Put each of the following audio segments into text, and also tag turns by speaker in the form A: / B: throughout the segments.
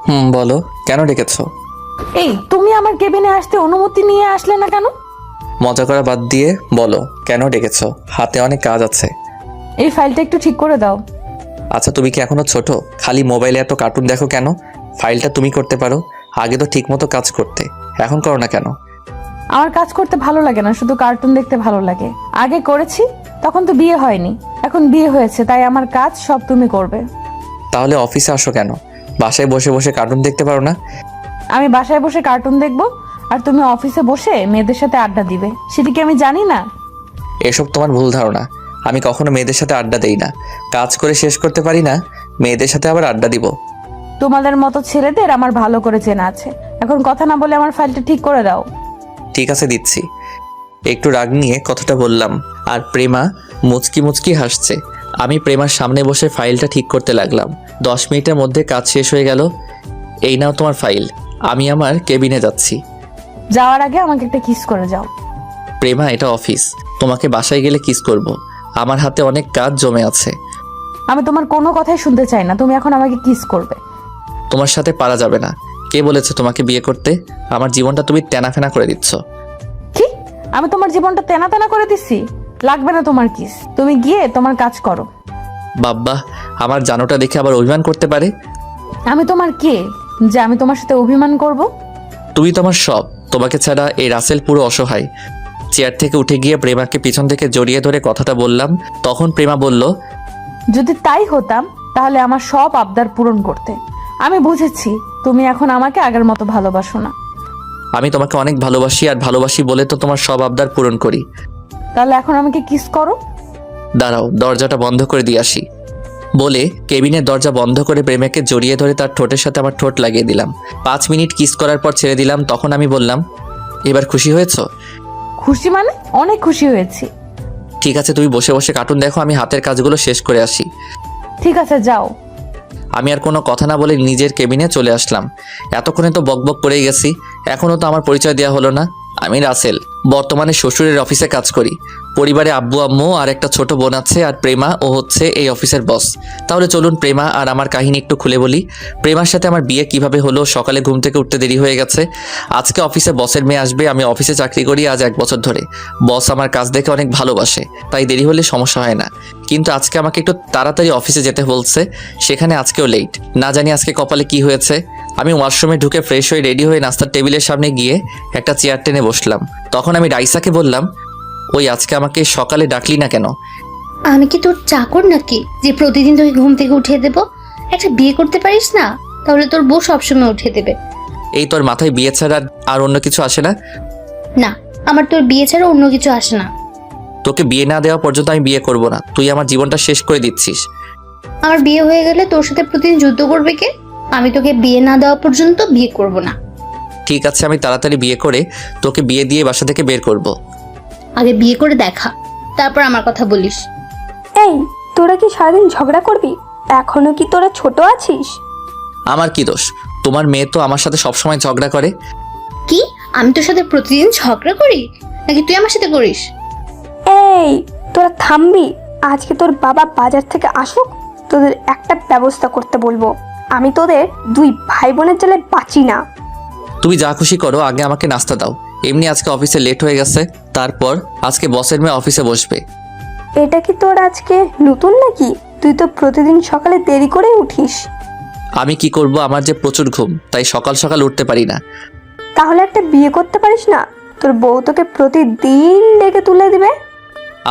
A: বলো, কেন ডেকেছো?
B: এই তুমি আমার কেবিনে আসতে অনুমতি নিয়ে আসলে না কেন?
A: মজা করা বাদ দিয়ে বলো, কেন ডেকেছো? হাতে অনেক কাজ আছে।
B: এই ফাইলটা একটু ঠিক করে দাও।
A: আচ্ছা, তুমি কি এখনো ছোট? খালি মোবাইলে এত কার্টুন দেখো কেন? ফাইলটা তুমি করতে পারো। আগে তো ঠিক মতো কাজ করতে, এখন করো না কেন?
B: আমার কাজ করতে ভালো লাগে না, শুধু কার্টুন দেখতে ভালো লাগে। আগে করেছি, তখন তো বিয়ে হয়নি, এখন বিয়ে হয়েছে, তাই আমার কাজ সব তুমি করবে।
A: তাহলে অফিসে আসো কেন? বাসায় বসে বসে কার্টুন দেখতে পারো না?
B: আমি বাসায় বসে কার্টুন দেখবো আর তুমি অফিসে বসে মেয়েদের সাথে আড্ডা দিবে, সেটা কি আমি জানি না?
A: এসব তোমার ভুল ধারণা। আমি কখনো মেয়েদের সাথে আড্ডা দেই না। কাজ করে শেষ করতে পারি না, মেয়েদের সাথে আবার আড্ডা দিব?
B: তোমাদের মতো ছেলেদের আমার ভালো করে চেনা আছে। এখন কথা না বলে আমার ফাইলটা ঠিক করে দাও।
A: ঠিক আছে, দিচ্ছি। একটু রাগ নিয়ে কথাটা বললাম, আর প্রেমা মুচকি মুচকি হাসছে। আমি প্রেমার সামনে বসে ফাইলটা ঠিক করতে লাগলাম। 10 মিনিটের মধ্যে কাজ শেষ হয়ে গেল। এই নাও তোমার ফাইল। আমি আমার কেবিনে যাচ্ছি।
B: যাওয়ার আগে আমাকে একটা কিস করে যাও।
A: প্রেমা, এটা অফিস, তোমাকে বাসায় গেলে কিস করব। আমার হাতে অনেক কাজ জমে আছে।
B: আমি তোমার কোনো কথাই শুনতে চাই না, তুমি এখন আমাকে কিস করবে।
A: তোমার সাথে পারা যাবে না। কে বলেছে তোমাকে বিয়ে করতে? আমার জীবনটা তুমি তেনাফেনা করে দিচ্ছ।
B: কি? আমি তোমার জীবনটা তেনা তেনা করে দিচ্ছি? লাগবে না তোমার কিস, তুমি গিয়ে তোমার কাজ করো।
A: বাব্বা, আমার জানোটা দেখে আবার অভিমান করতে পারে।
B: আমি তোমার কে যে আমি তোমার সাথে অভিমান করব?
A: তুমি তো আমার সব। তোমাকে ছাড়া এই রাসেল পুরো অসহায়। চেয়ার থেকে উঠে গিয়ে প্রেমাকে পিছন থেকে জড়িয়ে ধরে কথাটা বললাম। তখন প্রেমা বলল,
B: যদি তাই হতাম তাহলে আমার সব আবদার পূরণ করতে। আমি বুঝেছি তুমি এখন আমাকে আগের মতো ভালোবাসো না।
A: আমি তোমাকে অনেক ভালোবাসি, আর ভালোবাসি বলে তো তোমার সব আবদার পূরণ করি।
B: তাহলে এখন আমাকে কিস করো।
A: দাঁড়াও, দরজাটা বন্ধ করে দিয়ে আসি। বলে কেবিনের দরজা বন্ধ করে প্রেমাকে জড়িয়ে ধরে তার ঠোঁটের সাথে আমার ঠোঁট লাগিয়ে দিলাম। 5 মিনিট কিস করার পর ছেড়ে দিলাম। তখন আমি বললাম, এবার খুশি হয়েছো?
B: খুশি মানে? অনেক খুশি হয়েছি।
A: ঠিক আছে, তুমি বসে বসে কার্টুন দেখো, আমি হাতের কাজগুলো শেষ করে আসি।
B: ঠিক আছে, যাও।
A: আমি আর কোনো কথা না বলে নিজের কেবিনে চলে আসলাম। এতক্ষণে তো বকবক করেই গেছি, এখনও তো আমার পরিচয় দেওয়া হলো না। আমি রাসেল, বর্তমানে শ্বশুরের অফিসে কাজ করি। পরিবারে আব্বু আম্মু আর একটা ছোট বোন আছে, আর প্রেমা ও হচ্ছে এই অফিসের বস। তাহলে চলুন প্রেমা আর আমার কাহিনী একটু খুলে বলি। প্রেমার সাথে আমার বিয়ে কিভাবে হলো। সকালে ঘুম থেকে উঠতে দেরি হয়ে গেছে। আজকে অফিসে বসের মেয়ে আসবে। আমি অফিসে চাকরি করি আজ 1 বছর ধরে। বস আমার কাজ দেখে অনেক ভালোবাসে, তাই দেরি হলে সমস্যা হয় না। কিন্তু আজকে আমাকে একটু তাড়াতাড়ি অফিসে যেতে বলছে, সেখানে আজকেও লেট। না জানি আজকে কপালে কি হয়েছে। আমি ওয়াশরুমে ঢুকে ফ্রেশ হয়ে রেডি হয়ে নাস্তার টেবিলের সামনে গিয়ে একটা চেয়ার টেনে বসলাম। তখন আমি রাইসাকে বললাম, ওই আজকে আমাকে সকালে ডাকলি না কেন?
C: আমি কি তোর চাকর নাকি যে প্রতিদিন তোকে ঘুম থেকে উঠিয়ে দেব? একটা বিয়ে করতে পারিস না? তাহলে তোর বউ সবসময় উঠিয়ে দেবে।
A: এই তোর মাথায় বিয়ে ছাড়া আর অন্য কিছু আসে না?
C: না, আমার তোর বিয়ে ছাড়া অন্য কিছু আসে না।
A: তোকে বিয়ে না দেওয়া পর্যন্ত আমি বিয়ে করব না। তুই আমার জীবনটা শেষ করে দিচ্ছিস।
C: আমার বিয়ে হয়ে গেলে তোর সাথে প্রতিদিন যুদ্ধ করবে কে? আমি তোকে বিয়ে না দেওয়া পর্যন্ত বিয়ে করব না।
A: ঠিক আছে, আমি তাড়াতাড়ি বিয়ে করে তোকে বিয়ে দিয়ে বাসা থেকে বের করব।
C: আগে বিয়ে করে দেখা, তারপর আমার কথা বলিস।
D: এই, তোরা কি সারাদিন ঝগড়া করবি? এখনো কি তোরা ছোট আছিস?
A: আমার কি দোষ? তোমার মেয়ে তো আমার সাথে সবসময় ঝগড়া করে।
C: কি? আমি তোর সাথে প্রতিদিন ঝগড়া করি নাকি তুই আমার সাথে করিস?
D: এই, তোরা থামবি? আজকে তোর বাবা বাজার থেকে আসুক, তোদের একটা ব্যবস্থা করতে বলবো। আমি তোদের 2 ভাই বোনের জ্বালায় বাঁচি না।
A: তুমি যা খুশি করো, আগে আমাকে নাস্তা দাও। এমনি আজকে অফিসে লেট হয়ে গেছে। তারপর আজকে বসের মেয়ে অফিসে বসবে।
D: এটা কি তোর আজকে নতুন নাকি? তুই তো প্রতিদিন সকালে দেরি করে উঠিস।
A: আমি কি করব, আমার যে প্রচুর ঘুম, তাই সকাল সকাল উঠতে পারি না।
D: তাহলে একটা বিয়ে করতে পারিস না? তোর বউ তোকে প্রতিদিন ডেকে তুলে দিবে।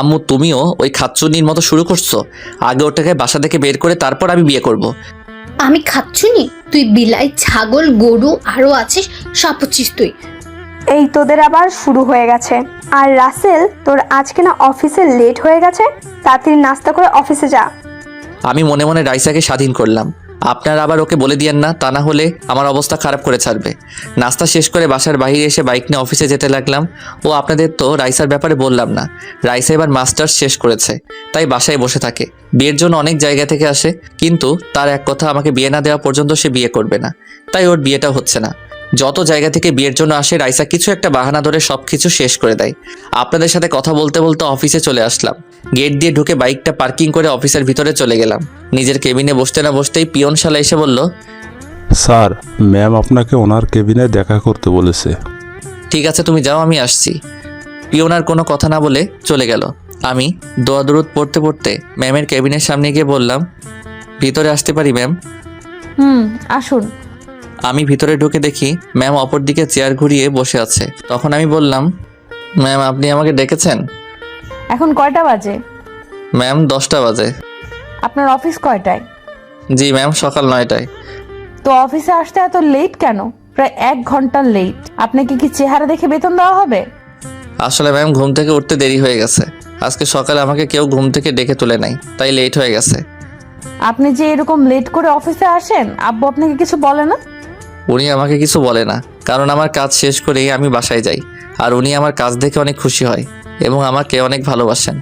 A: আম্মু, তুমিও ওই খাচ্চুনির মতো শুরু করছো। আগে ওটাকে বাসা থেকে বের করে তারপর আমি বিয়ে করব।
C: আমি খাচ্ছুনি? তুই বিলাই, ছাগল, গরু আরো আছিস, সব হচ্ছিস তুই।
D: এই তোদের আবার শুরু হয়ে গেছে। আর রাসেল, তোর আজকে না অফিসে লেট হয়ে গেছে, তাড়াতাড়ি নাস্তা করে অফিসে যা।
A: আমি মনে মনে রাইসাকে স্বাধীন করলাম। আপনারা আবার ওকে বলে দিয়েন না, তা না হলে আমার অবস্থা খারাপ করে ছাড়বে। নাস্তা শেষ করে বাসার বাইরে এসে বাইক নিয়ে অফিসে যেতে লাগলাম। ও আপনাদের তো রাইসার ব্যাপারে বললাম না। রাইসা এবার মাস্টার্স শেষ করেছে, তাই বাসায় বসে থাকে। বিয়ের জন্য অনেক জায়গা থেকে আসে, কিন্তু তার এক কথা, আমাকে বিয়ে না দেওয়া পর্যন্ত সে বিয়ে করবে না। তাই ওর বিয়েটা হচ্ছে না। যত জায়গা থেকে বিয়ের জন্য আসে, রাইসা কিছু একটা বাহানা ধরে সবকিছু শেষ করে দেয়। আপনাদের সাথে কথা বলতে বলতে অফিসে চলে আসলাম। গেট দিয়ে ঢুকে বাইকটা পার্কিং করে অফিসের ভিতরে চলে গেলাম। নিজের কেবিনে বসতে না বসতেই পিয়ন শালা এসে বলল,
E: স্যার, ম্যাম আপনাকে ওনার কেবিনে দেখা করতে বলেছে।
A: ঠিক আছে, তুমি যাও, আমি আসছি। পিয়ন আর কোনো কথা না বলে চলে গেল। আমি দোয়া দরুদ পড়তে পড়তে ম্যামের কেবিনের সামনে গিয়ে বললাম, ভিতরে আসতে পারি ম্যাম?
B: আসুন।
A: আমি ভিতরে ঢুকে দেখি ম্যাম অপর দিকে চেয়ার ঘুরিয়ে বসে আছে। তখন আমি বললাম, ম্যাম আপনি আমাকে ডেকেছেন?
B: এখন কয়টা বাজে?
A: ম্যাম 10টা বাজে।
B: আপনার অফিস কয়টায়?
A: জি ম্যাম, সকাল 9টায়।
B: তো অফিসে আসতে এত লেট কেন? প্রায় 1 ঘন্টা লেট। আপনাকে কি চেহারা দেখে বেতন দেওয়া হবে?
A: আসলে ম্যাম ঘুম থেকে উঠতে দেরি হয়ে গেছে। আজকে সকালে আমাকে কেউ ঘুম থেকে ডেকে তুলে নাই, তাই লেট হয়ে গেছে।
B: আপনি যে এরকম লেট করে অফিসে আসেন, আব্বু আপনাকে কিছু বলে না?
A: উনি আমাকে কিছু বলে না, কারণ আমার কাজ শেষ করেই আমি বাসায় যাই। আর উনি আমার কাজ দেখে অনেক খুশি হয় এবং আমাকে অনেক ভালোবাসেন।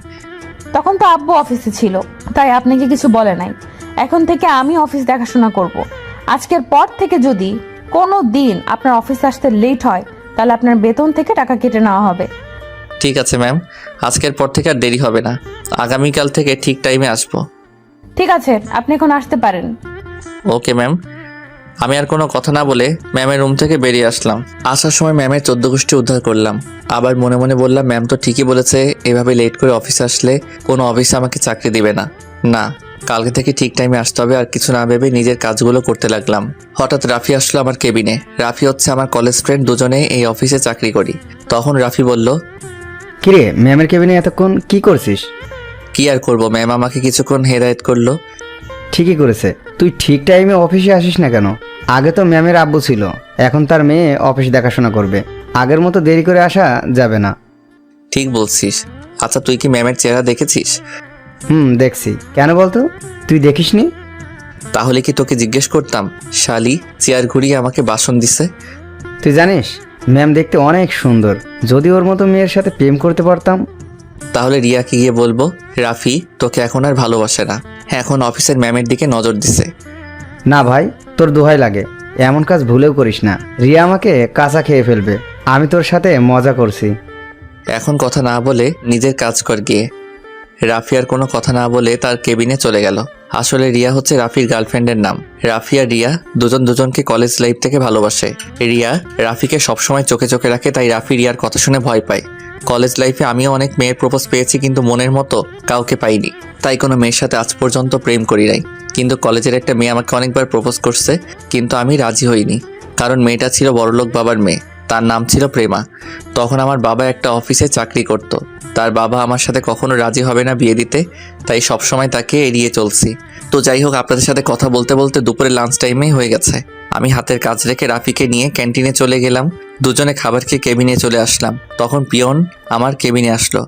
B: তখন তো আব্বু অফিসে ছিল, তাই আপনাকে কিছু বলে নাই। এখন থেকে আমি অফিস দেখাশোনা করব। আজকের পর থেকে যদি কোনো দিন আপনার অফিসে আসতে লেট হয়, তাহলে আপনার বেতন থেকে টাকা কেটে নেওয়া হবে।
A: ঠিক আছে ম্যাম, আজকের পর থেকে আর দেরি হবে না। আগামীকাল থেকে ঠিক টাইমে আসবো।
B: ঠিক আছে, আপনি এখন আসতে পারেন।
A: Okay ma'am. আমি আর কোনো কথা না বলে ম্যামের রুম থেকে বেরিয়ে আসলাম। আসার সময় ম্যামের 14 গোষ্ঠী উদ্ধার করলাম। আবার মনে মনে বললাম, ম্যাম তো ঠিকই বলেছে, এভাবে লেট করে অফিসে আসলে কোনো অফিসে আমাকে চাকরি দিবে না। না, কালকে থেকে ঠিক টাইমে আসতে হবে। আর কিছু না ভেবে নিজের কাজগুলো করতে লাগলাম। হঠাৎ রাফি আসলো আমার কেবিনে। রাফি হচ্ছে আমার কলেজ ফ্রেন্ড, দুজনে এই অফিসে চাকরি করি। তখন রাফি বলল,
F: কিরে, ম্যামের কেবিনে এতক্ষণ কি করছিস?
A: কি আর করবো, ম্যাম আমাকে কিছুক্ষণ হেদায়েত করলো।
F: ঠিকই করেছে। তুই ঠিক টাইমে অফিসে আসিস না কেন? আগে তো ম্যামের আব্বু ছিল, এখন তার মেয়ে অফিস দেখাশোনা করবে। আগের মতো দেরি করে আসা যাবে না।
A: ঠিক বলছিস। আচ্ছা, তুই কি ম্যামের চেহারা দেখেছিস?
F: দেখছি। কেন বলতো, তুই দেখিসনি?
A: তাহলে কি তোকে জিজ্ঞেস করতাম? শালি চেয়ার ঘুরিয়ে আমাকে বাসন দিছে।
F: তুই জানিস, ম্যাম দেখতে অনেক সুন্দর। যদি ওর মতো মেয়ের সাথে প্রেম করতে পারতাম।
A: তাহলে রিয়াকে গিয়ে বলবো, রাফি তোকে এখন আর ভালোবাসে না, এখন অফিসের ম্যামের দিকে নজর দিছে।
F: না ভাই, তোর দোহাই লাগে, এমন কাজ ভুলেও করিস না। রিয়া আমাকে কাঁচা খেয়ে ফেলবে। আমি তোর সাথে মজা করছি।
A: এখন কথা না বলে নিজের কাজ কর গিয়ে। রাফি আর কোনো কথা না বলে তার কেবিনে চলে গেল। আসলে রিয়া হচ্ছে রাফির গার্লফ্রেন্ডের নাম। রাফি আর রিয়া দুজন দুজনকে কলেজ লাইফ থেকে ভালোবাসে। রিয়া রাফিকে সবসময় চোখে চোখে রাখে, তাই রাফি রিয়ার কথা শুনে ভয় পায়। কলেজ লাইফে আমিও অনেক মেয়ের প্রপোজ পেয়েছি, কিন্তু মনের মতো কাউকে পাইনি, তাই কোনো মেয়ের সাথে আজ পর্যন্ত প্রেম করি নাই। কিন্তু কলেজের একটা মেয়ে আমাকে অনেকবার প্রপোজ করছে, কিন্তু আমি রাজি হইনি, কারণ মেয়েটা ছিল বড়লোক বাবার মেয়ে। তার নাম ছিল প্রেমা। তখন আমার বাবা একটা অফিসে চাকরি করত। তার বাবা আমার সাথে কখনো রাজি হবে না বিয়ে দিতে, তাই সবসময় তাকে এড়িয়ে চলছি। তো যাই হোক, আপনাদের সাথে কথা বলতে বলতে দুপুরে লাঞ্চ টাইমেই হয়ে গেছে। আমি হাতের কাজ রেখে রাফিকে নিয়ে ক্যান্টিনে চলে গেলাম। দুজনে খাবার খেয়ে কেবিনে চলে আসলাম। তখন পিয়ন আমার কেবিনে আসলো।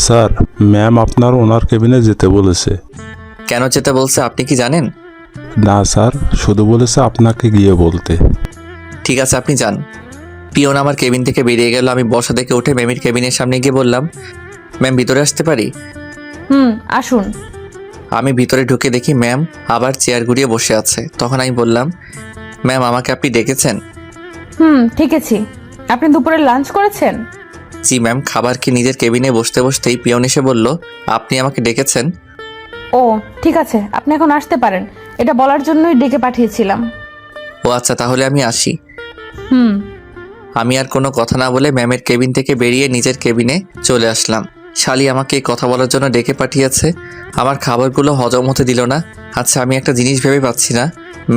E: স্যার, ম্যাম আপনার ওনার কেবিনে যেতে বলেছে।
A: কেন যেতে বলছে আপনি কি জানেন?
E: না স্যার, শুধু বলেছে আপনাকে গিয়ে বলতে।
A: ঠিক আছে, আপনি যান। পিয়ন আমার কেবিন থেকে বেরিয়ে গেল। আমি বসা থেকে উঠে ম্যামের কেবিনের সামনে গিয়ে বললাম, ম্যাম ভিতরে আসতে পারি?
B: আসুন।
A: আমি ভিতরে ঢুকে দেখি ম্যাম আবার চেয়ার ঘুরিয়ে বসে আছে। তখন আমি বললাম, ম্যাম আমাকে আপনি ডেকেছেন?
B: ঠিক আছে। আপনি দুপুরে লাঞ্চ করেছেন?
A: জি ম্যাম। খাবার খেয়ে নিজের কেবিনে বসতে বসতেই পিয়ন এসে বলল, আপনি আমাকে ডেকেছেন?
B: ও ঠিক আছে, আপনি এখন আসতে পারেন। এটা বলার জন্যই ডেকে পাঠিয়েছিলাম।
A: ও আচ্ছা, তাহলে আমি আসি।
B: হুম।
A: আমি আর কোনো কথা না বলে ম্যামের কেবিন থেকে বেরিয়ে নিজের কেবিনে চলে আসলাম। শালি আমাকে কথা বলার জন্য ডেকে পাঠিয়েছে, আমার খাবারগুলো হজম হতে দিল না। আচ্ছা, আমি একটা জিনিস ভেবে পাচ্ছি না,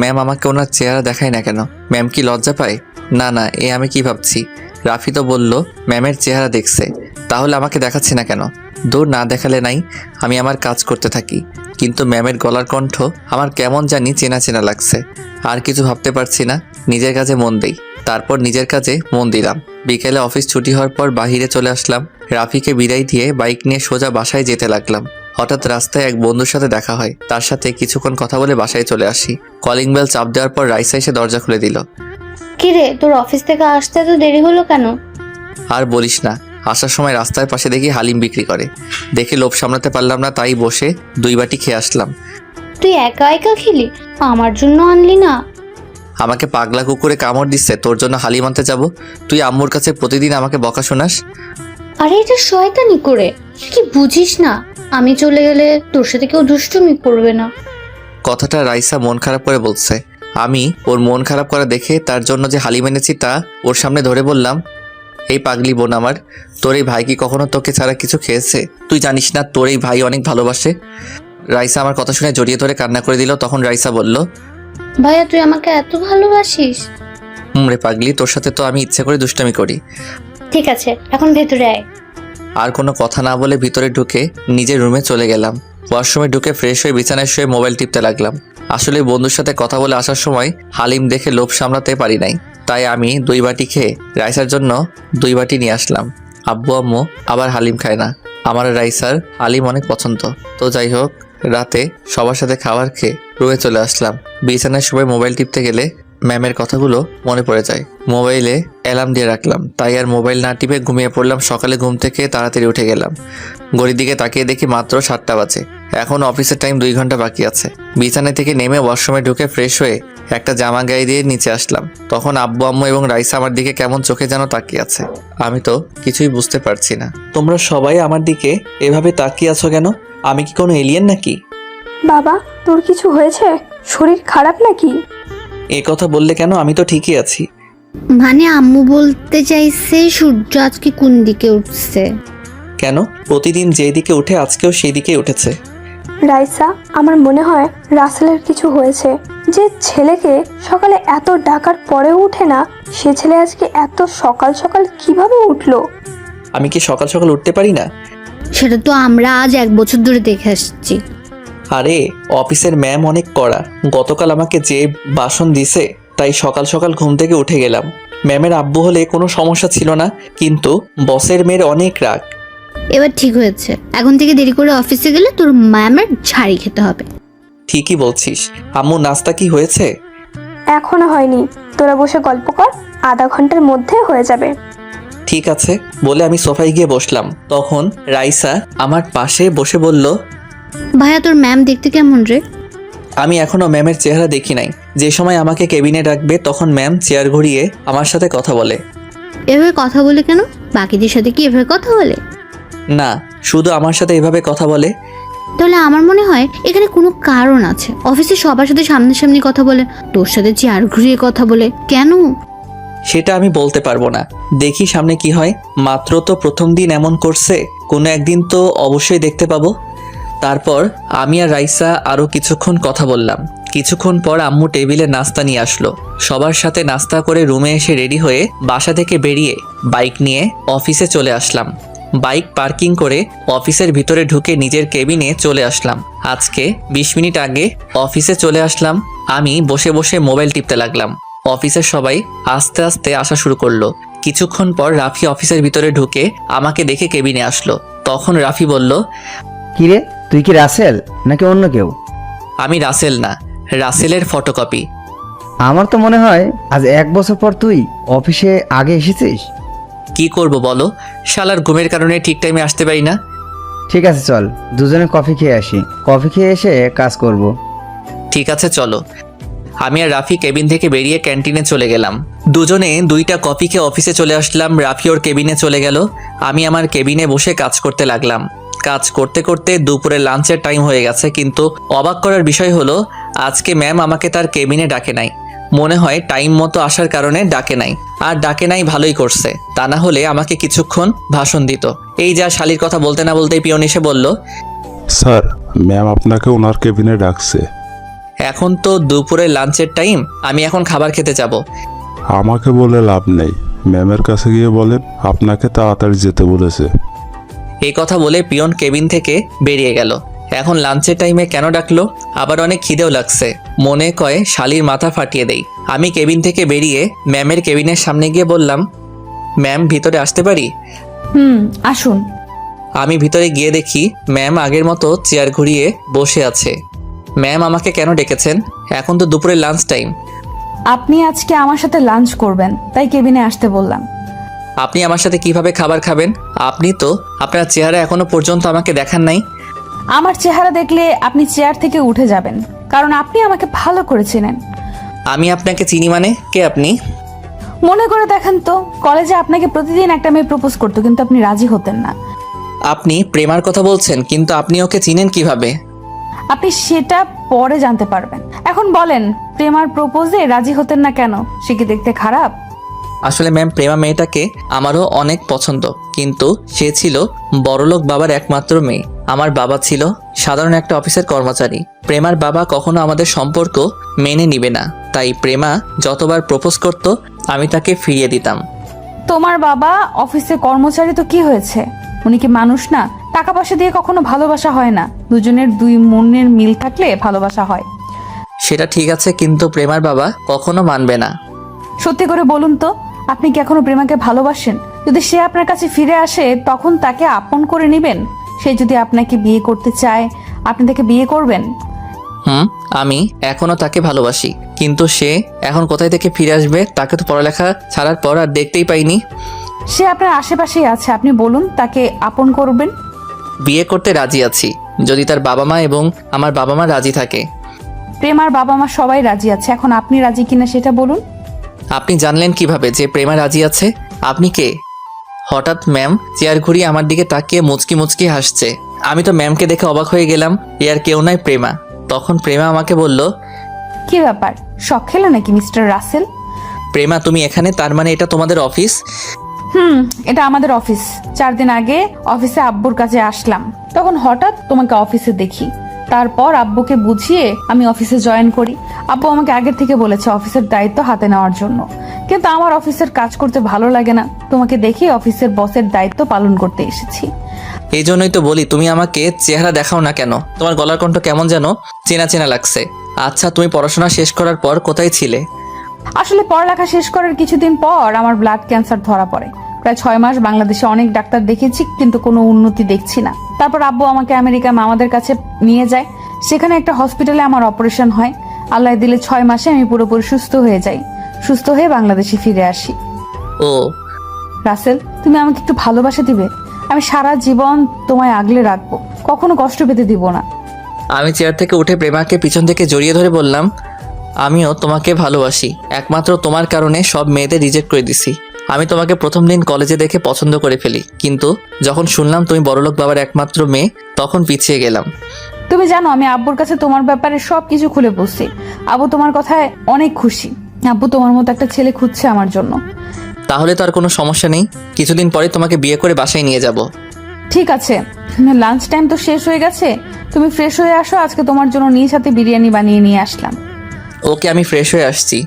A: ম্যাম আমাকে ওনার চেহারা দেখায় না কেন? ম্যাম কি লজ্জা পায়? না না, আমি কি ভাবছি, রাফি তো বলল ম্যামের চেহারা দেখছে, তাহলে আমাকে দেখাচ্ছে না কেন? দূর, না দেখালে নাই, আমি আমার কাজ করতে থাকি। কিন্তু ম্যামের গলার কণ্ঠ আমার কেমন জানি চেনা চেনা লাগছে। আর কিছু ভাবতে পারছি না, নিজের কাজে মন দেই। তারপর নিজের কাজে মন দিলাম। বিকেলে অফিস ছুটি হওয়ার পর বাহিরে চলে আসলাম। রাফিকে বিদায় দিয়ে বাইক নিয়ে সোজা বাসায় যেতে লাগলাম। হঠাৎ রাস্তায় এক বন্ধুর সাথে দেখা হয়। তার সাথে কিছুক্ষণ কথা বলে বাসায় চলে আসি। কলিং বেল চাপ দেওয়ার পর রাইসা এসে দরজা খুলে দিল।
C: কিরে, তোর অফিস থেকে আসতে তো দেরি হলো কেন?
A: আর বলিস না, আসার সময় রাস্তার পাশে দেখি হালিম বিক্রি করে। দেখে লোভ সামলাতে পারলাম না, তাই বসে 2 বাটি খেয়ে আসলাম।
C: তুই একা একা খেলি, আমার জন্য আনলি না?
A: আমাকে পাগলা কুকুরে কামড় দিচ্ছে, তোর জন্য হালিম আনতে যাব? তুই আম্মুর কাছে প্রতিদিন আমাকে বকা শোনাস।
C: আরে এটা শয়তানি করে, কি বুঝিস না? আমি চলে গেলে তোর সাথে কেউ দুষ্টুমি করবে না।
A: কথাটা রাইসা মন খারাপ করে বলছে। আমি ওর মন খারাপ করা দেখে তার জন্য যে হালিম এনেছি তা ওর সামনে ধরে বললাম, এই পাগলি বোন আমার, তোর এই ভাই কি কখনো তোকে ছাড়া কিছু খেয়েছে? তুই জানিস না তোর এই ভাই অনেক ভালোবাসে? রাইসা আমার কথা শুনে জড়িয়ে ধরে কান্না করে দিল। তখন রাইসা বলল,
C: ভাইয়া তুই আমাকে এত ভালোবাসিস?
A: রে পাগলি, তোর সাথে তো আমি ইচ্ছে করে দুষ্টামি করি।
C: ঠিক আছে, এখন ভেতরে আয়।
A: আর কোনো কথা না বলে ভিতরে ঢুকে নিজের রুমে চলে গেলাম। ওয়াশরুমে ঢুকে ফ্রেশ হয়ে বিছানায় শুয়ে মোবাইল টিপতে লাগলাম। আসলে বন্ধুর সাথে কথা বলে আসার সময় হালিম দেখে লোভ সামলাতে পারি নাই, তাই আমি 2 বাটি খেয়ে রাইসার জন্য 2 বাটি নিয়ে আসলাম। আব্বু আম্মু আবার হালিম খায় না, আমার রাইসার হালিম অনেক পছন্দ। তো যাই হোক, রাতে সবার সাথে খাবার খেয়ে রুমে চলে আসলাম। বিছানার সময় মোবাইল টিপতে গেলে ম্যামের কথাগুলো মনে পড়ে যায়। মোবাইলে অ্যালার্ম দিয়ে রাখলাম, তাই আর মোবাইল না টিপে ঘুমিয়ে পড়লাম। সকালে ঘুম থেকে তাড়াতাড়ি উঠে গেলাম। ঘড়ির দিকে তাকিয়ে দেখি মাত্র 7টা বাজে। এখন অফিসের টাইম 2 ঘন্টা বাকি আছে। বিছানা থেকে নেমে ওয়াশরুমে ঢুকে ফ্রেশ হয়ে একটা জামা গায়ে দিয়ে নিচে আসলাম। তখন আব্বু আম্মু এবং রাইসা আমার দিকে কেমন চোখে যেন তাকিয়ে আছে। আমি তো কিছুই বুঝতে পারছি না। তোমরা সবাই আমার দিকে এভাবে তাকিয়ে আছো কেন? আমি কি কোনো এলিয়েন নাকি?
D: বাবা, তোর কিছু হয়েছে? শরীর খারাপ নাকি?
A: এ কথা বললে কেন? আমি তো ঠিকই আছি।
C: মানে আম্মু বলতে চাইছে সূর্য আজকে কোন দিকে উঠছে।
A: কেন? প্রতিদিন যেদিকে উঠে আজকেও সেই দিকেই উঠেছে।
D: রাইসা, আমার মনে হয় রাসেলের কিছু হয়েছে। যে ছেলেকে সকালে এত ডাকার পরেও উঠে না, সে ছেলে আজকে এত সকাল সকাল কিভাবে উঠলো?
A: আমি কি সকাল সকাল উঠতে পারি না?
C: সেটা তো আমরা আজ 1 বছর ধরে দেখে আসছি।
A: আরে অফিসের ম্যাম অনেক কড়া। গতকাল আমাকে যে বাসন দিছে তাই সকাল সকাল ঘুম থেকে উঠে গেলাম। ম্যামের আব্বু হলে কোনো সমস্যা ছিল না, কিন্তু বসের মেয়ের অনেক রাগ।
C: এবার ঠিক হয়েছে, এখন থেকে দেরি করে অফিসে গেলে তোর ম্যামের ঝাড়ি খেতে হবে।
A: ঠিকই বলছিস। আম্মু নাস্তা কি হয়েছে?
D: এখনো হয়নি, তোরা বসে গল্প কর, আধা ঘন্টার মধ্যে হয়ে যাবে।
A: ঠিক আছে বলে আমি সোফায় গিয়ে বসলাম। তখন রাইসা আমার পাশে বসে বলল,
C: ভাইয়া তোর ম্যাম দেখতে কেমন রে?
A: আমি এখনো ম্যামের চেহারা দেখি নাই। যে সময় আমাকে কেবিনে ডাকবে তখন ম্যাম চেয়ার ঘুরিয়ে আমার সাথে কথা বলে।
C: এভাবে কথা বলে কেন? বাকিদের সাথে কি এভাবে কথা বলে?
A: না, শুধু আমার সাথে এভাবে কথা বলে।
C: তাহলে আমার মনে হয় এখানে কোনো কারণ আছে। অফিসে সবার সাথে সামনাসামনি কথা বলে, তোর সাথে চেয়ার ঘুরিয়ে কথা বলে কেন?
A: সেটা আমি বলতে পারবো না, দেখি সামনে কি হয়। মাত্র তো প্রথম দিন এমন করছে, কোনো একদিন তো অবশ্যই দেখতে পাবো। তারপর আমি আর রাইসা আরও কিছুক্ষণ কথা বললাম। কিছুক্ষণ পর আম্মু টেবিলে নাস্তা নিয়ে আসলো। সবার সাথে নাস্তা করে রুমে এসে রেডি হয়ে বাসা থেকে বেরিয়ে বাইক নিয়ে অফিসে চলে আসলাম। বাইক পার্কিং করে অফিসের ভিতরে ঢুকে নিজের কেবিনে চলে আসলাম। আজকে 20 মিনিট আগে অফিসে চলে আসলাম। আমি বসে বসে মোবাইল টিপতে লাগলাম। অফিসের সবাই আস্তে আস্তে আসা শুরু করলো। কিছুক্ষণ পর রাফি অফিসের ভিতরে ঢুকে আমাকে দেখে কেবিনে আসলো। তখন রাফি বলল,
F: কিরে, তুই কি রাসেল নাকি অন্য কেউ?
A: আমি রাসেল না, রাসেলের ফটোকপি।
F: আমার তো মনে হয় আজ 1 বছর পর তুই অফিসে আগে এসেছিস।
A: কি করব বলো, শালার ঘুমের কারণে ঠিক টাইমে আসতে পারি না।
F: ঠিক আছে, চল দুজনে কফি খেয়ে আসি, কফি খেয়ে এসে কাজ করব।
A: ঠিক আছে চলো। আমি আর রাফি কেবিন থেকে বেরিয়ে ক্যান্টিনে চলে গেলাম। দুজনে 2টা কফি খেয়ে অফিসে চলে আসলাম। রাফি ওর কেবিনে চলে গেল, আমি আমার কেবিনে বসে কাজ করতে লাগলাম। কাজ করতে করতে দুপুরে লাঞ্চের টাইম হয়ে গেছে, কিন্তু অবাক করার বিষয় হলো আজকে ম্যাম আমাকে তার কেবিনে ডাকে নাই। মনে হয় টাইম মতো আসার কারণে ডাকে নাই। আর ডাকে নাই ভালোই করছে, তা না হলে আমাকে কিছুক্ষণ ভাষণ দিত। এই যা শালির কথা বলতে না বলতেই পিয়ন এসে বলল,
E: স্যার, ম্যাম আপনাকে ওনার কেবিনে ডাকছে।
A: এখন তো দুপুরে লাঞ্চের টাইম, আমি এখন খাবার খেতে যাব।
E: আমাকে বলে লাভ নেই, ম্যামের কাছে গিয়ে বলেন আপনাকে তাড়াতাড়ি যেতে বলেছে।
A: এই কথা বলে পিয়ন কেবিন থেকে বেরিয়ে গেল। এখন লাঞ্চের টাইমে কেন ডাকলো? আবার অনেক খিদেও লাগছে, মনে কয় শালির মাথা ফাটিয়ে দেই। আমি কেবিন থেকে বেরিয়ে ম্যামের কেবিনের সামনে গিয়ে বললাম, ম্যাম ভিতরে আসতে পারি?
B: আসুন।
A: আমি ভিতরে গিয়ে দেখি ম্যাম আগের মতো চেয়ার ঘুরিয়ে বসে আছে। ম্যাম আমাকে কেন ডেকেছেন? এখন তো দুপুরের লাঞ্চ টাইম।
B: আপনি আজকে আমার সাথে লাঞ্চ করবেন, তাই কেবিনে আসতে বললাম।
A: আপনি আমার সাথে কিভাবে খাবার খাবেন? আপনি তো আপনার চেহারা এখনো পর্যন্ত আমাকে দেখান নাই।
B: আমার চেহারা দেখলে আপনি চেয়ার থেকে উঠে যাবেন, কারণ আপনি আমাকে ভালো করে চেনেন।
A: আমি আপনাকে চিনি মানে? কে আপনি?
B: মনে করে দেখেন তো, কলেজে আপনাকে প্রতিদিন একটা মেয়ে প্রপোজ করতো, কিন্তু আপনি রাজি হতেন না।
A: আপনি প্রেমার কথা বলছেন, কিন্তু আপনি ওকে চিনেন কিভাবে?
B: আপনি সেটা পরে জানতে পারবেন। এখন বলেন, প্রেমার প্রপোজে রাজি হতেন না কেন? সে কি দেখতে খারাপ?
A: আসলে ম্যাম, প্রেমা মেয়েটাকে আমারও অনেক পছন্দ, কিন্তু সে ছিল বড়লোক বাবার একমাত্র মেয়ে। আমার বাবা ছিল সাধারণ একটা অফিসের কর্মচারী। প্রেমার বাবা কখনো আমাদের সম্পর্ক মেনে নিবে না, তাই প্রেমা যতবার প্রপোজ করত আমি তাকে ফিরিয়ে দিতাম।
B: তোমার বাবা অফিসে কর্মচারী তো কি হয়েছে? উনি কি মানুষ না? টাকা পয়সা দিয়ে কখনো ভালোবাসা হয় না, দুজনের দুই মনের মিল থাকলে ভালোবাসা হয়।
A: সেটা ঠিক আছে, কিন্তু প্রেমার বাবা কখনো মানবে না।
B: সত্যি করে বলুন তো, আপনি কি এখনো প্রেমাকে ভালোবাসেন? যদি সে আপনার কাছে ফিরে আসে তখন তাকে আপন করে নেবেন? সে যদি আপনাকে বিয়ে করতে চায়, আপনি তাকে বিয়ে করবেন?
A: আমি এখনো তাকে ভালোবাসি, কিন্তু সে এখন কোথায় থেকে ফিরে আসবে? তাকে তো পড়ালেখা ছাড়ার পর আর দেখতেই পাইনি।
B: সে আপনার আশেপাশেই আছে, আপনি বলুন তাকে আপন করবেন।
A: বিয়ে করতে রাজি আছি, যদি তার বাবা মা এবং আমার বাবা মা রাজি থাকে।
B: প্রেমার বাবা মা সবাই রাজি আছে, এখন আপনি রাজি কিনা সেটা বলুন।
A: আপনি জানলেন কিভাবে যে প্রেমা রাজি আছে? আপনি কে? হঠাৎ ম্যাম চেয়ার ঘুরিয়ে আমার দিকে তাকিয়ে মুচকি মুচকি হাসছে। আমি তো ম্যামকে দেখে অবাক হয়ে গেলাম। এ আর কেউ নয়, প্রেমা। তখন প্রেমা আমাকে বলল,
B: কি ব্যাপার, শখ খেলো নাকি মিস্টার রাসেল?
A: প্রেমা তুমি এখানে? তার মানে এটা তোমাদের অফিস?
B: এটা আমাদের অফিস। 4 দিন আগে অফিসে আব্বুর কাছে আসলাম, তখন হঠাৎ তোমাকে অফিসে দেখি। তারপর আব্বুকে বুঝিয়ে আমি অফিসে জয়েন করি। আব্বু আমাকে আগের থেকে বলেছে অফিসের দায়িত্ব হাতে নেওয়ার জন্য, কিন্তু আমার অফিসের কাজ করতে ভালো লাগে না। তোমাকে দেখে অফিসের বসের দায়িত্ব পালন করতে এসেছি।
A: এই জন্যই তো বলি তুমি আমাকে চেহারা দেখাও না কেন? তোমার গলার কণ্ঠ কেমন যেন চেনা চেনা লাগছে। আচ্ছা, তুমি পড়াশোনা শেষ করার পর কোথায় ছিলে?
B: আসলে পড়ালেখা শেষ করার কিছুদিন পর আমার ব্লাড ক্যান্সার ধরা পড়ে। প্রায় 6 মাস বাংলাদেশে অনেক ডাক্তার দেখেছি, কিন্তু কোনো উন্নতি দেখছি না। তারপর আব্বু আমাকে আমেরিকা মামাদের কাছে নিয়ে যায়। সেখানে একটা হসপিটালে আমার অপারেশন হয়। আল্লাহ দিলে 6 মাসে আমি পুরোপুরি সুস্থ হয়ে যাই। সুস্থ হয়ে বাংলাদেশে ফিরে আসি।
A: ও
B: রাসেল, তুমি আমাকে একটু ভালোবাসা দিবে? আমি সারা জীবন তোমায় আগলে রাখবো, কখনো কষ্ট পেতে দিব না।
A: আমি চেয়ার থেকে উঠে প্রেমাকে পিছন থেকে জড়িয়ে ধরে বললাম, আমিও তোমাকে ভালোবাসি। একমাত্র তোমার কারণে সব মেয়েদের রিজেক্ট করে দিছি। আমি তোমাকে প্রথম দিন কলেজে দেখে পছন্দ করে ফেলি, কিন্তু যখন শুনলাম তুমি বড়লোক বাবার একমাত্র মেয়ে, তখন পিছিয়ে গেলাম।
B: তুমি জানো আমি আব্বুর কাছে তোমার ব্যাপারে সবকিছু খুলে বসছি। আব্বু তোমার কথায় অনেক খুশি। আব্বু তোমার মতো একটা ছেলে খুঁজছে আমার জন্য।
A: তাহলে তো আর কোনো সমস্যা নেই, কিছুদিন পরে তোমাকে বিয়ে করে বাসায় নিয়ে যাব।
B: ঠিক আছে, লাঞ্চ টাইম তো শেষ হয়ে গেছে, তুমি ফ্রেশ হয়ে আসো। আজকে তোমার জন্য নিজ হাতে বিরিয়ানি বানিয়ে নিয়ে আসলাম।
A: ওকে, আমি ফ্রেশ হয়ে আসছি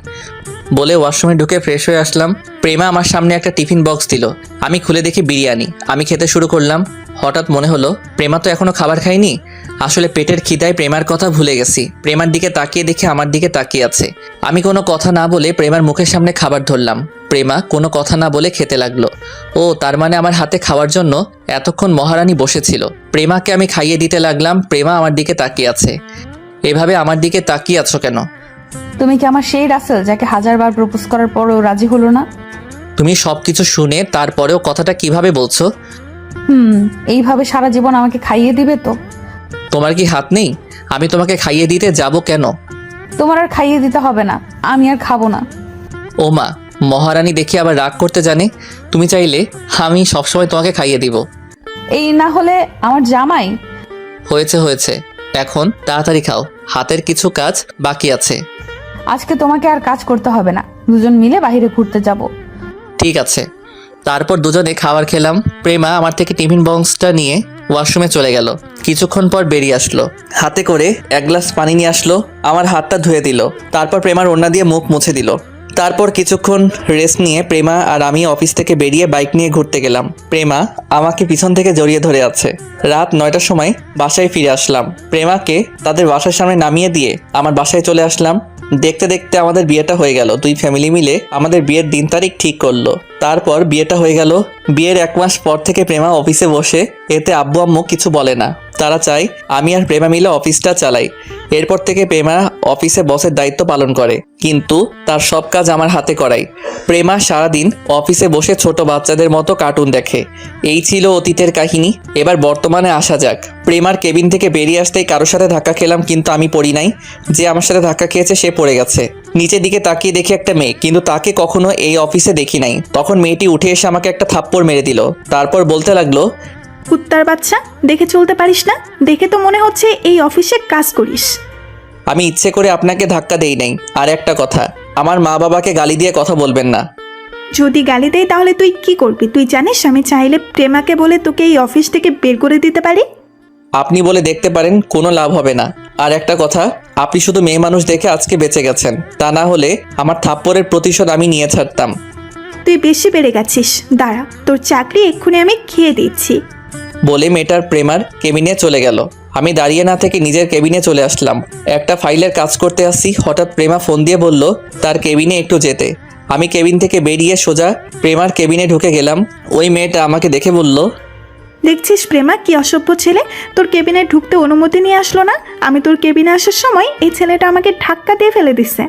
A: বলে ওয়াশরুমে ঢুকে ফ্রেশ হয়ে আসলাম। প্রেমা আমার সামনে একটা টিফিন বক্স দিল। আমি খুলে দেখি বিরিয়ানি। আমি খেতে শুরু করলাম। হঠাৎ মনে হলো প্রেমা তো এখনো খাবার খায়নি। আসলে পেটের খিদায় প্রেমার কথা ভুলে গেছি। প্রেমার দিকে তাকিয়ে দেখে আমার দিকে তাকিয়ে আছে। আমি কোনো কথা না বলে প্রেমার মুখের সামনে খাবার ধরলাম। প্রেমা কোনো কথা না বলে খেতে লাগলো। ও তার মানে আমার হাতে খাওয়ার জন্য এতক্ষণ মহারানী বসেছিল। প্রেমাকে আমি খাইয়ে দিতে লাগলাম। প্রেমা আমার দিকে তাকিয়ে আছে। এভাবে আমার দিকে তাকিয়ে আছো কেন?
B: তুমি কি আমার সেই রাসেল যাকে 1000বার প্রপোজ করার পরেও রাজি হলো না?
A: তুমি সবকিছু শুনে তারপরেও কথাটা কিভাবে বলছো?
B: এইভাবে সারা জীবন আমাকে খাইয়ে দিবে তো?
A: তোমার কি হাত নেই? আমি তোমাকে খাইয়ে দিতে যাব কেন?
B: তোমার আর খাইয়ে দিতে হবে না, আমি আর খাবো না।
A: ও মা, মহারানী দেখি আবার রাগ করতে জানে। তুমি চাইলে আমি সবসময় তোমাকে খাইয়ে দিব।
B: এই না হলে আমার জামাই।
A: হয়েছে হয়েছে, এখন তাড়াতাড়ি খাও, হাতের কিছু কাজ বাকি আছে।
B: আজকে তোমাকে আর কাজ করতে হবে না, দুজন মিলে বাইরে ঘুরতে যাব।
A: ঠিক আছে। তারপর দুজনে খাবার খেলাম। প্রেমা আমার থেকে টিফিন বক্সটা নিয়ে ওয়াশরুমে চলে গেল। কিছুক্ষণ পর বেরিয়ে আসলো, হাতে করে 1 গ্লাস পানি নিয়ে আসলো। আমার হাতটা ধুয়ে দিল। তারপর প্রেমার ওড়না দিয়ে মুখ মুছে দিল। তারপর কিছুক্ষণ রেস্ট নিয়ে প্রেমা আর আমি অফিস থেকে বেরিয়ে বাইক নিয়ে ঘুরতে গেলাম। প্রেমা আমাকে পিছন থেকে জড়িয়ে ধরে আছে। রাত 9টার সময় বাসায় ফিরে আসলাম। প্রেমাকে তাদের বাসার সামনে নামিয়ে দিয়ে আমার বাসায় চলে আসলাম। দেখতে দেখতে আমাদের বিয়েটা হয়ে গেল। 2 ফ্যামিলি মিলে আমাদের বিয়ের দিন তারিখ ঠিক করলো। তারপর বিয়েটা হয়ে গেল। বিয়ের 1 মাস পর থেকে প্রেমা অফিসে বসে, এতে আব্বু আম্মু কিছু বলে না। তারা চায় আমি আর প্রেমা মিলে অফিসটা চালাই। এরপর থেকে প্রেমা অফিসে বসের দায়িত্ব পালন করে, কিন্তু তার সব কাজ আমার হাতে করাই। প্রেমা সারাদিন অফিসে বসে ছোট বাচ্চাদের মতো কার্টুন দেখে। এই ছিল অতীতের কাহিনী। এবার বর্তমানে আসা যাক। প্রেমার কেবিন থেকে বেরিয়ে আসতেই কারোর সাথে ধাক্কা খেলাম, কিন্তু আমি পড়ি নাই। যে আমার সাথে ধাক্কা খেয়েছে সে পড়ে গেছে। নিচের দিকে তাকিয়ে দেখি একটা মেয়ে, কিন্তু তাকে কখনো এই অফিসে দেখি নাই। তখন মেয়েটি উঠে এসে আমাকে একটা থাপ্পড় মেরে দিল। তারপর বলতে লাগলো,
G: কুত্তার বাচ্চা, দেখে চলতে পারিস না? দেখে তো মনে হচ্ছে এই অফিসে কাজ করিস।
A: আমি ইচ্ছে করে আপনাকে ধাক্কা দেই নাই। আর একটা কথা, আমার মা বাবাকে গালি দিয়ে কথা বলবেন না।
G: যদি গালি দেয় তাহলে তুই কি করবি? তুই জানিস আমি চাইলে প্রেমাকে বলে তোকে এই অফিস থেকে বের করে দিতে পারি।
A: আপনি বলে দেখতে পারেন, কোনো লাভ হবে না। আর একটা কথা, আপনি শুধু মেয়ে মানুষ দেখে আজকে বেঁচে গেছেন, তা না হলে আমার থাপ্পড়ের প্রতিশোধ আমি নিয়ে ছাড়তাম।
G: তুই বেশি বেড়ে গেছিস, দাঁড়া তোর চাকরি এক্ষুনি আমি খেয়ে দিচ্ছি।
A: বলে মেয়েটার প্রেমার কেবিনে চলে গেল। আমি দাঁড়িয়ে না থেকে নিজের কেবিনে চলে আসলাম। একটা ফাইলের কাজ করতে আসছি, হঠাৎ প্রেমা ফোন দিয়ে বলল তার কেবিনে একটু যেতে। আমি কেবিন থেকে বেরিয়ে সোজা প্রেমার কেবিনে ঢুকে গেলাম। ওই মেয়েটা আমাকে দেখে বলল,
G: দেখছিস প্রেমা কি অসভ্য ছেলে, তোর কেবিনে ঢুকতে অনুমতি নিয়ে আসলো না। আমি তোর কেবিনে আসার সময় এই ছেলেটা আমাকে ধাক্কা দিয়ে ফেলে দিচ্ছে।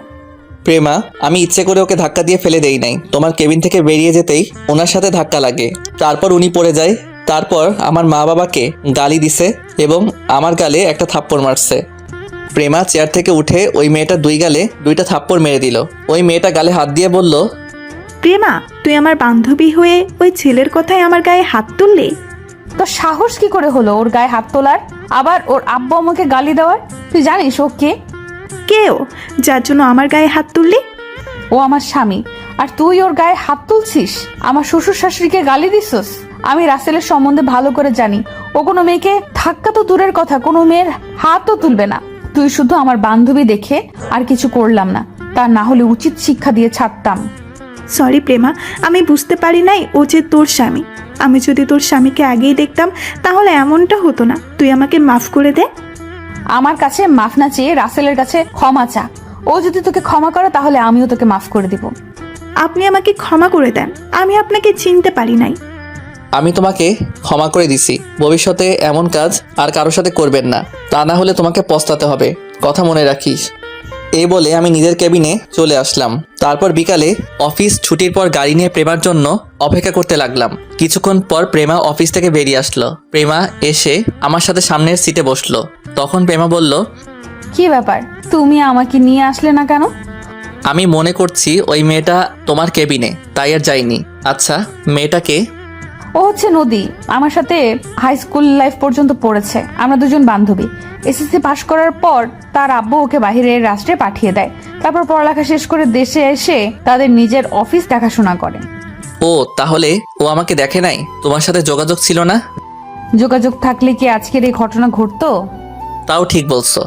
A: প্রেমা, আমি ইচ্ছে করে ওকে ধাক্কা দিয়ে ফেলে দেই নাই। তোমার কেবিন থেকে বেরিয়ে যেতেই ওনার সাথে ধাক্কা লাগে, তারপর উনি পড়ে যায়। তারপর আমার মা বাবাকে গালি দিছে এবং আমার গালে একটা থাপ্পড় মারছে। প্রেমা চেয়ার থেকে উঠে ওই মেয়েটা দুই গালে দুইটা থাপ্পড় মেরে দিল। ওই মেয়েটা গালে হাত দিয়ে বলল,
G: প্রেমা, তুই আমার বান্ধবী হয়ে ওই ছেলের কথায় আমার গায়ে হাত তুললি?
B: তো সাহস কি করে হলো ওর গায়ে হাত তোলার, আবার ওর আব্বু আমাকে গালি দেওয়ার? তুই জানিস ও কে?
G: কেউ যার জন্য আমার গায়ে হাত তুললি?
B: ও আমার স্বামী, আর তুই ওর গায়ে হাত তুলছিস? আমার শ্বশুর শাশুড়িকে গালি দিছস? আমি রাসেলের সম্বন্ধে ভালো করে জানি, ও কোনো মেয়েকে ধাক্কা তো দূরের কথা, কোনো মেয়ের হাতও তুলবে না। তুই শুধু আমার বান্ধবী দেখে আর কিছু করলাম না, তা না হলে উচিত শিক্ষা দিয়ে ছাড়তাম।
G: সরি প্রেমা, আমি বুঝতে পারি নাই ও যে তোর স্বামী। আমি যদি তোর স্বামীকে আগেই দেখতাম তাহলে এমনটা হতো না। তুই আমাকে মাফ করে দে।
B: আমার কাছে মাফ না চেয়ে রাসেলের কাছে ক্ষমা চা। ও যদি তোকে ক্ষমা করে তাহলে আমিও তোকে মাফ করে দিব।
G: আপনি আমাকে ক্ষমা করে দেন, আমি আপনাকে চিনতে পারি নাই।
A: আমি তোমাকে ক্ষমা করে দিছি, ভবিষ্যতে এমন কাজ আর কারোর সাথে করবেন না, তা না হলে তোমাকে পস্তাতে হবে, কথা মনে রাখিস। এই বলে আমি নিজের কেবিনে চলে আসলাম। তারপর বিকালে অফিস ছুটির পর গাড়ি নিয়ে প্রেমার জন্য অপেক্ষা করতে লাগলাম। কিছুক্ষণ পর প্রেমা অফিস থেকে বেরিয়ে আসলো। প্রেমা এসে আমার সাথে সামনের সিটে বসলো। তখন প্রেমা বলল,
B: কি ব্যাপার, তুমি আমাকে নিয়ে আসলে না কেন?
A: আমি মনে করছি ওই মেয়েটা তোমার কেবিনে, তাই আর যাইনি। আচ্ছা, মেয়েটাকে?
B: ও হচ্ছে নদী, আমার সাথে হাই স্কুল লাইফ পর্যন্ত পড়েছে। আমরা দুজন বান্ধবী। এসএসসি পাশ করার পর তার আব্বু ওকে বাইরের রাষ্ট্রে পাঠিয়ে দেয়। তারপর পড়ালেখা শেষ করে দেশে এসে তাদের নিজের অফিস দেখাশোনা করে।
A: ও, তাহলে ও আমাকে দেখে নাই? তোমার সাথে যোগাযোগ ছিল না?
B: যোগাযোগ থাকলে কি আজকের এই ঘটনা ঘটতো?
A: তাও ঠিক বলছো।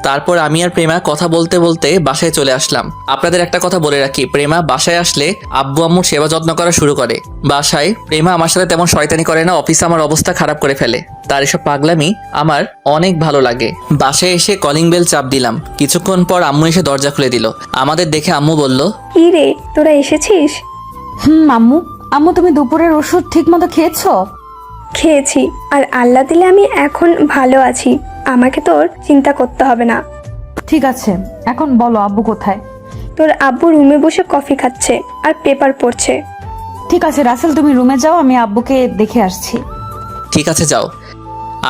A: তারপর আমি আর প্রেমা কথা বলতে বলতে বাসায় চলে আসলাম। আপনাদের একটা কথা বলে রাখি, প্রেমা বাসায় আসলে আব্বু আম্মুর সেবা যত্ন করা শুরু করে। বাসায় প্রেমা আমার সাথে তেমন শয়তানি করে না, অফিসে আমার অবস্থা খারাপ করে ফেলে। তার এসব পাগলামি আমার অনেক ভালো লাগে। বাসায় এসে কলিং বেল চাপ দিলাম। কিছুক্ষণ পর আম্মু এসে দরজা খুলে দিল। আমাদের দেখে আম্মু বলল,
D: কি রে, তোরা এসেছিস?
B: আম্মু। আম্মু, তুমি দুপুরের ওষুধ ঠিক মতো খেয়েছো?
D: খেয়েছি, আর আল্লাহ দিলে আমি এখন ভালো আছি। আমাকে তোর চিন্তা করতে হবে না।
B: ঠিক আছে, এখন বলো আব্বু কোথায়?
D: তোর আব্বু রুমে বসে কফি খাচ্ছে আর পেপার পড়ছে।
B: ঠিক আছে রাসেল, তুমি রুমে যাও, আমি আব্বুকে দেখে আসছি।
A: ঠিক আছে যাও।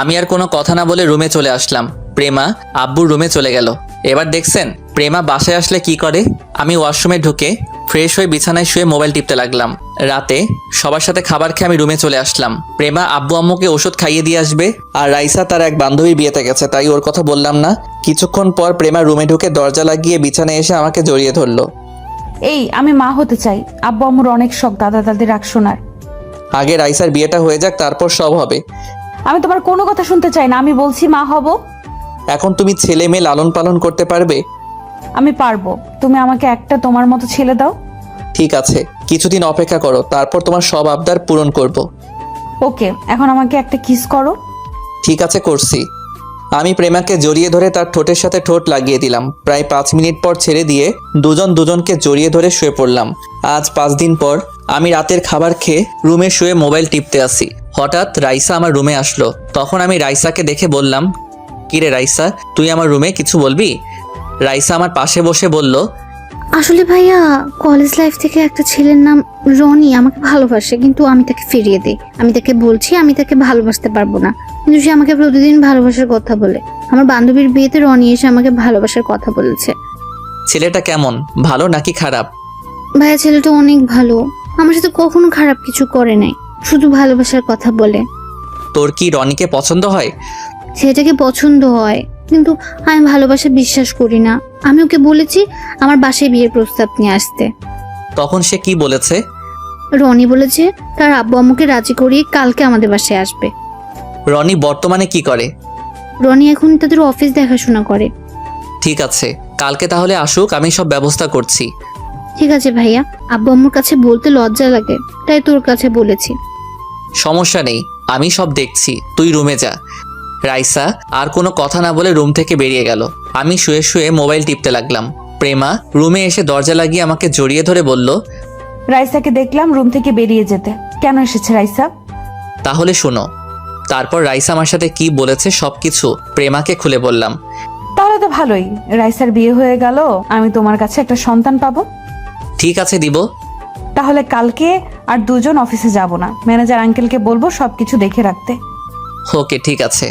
A: আমি আর কোনো কথা না বলে রুমে চলে আসলাম। প্রেমা আব্বুর রুমে চলে গেল। এবার দেখছেন প্রেমা বাসায় আসলে কি করে? আমি ওয়াশরুমে ঢুকে ফ্রেশ হয়ে বিছানায় শুয়ে মোবাইল টিপতে লাগলাম। রাতে সবার সাথে খাবার খেয়ে আমি রুমে চলে আসলাম। প্রেমা আব্বু আম্মুকে ওষুধ খাইয়ে দিয়ে আসবে, আর রাইসা তার এক বান্ধবীর বিয়েতে গেছে, তাই ওর কথা বললাম না। কিছুক্ষণ পর প্রেমা রুমে ঢুকে দরজা লাগিয়ে বিছানায় এসে আমাকে জড়িয়ে ধরলো।
B: এই, আমি মা হতে চাই। আব্বু আম্মুর অনেক শখ দাদা দাদির রাগ শোনার।
A: আগে রাইসার বিয়েটা হয়ে যাক, তারপর সব হবে।
B: আমি তোমার কোনো কথা শুনতে চাই না, আমি বলছি মা হব।
A: এখন তুমি ছেলে মেয়ে লালন পালন করতে পারবে?
B: আমি পারবো, তুমি আমাকে একটা তোমার মতো ছেলে দাও।
A: ঠিক আছে, কিছুদিন অপেক্ষা করো, তারপর তোমার সব আবদার পূরণ করব।
B: ওকে, এখন আমাকে একটা কিস করো।
A: ঠিক আছে, করছি। আমি প্রেমাকে জড়িয়ে ধরে তার ঠোঁটের সাথে ঠোঁট লাগিয়ে দিলাম। প্রায় 5 মিনিট পর ছেড়ে দিয়ে দুজন দুজনকে জড়িয়ে ধরে শুয়ে পড়লাম। আজ 5 দিন পর আমি রাতের খাবার খেয়ে রুমে শুয়ে মোবাইল টিপতে আসি। হঠাৎ রাইসা আমার রুমে আসলো। তখন আমি রাইসাকে দেখে বললাম, কিরে রাইসা, তুই আমার রুমে কিছু বলবি? রাইসা আমার পাশে বসে বলল,
C: আসলে ভাইয়া, কলেজ লাইফ থেকে একটা ছেলের নাম রনি আমাকে ভালোবাসে, কিন্তু আমি তাকে ফিরিয়ে দিই। আমি তাকে বলছি আমি তাকে ভালোবাসতে পারবো না, কিন্তু সে আমাকে প্রতিদিন ভালোবাসার কথা বলে। আমার বান্ধবীর বিয়েতে রনি এসে আমাকে ভালোবাসার কথা বলেছে।
A: ছেলেটা কেমন, ভালো নাকি খারাপ?
C: ভাইয়া, ছেলেটা অনেক ভালো, আমার সাথে কখনো খারাপ কিছু করে নাই, শুধু ভালোবাসার কথা বলে।
A: তোর কি রনিকে পছন্দ হয়?
C: ছেলেটাকে পছন্দ হয়, কিন্তু আমি ভালোবাসা বিশ্বাস করি না। আমি ওকে বলেছি আমার বাসায় বিয়ের প্রস্তাব নিয়ে আসতে।
A: তখন সে কি বলেছে?
C: রনি বলেছে তার আব্বু আম্মুকে রাজি করিয়ে কালকে আমাদের বাসায় আসবে।
A: রনি বর্তমানে কি করে?
C: রনি এখন তাদের অফিস দেখাশোনা করে।
A: ঠিক আছে, কালকে তাহলে আসুক, আমি সব ব্যবস্থা করছি।
C: ঠিক আছে ভাইয়া, আব্বু আম্মুর কাছে বলতে লজ্জা লাগে, তাই তোর কাছে বলেছি।
A: সমস্যা নেই, আমি সব দেখছি, তুই রুমে যা। রাইসা আর কোনো কথা না বলে রুম থেকে বেরিয়ে গেল। আমি শুয়ে শুয়ে মোবাইল টিপতে লাগলাম। প্রেমা রুমে এসে দরজা লাগিয়ে আমাকে জড়িয়ে ধরে বলল,
B: রাইসাকে দেখলাম রুম থেকে বেরিয়ে যেতে। কেন এসেছে রাইসা?
A: তাহলে শোনো। তারপর রাইসা আমার সাথে কি বলেছে সবকিছু প্রেমাকে খুলে বললাম।
B: তাহলে তো ভালোই, রাইসার বিয়ে হয়ে গেল, আমি তোমার কাছে একটা সন্তান পাবো।
A: ঠিক আছে, দিব।
B: তাহলে কালকে আর দুজন অফিসে যাব না, ম্যানেজার আঙ্কেলকে বলবো সবকিছু দেখে রাখতে।
A: ওকে, ঠিক আছে।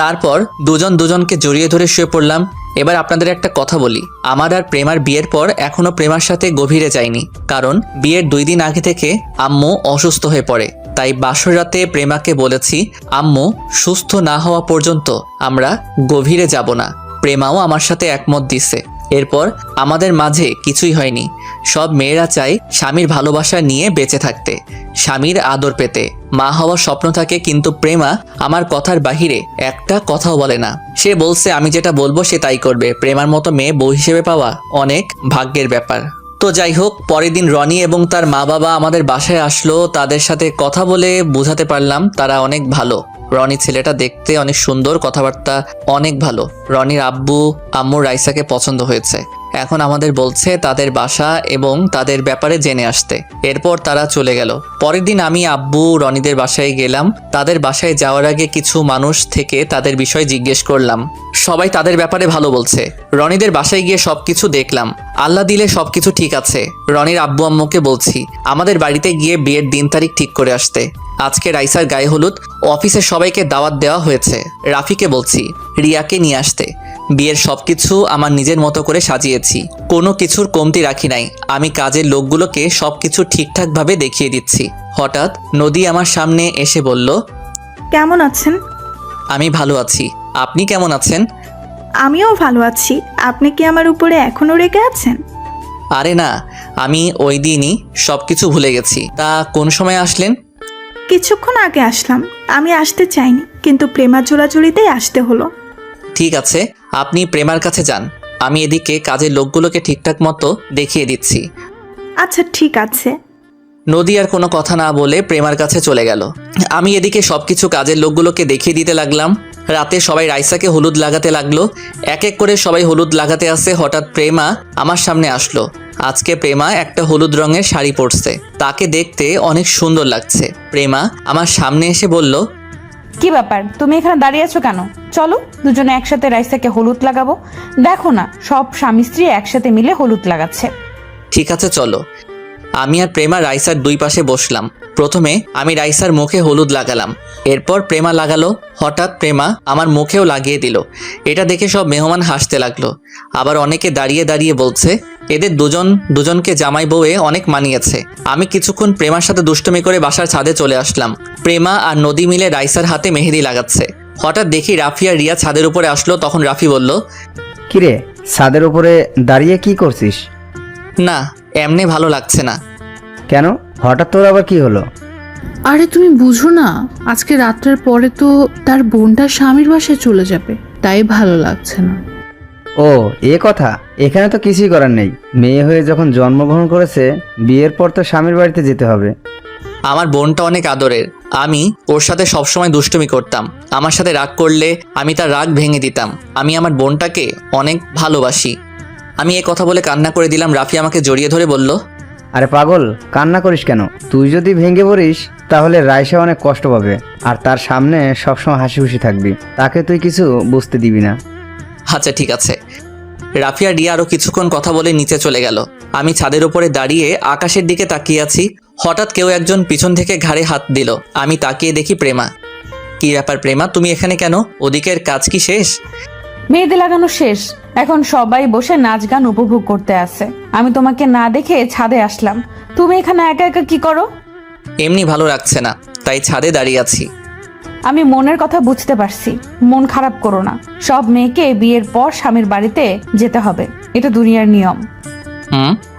A: তারপর দুজন দুজনকে জড়িয়ে ধরে শুয়ে পড়লাম। এবার আপনাদের একটা কথা বলি, আমার আর প্রেমার বিয়ের পর এখনো প্রেমার সাথে গভীরে যাইনি, কারণ বিয়ের 2 দিন আগে থেকে আম্মু অসুস্থ হয়ে পড়ে। তাই বাসর রাতে প্রেমাকে বলেছি আম্মু সুস্থ না হওয়া পর্যন্ত আমরা গভীরে যাব না। প্রেমাও আমার সাথে একমত দিছে। এরপর আমাদের মাঝে কিছুই হয়নি। সব মেয়েরা চায় স্বামীর ভালোবাসা নিয়ে বেঁচে থাকতে, স্বামীর আদর পেতে, মা হওয়ার স্বপ্ন থাকে, কিন্তু প্রেমা আমার কথার বাহিরে একটা কথাও বলে না। সে বলছে আমি যেটা বলবো সে তাই করবে। প্রেমার মতো মেয়ে বউ হিসেবে পাওয়া অনেক ভাগ্যের ব্যাপার। তো যাই হোক, পরের দিন রনি এবং তার মা বাবা আমাদের বাসায় আসলো। তাদের সাথে কথা বলে বোঝাতে পারলাম তারা অনেক ভালো। রনি ছেলেটা দেখতে অনেক সুন্দর, কথাবার্তা অনেক ভালো। রনির আব্বু আম্মু রাইসাকে পছন্দ হয়েছে। এখন আমাদের বলছে তাদের বাসা এবং তাদের ব্যাপারে জেনে আসতে। এরপর তারা চলে গেল। পরের দিন আমি আব্বু রনিদের বাসায় গেলাম। তাদের বাসায় যাওয়ার আগে কিছু মানুষ থেকে তাদের বিষয় জিজ্ঞেস করলাম। সবাই তাদের ব্যাপারে ভালো বলছে। রনিদের বাসায় গিয়ে সবকিছু দেখলাম। আল্লাহ দিলে সবকিছু ঠিক আছে। রনির আব্বু আম্মুকে বলছি আমাদের বাড়িতে গিয়ে বিয়ের দিন তারিখ ঠিক করে আসতে। আজকে রাইসার গায়ে হলুদ, অফিসের সবাইকে দাওয়াত দেওয়া হয়েছে। রাফিকে বলছি রিয়াকে নিয়ে আসতে। বিয়ের সবকিছু আমার নিজের মতো করে সাজিয়েছি, কোনো কিছুর কমতি রাখি নাই। আমি কাজের লোকগুলোকে সবকিছু ঠিকঠাকভাবে দেখিয়ে দিচ্ছি। হঠাৎ নদী আমার সামনে এসে বলল,
G: কেমন আছেন?
A: আমি ভালো আছি, আপনি কেমন আছেন?
G: আমিও ভালো আছি। আপনি কি আমার উপরে এখনো রেগে আছেন?
A: আরে না, আমি ওই দিনই সবকিছু ভুলে গেছি। তা কোন সময় আসলেন?
G: কিছুক্ষণ আগে আসলাম। আমি আসতে চাইনি, কিন্তু প্রেমার জোড়াজুড়িতেই আসতে হলো।
A: ঠিক আছে, আপনি প্রেমার কাছে যান, আমি এদিকে কাজের লোকগুলোকে ঠিকঠাক মতো দেখিয়ে দিচ্ছি।
G: আচ্ছা ঠিক আছে।
A: নদী আর কোনো কথা না বলে প্রেমার কাছে চলে গেল। আমি এদিকে সবকিছু কাজের লোকগুলোকে দেখিয়ে দিতে লাগলাম। রাতে সবাই রাইসাকে হলুদ লাগাতে লাগলো। এক এক করে সবাই হলুদ লাগাতে আসে। হঠাৎ প্রেমা আমার সামনে আসলো। আজকে প্রেমা একটা হলুদ রঙের শাড়ি পরছে, তাকে দেখতে অনেক সুন্দর লাগছে। প্রেমা আমার সামনে এসে বলল,
B: কি ব্যাপার, তুমি এখানে দাঁড়িয়ে আছো কেন? চলো দুজনে একসাথে রাইসাকে হলুদ লাগাবো। দেখো না, সব স্বামী স্ত্রী একসাথে মিলে হলুদ লাগাচ্ছে।
A: ঠিক আছে চলো। আমি আর প্রেমা রাইসার 2 পাশে বসলাম। প্রথমে আমি রাইসার মুখে হলুদ লাগালাম, এরপর প্রেমা লাগালো। হঠাৎ প্রেমা আমার মুখেও লাগিয়ে দিল। এটা দেখে সব মেহমান হাসতে লাগলো। আবার অনেকে দাঁড়িয়ে দাঁড়িয়ে বলছে এদের দুজনকে জামাই বউয়ে অনেক মানিয়েছে। আমি কিছুক্ষণ প্রেমার সাথে দুষ্টুমি করে বাসার ছাদে চলে আসলাম। প্রেমা আর নদী মিলে রাইসার হাতে মেহেদি লাগাচ্ছে। হঠাৎ দেখি রাফি আর রিয়া ছাদের উপরে আসলো। তখন রাফি বলল,
F: কিরে, ছাদের উপরে দাঁড়িয়ে কি করছিস?
A: না, এমনি ভালো লাগছে না।
F: কেন, হঠাৎ তোর আবার কি হলো?
H: আরে তুমি বুঝো না, আজকে রাত্রের পরে তো তার বোনটা স্বামীর বাসায় চলে যাবে, তাই ভালো লাগছে না।
F: ও এ কথা, এখানে তো কিছুই করার নেই। মেয়ে হয়ে যখন জন্মগ্রহণ করেছে, বিয়ের পর তো স্বামীর বাড়িতে যেতে হবে।
A: আমার বোনটা অনেক আদরের। আমি ওর সাথে সবসময় দুষ্টুমি করতাম। আমার সাথে রাগ করলে আমি তার রাগ ভেঙে দিতাম। আমি আমার বোনটাকে অনেক ভালোবাসি। আমি এ কথা বলে কান্না করে দিলাম। রাফি আমাকে জড়িয়ে ধরে বলল,
F: আরে পাগল, কান্না করিস কেন? তুই যদি ভেঙে পড়িস তাহলে রাইসা অনেক কষ্ট পাবে, আর তার সামনে সবসময় হাসি খুশি থাকবি। তাকে তুই কিছু বুঝতে দিবি না।
A: আচ্ছা ঠিক আছে। রাফি আর রিয়া আরও কিছুক্ষণ কথা বলে নিচে চলে গেল। আমি ছাদের উপরে দাঁড়িয়ে আকাশের দিকে তাকিয়ে আছি। হঠাৎ কেউ একজন পিছন থেকে ঘাড়ে হাত দিল। আমি তাকিয়ে দেখি প্রেমা। কি ব্যাপার প্রেমা, তুমি এখানে কেন? ওদিকের কাজ কি শেষ?
B: মেহেদি লাগানো শেষ, এখন সবাই বসে নাচ গান উপভোগ করতে আসে। আমি তোমাকে না দেখে ছাদে আসলাম। তুমি এখানে একা একা কি করো?
A: এমনি ভালো লাগছে না, তাই ছাদে দাঁড়িয়ে আছি।
B: আমি মনের কথা বুঝতে পারছি, মন খারাপ করো না। সব মেয়েকে বিয়ের পর স্বামীর বাড়িতে যেতে হবে, এটা দুনিয়ার নিয়ম।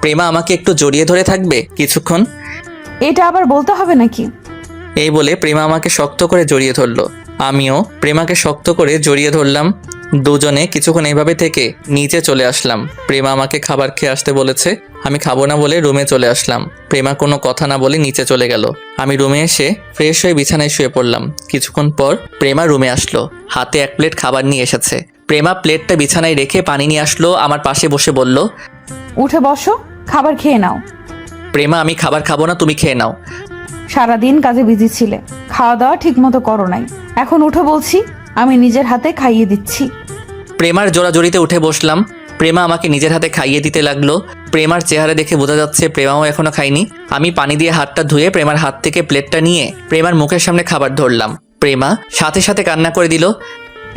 A: প্রেমা আমাকে একটু জড়িয়ে ধরে থাকবে কিছুক্ষণ?
B: এটা আবার বলতে হবে নাকি?
A: এই বলে প্রেমা আমাকে শক্ত করে জড়িয়ে ধরলো। আমিও প্রেমাকে শক্ত করে জড়িয়ে ধরলাম। দুজনে কিছুক্ষণ এইভাবে থেকে নিচে চলে আসলাম। প্রেমা আমাকে খাবার খেয়ে আসতে বলেছে, আমি খাবো না বলে রুমে চলে আসলাম। প্রেমা কোনো কথা না বলে নিচে চলে গেল। আমি রুমে এসে ফ্রেশ হয়ে বিছানায় শুয়ে পড়লাম। কিছুক্ষণ পর প্রেমা রুমে আসলো, হাতে 1 প্লেট খাবার নিয়ে এসেছে। প্রেমা প্লেটটা বিছানায় রেখে পানি নিয়ে আসলো, আমার পাশে বসে বলল,
B: উঠে বসো, খাবার খেয়ে নাও।
A: প্রেমা আমি খাবার খাবো না, তুমি খেয়ে নাও।
B: সারাদিন কাজে বিজি ছিলে, খাওয়া দাওয়া ঠিক মতো করো নাই, এখন উঠে বলছি, আমি নিজের হাতে খাইয়ে দিচ্ছি।
A: প্রেমার জোড়াজড়িতে উঠে বসলাম। প্রেমা আমাকে নিজের হাতে খাইয়ে দিতে লাগলো। প্রেমার চেহারা দেখে বোঝা যাচ্ছে প্রেমাও এখনো খায়নি। আমি পানি দিয়ে হাতটা ধুয়ে প্রেমার হাত থেকে প্লেটটা নিয়ে প্রেমার মুখের সামনে খাবার ধরলাম। প্রেমা সাথে সাথে কান্না করে দিল।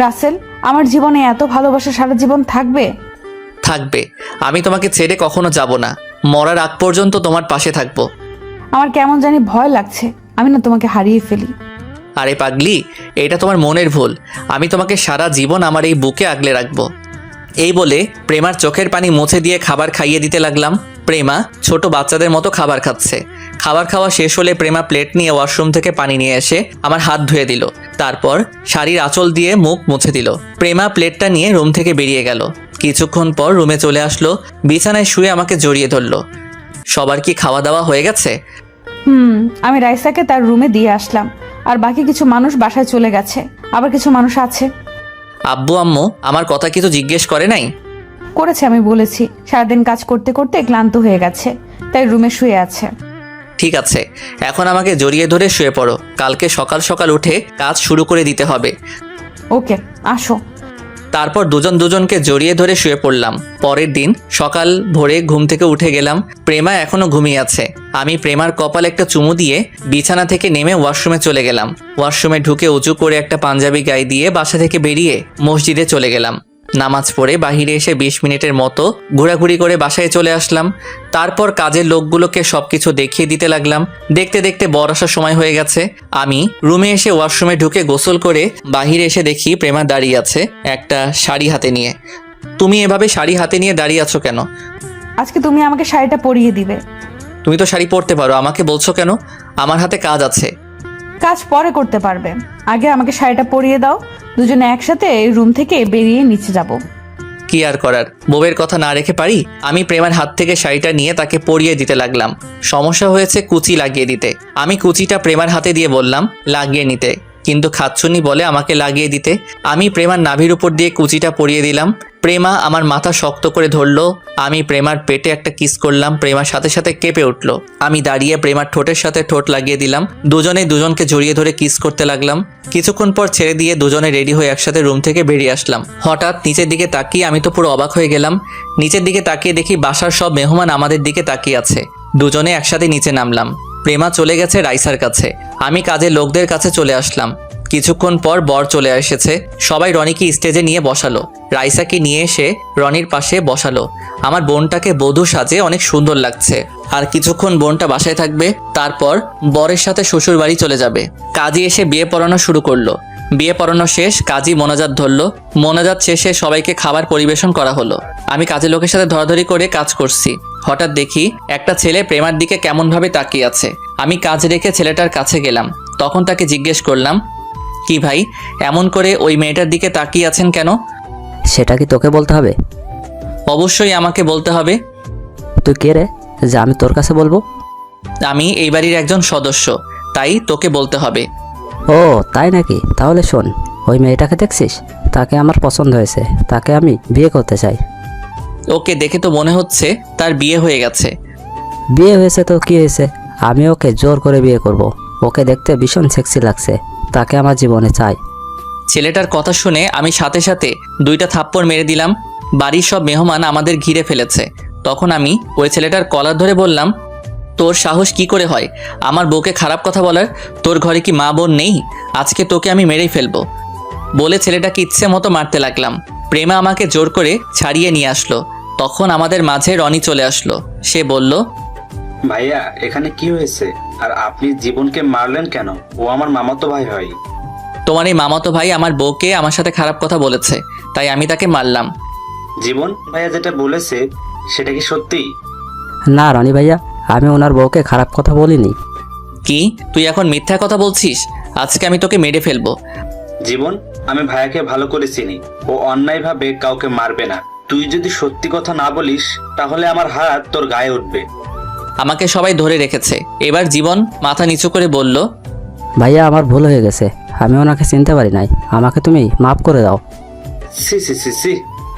B: রাসেল, আমার জীবনে এত ভালোবাসা সারা জীবন থাকবে?
A: থাকবে, আমি তোমাকে ছেড়ে কখনো যাব না, মরার আগ পর্যন্ত তোমার পাশে থাকবো।
B: আমার কেমন জানি ভয় লাগছে, আমি না তোমাকে হারিয়ে ফেলি।
A: আরে পাগলি, এটা তোমার মনের ভুল। আমি তোমাকে সারা জীবন আমার এই বুকে আগলে রাখবো। এই বলে প্রেমার চোখের পানি মুছে দিয়ে খাবার খাইয়ে দিতে লাগলাম। প্রেমা ছোট বাচ্চাদের মতো খাবার খাচ্ছে। খাবার খাওয়া শেষ হলে প্রেমা প্লেট নিয়ে ওয়াশরুম থেকে পানি নিয়ে এসে আমার হাত ধুয়ে দিল। তারপর শাড়ির আঁচল দিয়ে মুখ মুছে দিল। প্রেমা প্লেটটা নিয়ে রুম থেকে বেরিয়ে গেল। কিছুক্ষণ পর রুমে চলে আসলো, বিছানায় শুয়ে আমাকে জড়িয়ে ধরলো। সবার কি খাওয়া দাওয়া হয়ে গেছে?
B: আমি রাইসাকে তার রুমে দিয়ে আসলাম, আর বাকি কিছু মানুষ বাসায় চলে গেছে, আবার কিছু মানুষ আছে।
A: আব্বু আম্মু আমার কথা কিছু জিজ্ঞেস করে নাই?
B: করেছে, আমি বলেছি সারাদিন কাজ করতে করতে ক্লান্ত হয়ে গেছে, তাই রুমে শুয়ে আছে।
A: ঠিক আছে, এখন আমাকে জড়িয়ে ধরে শুয়ে পড়ো, কালকে সকাল সকাল উঠে কাজ শুরু করে দিতে হবে।
B: ওকে, আসো।
A: তারপর দুজন দুজনকে জড়িয়ে ধরে শুয়ে পড়লাম। পরের দিন সকাল ভোরে ঘুম থেকে উঠে গেলাম। প্রেমা এখনো ঘুমিয়ে আছে। আমি প্রেমার কপালে একটা চুমু দিয়ে বিছানা থেকে নেমে ওয়াশরুমে চলে গেলাম। ওয়াশরুমে ঢুকে উঁচু করে একটা পাঞ্জাবি গায়ে দিয়ে বাসা থেকে বেরিয়ে মসজিদে চলে গেলাম। নামাজ পড়ে বাহিরে এসে 20 মিনিটের মতো ঘোরাঘুরি করে বাসায় চলে আসলাম। তারপর কাজের লোকগুলোকে সবকিছু দেখিয়ে দিতে লাগলাম। দেখতে দেখতে বর আসার সময় হয়ে গেছে। আমি রুমে এসে ওয়াশরুমে ঢুকে গোসল করে বাহিরে এসে দেখি প্রেমা দাঁড়িয়ে আছে একটা শাড়ি হাতে নিয়ে। তুমি এভাবে শাড়ি হাতে নিয়ে দাঁড়িয়ে আছো কেন?
B: আজকে তুমি আমাকে শাড়িটা পরিয়ে দিবে।
A: তুমি তো শাড়ি পরতে পারো, আমাকে বলছো কেন? আমার হাতে কাজ আছে।
B: কাজ পরে করতে পারবে, আগে আমাকে শাড়িটা পরিয়ে দাও, দুজনে একসাথে রুম থেকে বেরিয়ে নিচে যাব।
A: কি আর করার, বউয়ের কথা না রেখে পারি। আমি প্রেমার হাত থেকে শাড়িটা নিয়ে তাকে পরিয়ে দিতে লাগলাম। সমস্যা হয়েছে কুচি লাগিয়ে দিতে। আমি কুচিটা প্রেমার হাতে দিয়ে বললাম লাগিয়ে নিতে, কিন্তু খাচ্ছুনি বলে আমাকে লাগিয়ে দিতে। আমি প্রেমার নাভির উপর দিয়ে কুচিটা পরিয়ে দিলাম। প্রেমা আমার মাথা শক্ত করে ধরলো। আমি প্রেমার পেটে একটা কিস করলাম। প্রেমার সাথে সাথে কেঁপে উঠলো। আমি দাঁড়িয়ে প্রেমার ঠোঁটের সাথে ঠোঁট লাগিয়ে দিলাম। দুজনে দুজনকে জড়িয়ে ধরে কিস করতে লাগলাম। কিছুক্ষণ পর ছেড়ে দিয়ে দুজনে রেডি হয়ে একসাথে রুম থেকে বেরিয়ে আসলাম। হঠাৎ নিচের দিকে তাকিয়ে আমি তো পুরো অবাক হয়ে গেলাম। নিচের দিকে তাকিয়ে দেখি বাসার সব মেহমান আমাদের দিকে তাকিয়ে আছে। দুজনে একসাথে নিচে নামলাম। প্রেমা চলে গেছে রাইসার কাছে। আমি কাজের লোকদের কাছে চলে আসলাম। কিছুক্ষণ পর বর চলে এসেছে। সবাই রনিকে স্টেজে নিয়ে বসালো। রাইসাকে নিয়ে এসে রনির পাশে বসালো। আমার বোনটাকে বধূ সাজে অনেক সুন্দর লাগছে। আর কিছুক্ষণ বোনটা বাসায় থাকবে, তারপর বরের সাথে শ্বশুর বাড়ি চলে যাবে। কাজী এসে বিয়ে পড়ানো শুরু করলো। বিয়ে পড়ানো শেষ, কাজী মোনাজাত ধরলো। মোনাজাত শেষে সবাইকে খাবার পরিবেশন করা হলো। আমি কাজের লোকের সাথে ধরাধরি করে কাজ করছি। হঠাৎ দেখি একটা ছেলে প্রেমার দিকে কেমনভাবে তাকিয়ে আছে। আমি কাজ রেখে ছেলেটার কাছে গেলাম। তখন তাকে জিজ্ঞেস করলাম, কি ভাই, এমন করে ওই মেয়েটার দিকে তাকিয়ে আছেন কেন?
I: সেটা কি তোকে বলতে হবে?
A: অবশ্যই আমাকে বলতে হবে।
I: তুই কে রে যে আমি তোর কাছে বলবো?
A: আমি এই বাড়ির একজন সদস্য, তাই তোকে বলতে হবে।
I: ও তাই নাকি? তাহলে শোন, ওই মেয়েটাকে দেখছিস? তাকে আমার পছন্দ হয়েছে, তাকে আমি বিয়ে করতে চাই।
A: ওকে দেখে তো মনে হচ্ছে তার বিয়ে হয়ে গেছে।
I: বিয়ে হয়েছে তো কি হয়েছে, আমি ওকে জোর করে বিয়ে করব। ওকে দেখতে ভীষণ সেক্সি লাগছে, তাকে আমার জীবনে চাই।
A: ছেলেটার কথা শুনে আমি সাথে সাথে 2টা থাপ্পড় মেরে দিলাম। বাড়ির সব মেহমান আমাদের ঘিরে ফেলেছে। তখন আমি ওই ছেলেটার কলার ধরে বললাম, তোর সাহস কি করে হয় আমার বউকে খারাপ কথা বলার? তোর ঘরে কি মা বোন নেই? আজকে তোকে আমি মেরেই ফেলবো। বলে ছেলেটাকে ইচ্ছে মতো মারতে লাগলাম। প্রেমা আমাকে জোর করে ছাড়িয়ে নিয়ে আসলো। তখন আমাদের মাঝে রনি চলে আসলো। সে বলল,
J: ভাইয়া এখানে কি হয়েছে আর আপনি জীবনকে মারলেন কেন? ও আমার মামাতো ভাই হয়।
A: তোমার এই মামাতো ভাই আমার বউকে আমার সাথে খারাপ কথা বলেছে, তাই আমি তাকে মারলাম।
J: জীবন ভাইয়া যেটা বলেছে সেটা কি সত্যি?
I: না রনি ভাইয়া, আমি ওনার বউকে খারাপ কথা বলিনি।
A: কি তুই এখন মিথ্যা কথা বলছিস? আজকে আমি তোকে মেরে ফেলবো।
J: জীবন, আমি ভাইয়াকে ভালো করে চিনি, ও অন্যায়ভাবে কাউকে মারবে না। তুই যদি সত্যি কথা না বলিস তাহলে আমার হাত তোর গায়ে উঠবে।
A: আমাকে সবাই ধরে রেখেছে। এবার জীবন মাথা নিচু করে বলল,
I: ভাইয়া আমার ভুল হয়ে গেছে, আমি ওনাকে চিনতে পারি নাই, আমাকে তুমি মাফ করে দাও।
J: সি সি সি সি,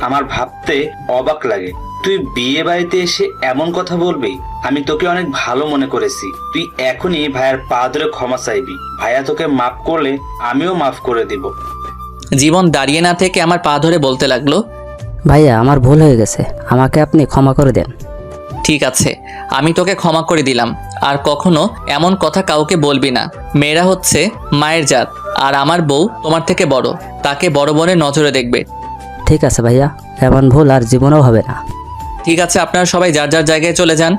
J: আমার ভাবতে অবাক লাগে তুই বিয়ে বাড়িতে এসে এমন কথা বলবি। আমি তোকে অনেক ভালো মনে করেছি, তুই এখনই ভাইয়ার পা ধরে ক্ষমা চাইবি। ভাইয়া তোকে মাফ করলে আমিও মাফ করে দিব।
A: জীবন দাঁড়িয়ে না থেকে আমার পা ধরে বলতে লাগলো,
I: ভাইয়া আমার ভুল হয়ে গেছে, আমাকে আপনি ক্ষমা করে দেন।
A: ঠিক আছে, আমি তোকে ক্ষমা করে দিলাম। আর কখনো এমন কথা কাউকে বলবি না। মেয়েরা হচ্ছে মায়ের জাত, আর আমার বউ তোমার থেকে বড়, তাকে বড় বোনের নজরে দেখবে।
I: ঠিক আছে ভাইয়া, এমন ভুল আর জীবনেও হবে না।
A: ঠিক আছে, আপনারা সবাই যার যার জায়গায় চলে যান।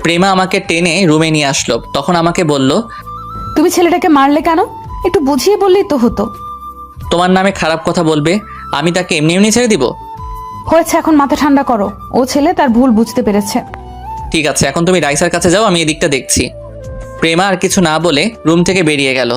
A: প্রেমা আমাকে টেনে রুমে নিয়ে আসলো। তখন আমাকে বলল,
B: তুমি ছেলেটাকে মারলে কেন? একটু বুঝিয়ে বললেই তো হতো।
A: তোমার নামে খারাপ কথা বলবে, আমি তাকে এমনি এমনি ছেড়ে দিব?
B: হয়েছে, এখন মাথা ঠান্ডা করো। ও ছেলে তার ভুল বুঝতে পেরেছে।
A: ঠিক আছে, এখন তুমি রাইসার কাছে যাও, আমি এদিকটা দেখছি। প্রেমা আর কিছু না বলে রুম থেকে বেরিয়ে গেল।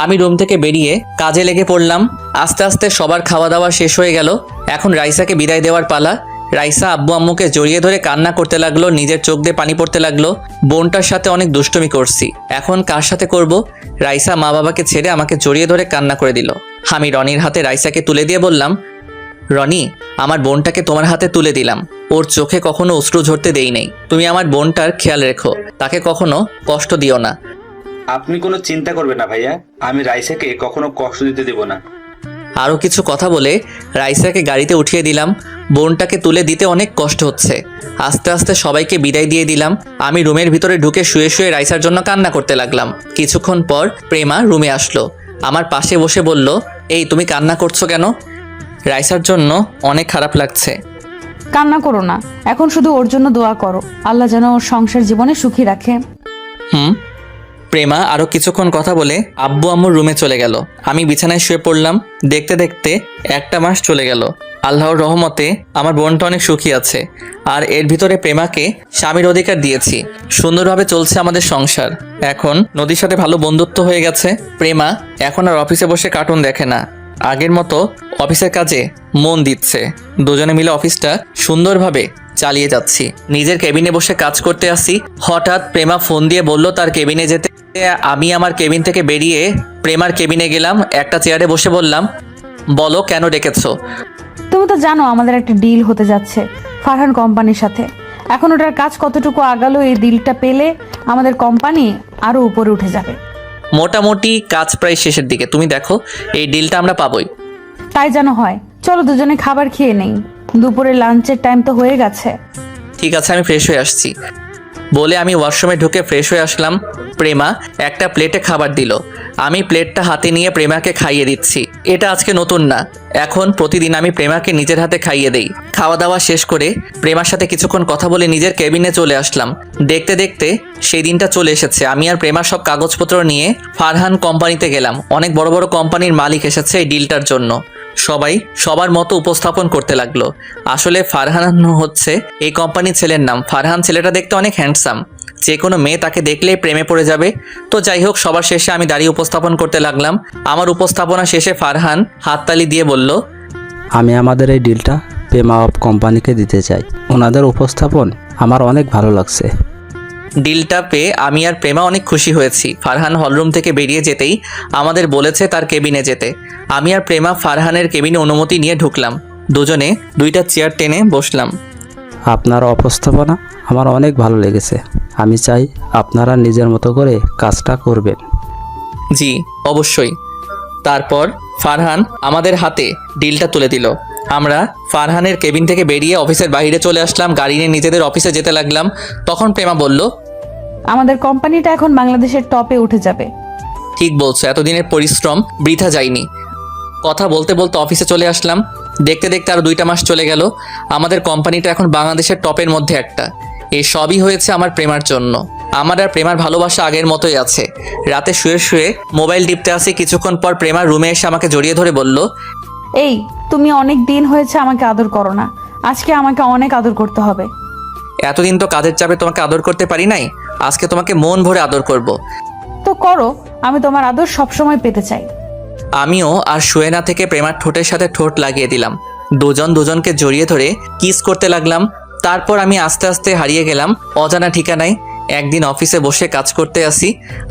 A: আমি রুম থেকে বেরিয়ে কাজে লেগে পড়লাম। আস্তে আস্তে সবার খাওয়া দাওয়া শেষ হয়ে গেল। এখন রাইসাকে বিদায় দেওয়ার পালা। রাইসা আব্বু আম্মুকে জড়িয়ে ধরে কান্না করতে লাগলো, নিজের চোখ দিয়ে পানি পড়তে লাগলো। বোনটার সাথে অনেক দুষ্টুমি করছি, এখন কার সাথে করব? রাইসা মা বাবাকে ছেড়ে আমাকে জড়িয়ে ধরে কান্না করে দিল। আমি রনির হাতে রাইসাকে তুলে দিয়ে বললাম, রনি, আমার বোনটাকে তোমার হাতে তুলে দিলাম। ওর চোখে কখনো অশ্রু ঝরতে দেই নেই। তুমি আমার বোনটার খেয়াল রেখো, তাকে কখনো কষ্ট দিও না।
J: আপনি কোনো চিন্তা করবেন না ভাইয়া, আমি রাইসাকে কখনো কষ্ট দিতে দেব না।
A: আরও কিছু কথা বলে রাইসাকে গাড়িতে উঠিয়ে দিলাম। বোনটাকে তুলে দিতে অনেক কষ্ট হচ্ছে। আস্তে আস্তে সবাইকে বিদায় দিয়ে দিলাম। আমি রুমের ভিতরে ঢুকে শুয়ে শুয়ে রাইসার জন্য কান্না করতে লাগলাম। কিছুক্ষণ পর প্রেমা রুমে আসলো, আমার পাশে বসে বলল, এই তুমি কান্না করছো কেন? রাইসার জন্য অনেক খারাপ লাগছে।
B: কান্না করো না, এখন শুধু ওর জন্য দোয়া করো, আল্লাহ যেন ওর সংসার জীবনে সুখী রাখে।
A: প্রেমা আরও কিছুক্ষণ কথা বলে আব্বু আম্মুর রুমে চলে গেল। আমি বিছানায় শুয়ে পড়লাম। দেখতে দেখতে 1 মাস চলে গেল। আল্লাহর রহমতে আমার বোনটা অনেক সুখী আছে। আর এর ভিতরে প্রেমাকে স্বামীর অধিকার দিয়েছি। সুন্দরভাবে চলছে আমাদের সংসার। এখন নদীর সাথে ভালো বন্ধুত্ব হয়ে গেছে। প্রেমা এখন আর অফিসে বসে কার্টুন দেখে না, আগের মতো অফিসের কাজে মন দিচ্ছে। দুজনে মিলে অফিসটা সুন্দরভাবে চালিয়ে যাচ্ছি। নিজের কেবিনে বসে কাজ করতে আসি। হঠাৎ প্রেমা ফোন দিয়ে বলল তার কেবিনে যেতে। আমি আমার কেবিন থেকে বেরিয়ে প্রেমার কেবিনে গেলাম। একটা চেয়ারে বসে বললাম, বলো কেন ডেকেছো?
B: তুমি তো জানো আমাদের একটা ডিল হতে যাচ্ছে ফারহান কোম্পানির সাথে। এখন ওটার কাজ কতটুকু আগালো, এই ডিলটা পেলে আমাদের কোম্পানি আরো উপরে উঠে যাবে।
A: মোটামুটি কাজ প্রায় শেষের দিকে। তুমি দেখো, এই ডিলটা আমরা পাবোই।
B: তাই যেন হয়। চলো দুজনে খাবার খেয়ে নেই, দুপুরে লাঞ্চের টাইম তো হয়ে গেছে।
A: ঠিক আছে, আমি ফ্রেশ হয়ে আসছি বলে আমি ওয়াশরুমে ঢুকে ফ্রেশ হয়ে আসলাম। প্রেমা একটা প্লেটে খাবার দিল। আমি প্লেটটা হাতে নিয়ে প্রেমাকে খাইয়ে দিচ্ছি। এটা আজকে নতুন না, এখন প্রতিদিন আমি প্রেমাকে নিজের হাতে খাইয়ে দেই। খাওয়া দাওয়া শেষ করে প্রেমার সাথে কিছুক্ষণ কথা বলে নিজের কেবিনে চলে আসলাম। দেখতে দেখতে সেই দিনটা চলে এসেছে। আমি আর প্রেমার সব কাগজপত্র নিয়ে ফারহান কোম্পানিতে গেলাম। অনেক বড় বড় কোম্পানির মালিক এসেছে এই ডিলটার জন্য। সবাই সবার মতো উপস্থাপন করতে লাগলো। আসলে ফারহান হচ্ছে এই কোম্পানির ছেলের নাম। ফারহান ছেলেটা দেখতে অনেক হ্যান্ডসাম, যে কোনো মেয়ে তাকে দেখলেই প্রেমে পড়ে যাবে। তো যাই হোক, সবার শেষে আমি দাঁড়িয়ে উপস্থাপন করতে লাগলাম। আমার উপস্থাপনা শেষে ফারহান হাততালি দিয়ে বলল,
I: আমি আমাদের এই ডিলটা প্রেমা অফ কোম্পানিকে দিতে চাই। ওনাদের উপস্থাপন আমার অনেক ভালো লাগছে।
A: ডিলটা পেয়ে আমি আর প্রেমা অনেক খুশি হয়েছি। ফারহান হলরুম থেকে বেরিয়ে যেতেই আমাদের বলেছে তার কেবিনে যেতে। আমি আর প্রেমা ফারহানের কেবিনে অনুমতি নিয়ে ঢুকলাম। দুজনে 2টা চেয়ার টেনে বসলাম।
I: আপনার উপস্থাপনা আমার অনেক ভালো লেগেছে। আমি চাই আপনারা নিজের মতো করে কাজটা করবেন।
A: জি অবশ্যই। তারপর ফারহান আমাদের হাতে ডিলটা তুলে দিল। আমরা ফারহানের কেবিন থেকে বেরিয়ে অফিসের বাইরে চলে আসলাম। গাড়ি নিয়ে নিজেদের অফিসে যেতে লাগলাম। তখন প্রেমা বলল,
B: আমাদের কোম্পানিটা এখন বাংলাদেশের টপে উঠে যাবে।
A: ঠিক বলছো, এতদিনের পরিশ্রম বৃথা যায়নি। কথা বলতে বলতে অফিসে চলে আসলাম। দেখতে দেখতে আরও 2টা মাস চলে গেল। আমাদের কোম্পানিটা এখন বাংলাদেশের টপের মধ্যে একটা। এই সবই হয়েছে আমার প্রেমার জন্য। আমার আর প্রেমার ভালোবাসা আগের মতোই আছে। রাতে শুয়ে শুয়ে মোবাইল টিপতে আসি, কিছুক্ষণ পর প্রেমার রুমে এসে আমাকে জড়িয়ে ধরে বলল,
B: এই তুমি অনেক দিন হয়েছে আমাকে আদর করো না, আজকে আমাকে অনেক আদর করতে হবে।
A: এতদিন তো কাজের চাপে তোমাকে আদর করতে পারি নাই, আজকে তোমাকে মন ভরে আদর করব।
B: তো করো, আমি তোমার আদর সবসময় পেতে চাই।
A: আমিও আর শুয়ে না থেকে প্রেমার ঠোঁটের সাথে ঠোঁট লাগিয়ে দিলাম। দুজন দুজনকে জড়িয়ে ধরে কিস করতে লাগলাম। তারপর আমি আস্তে আস্তে হারিয়ে গেলাম অজানা ঠিকানায়। একদিন অফিসে বসে কাজ করতে আসি।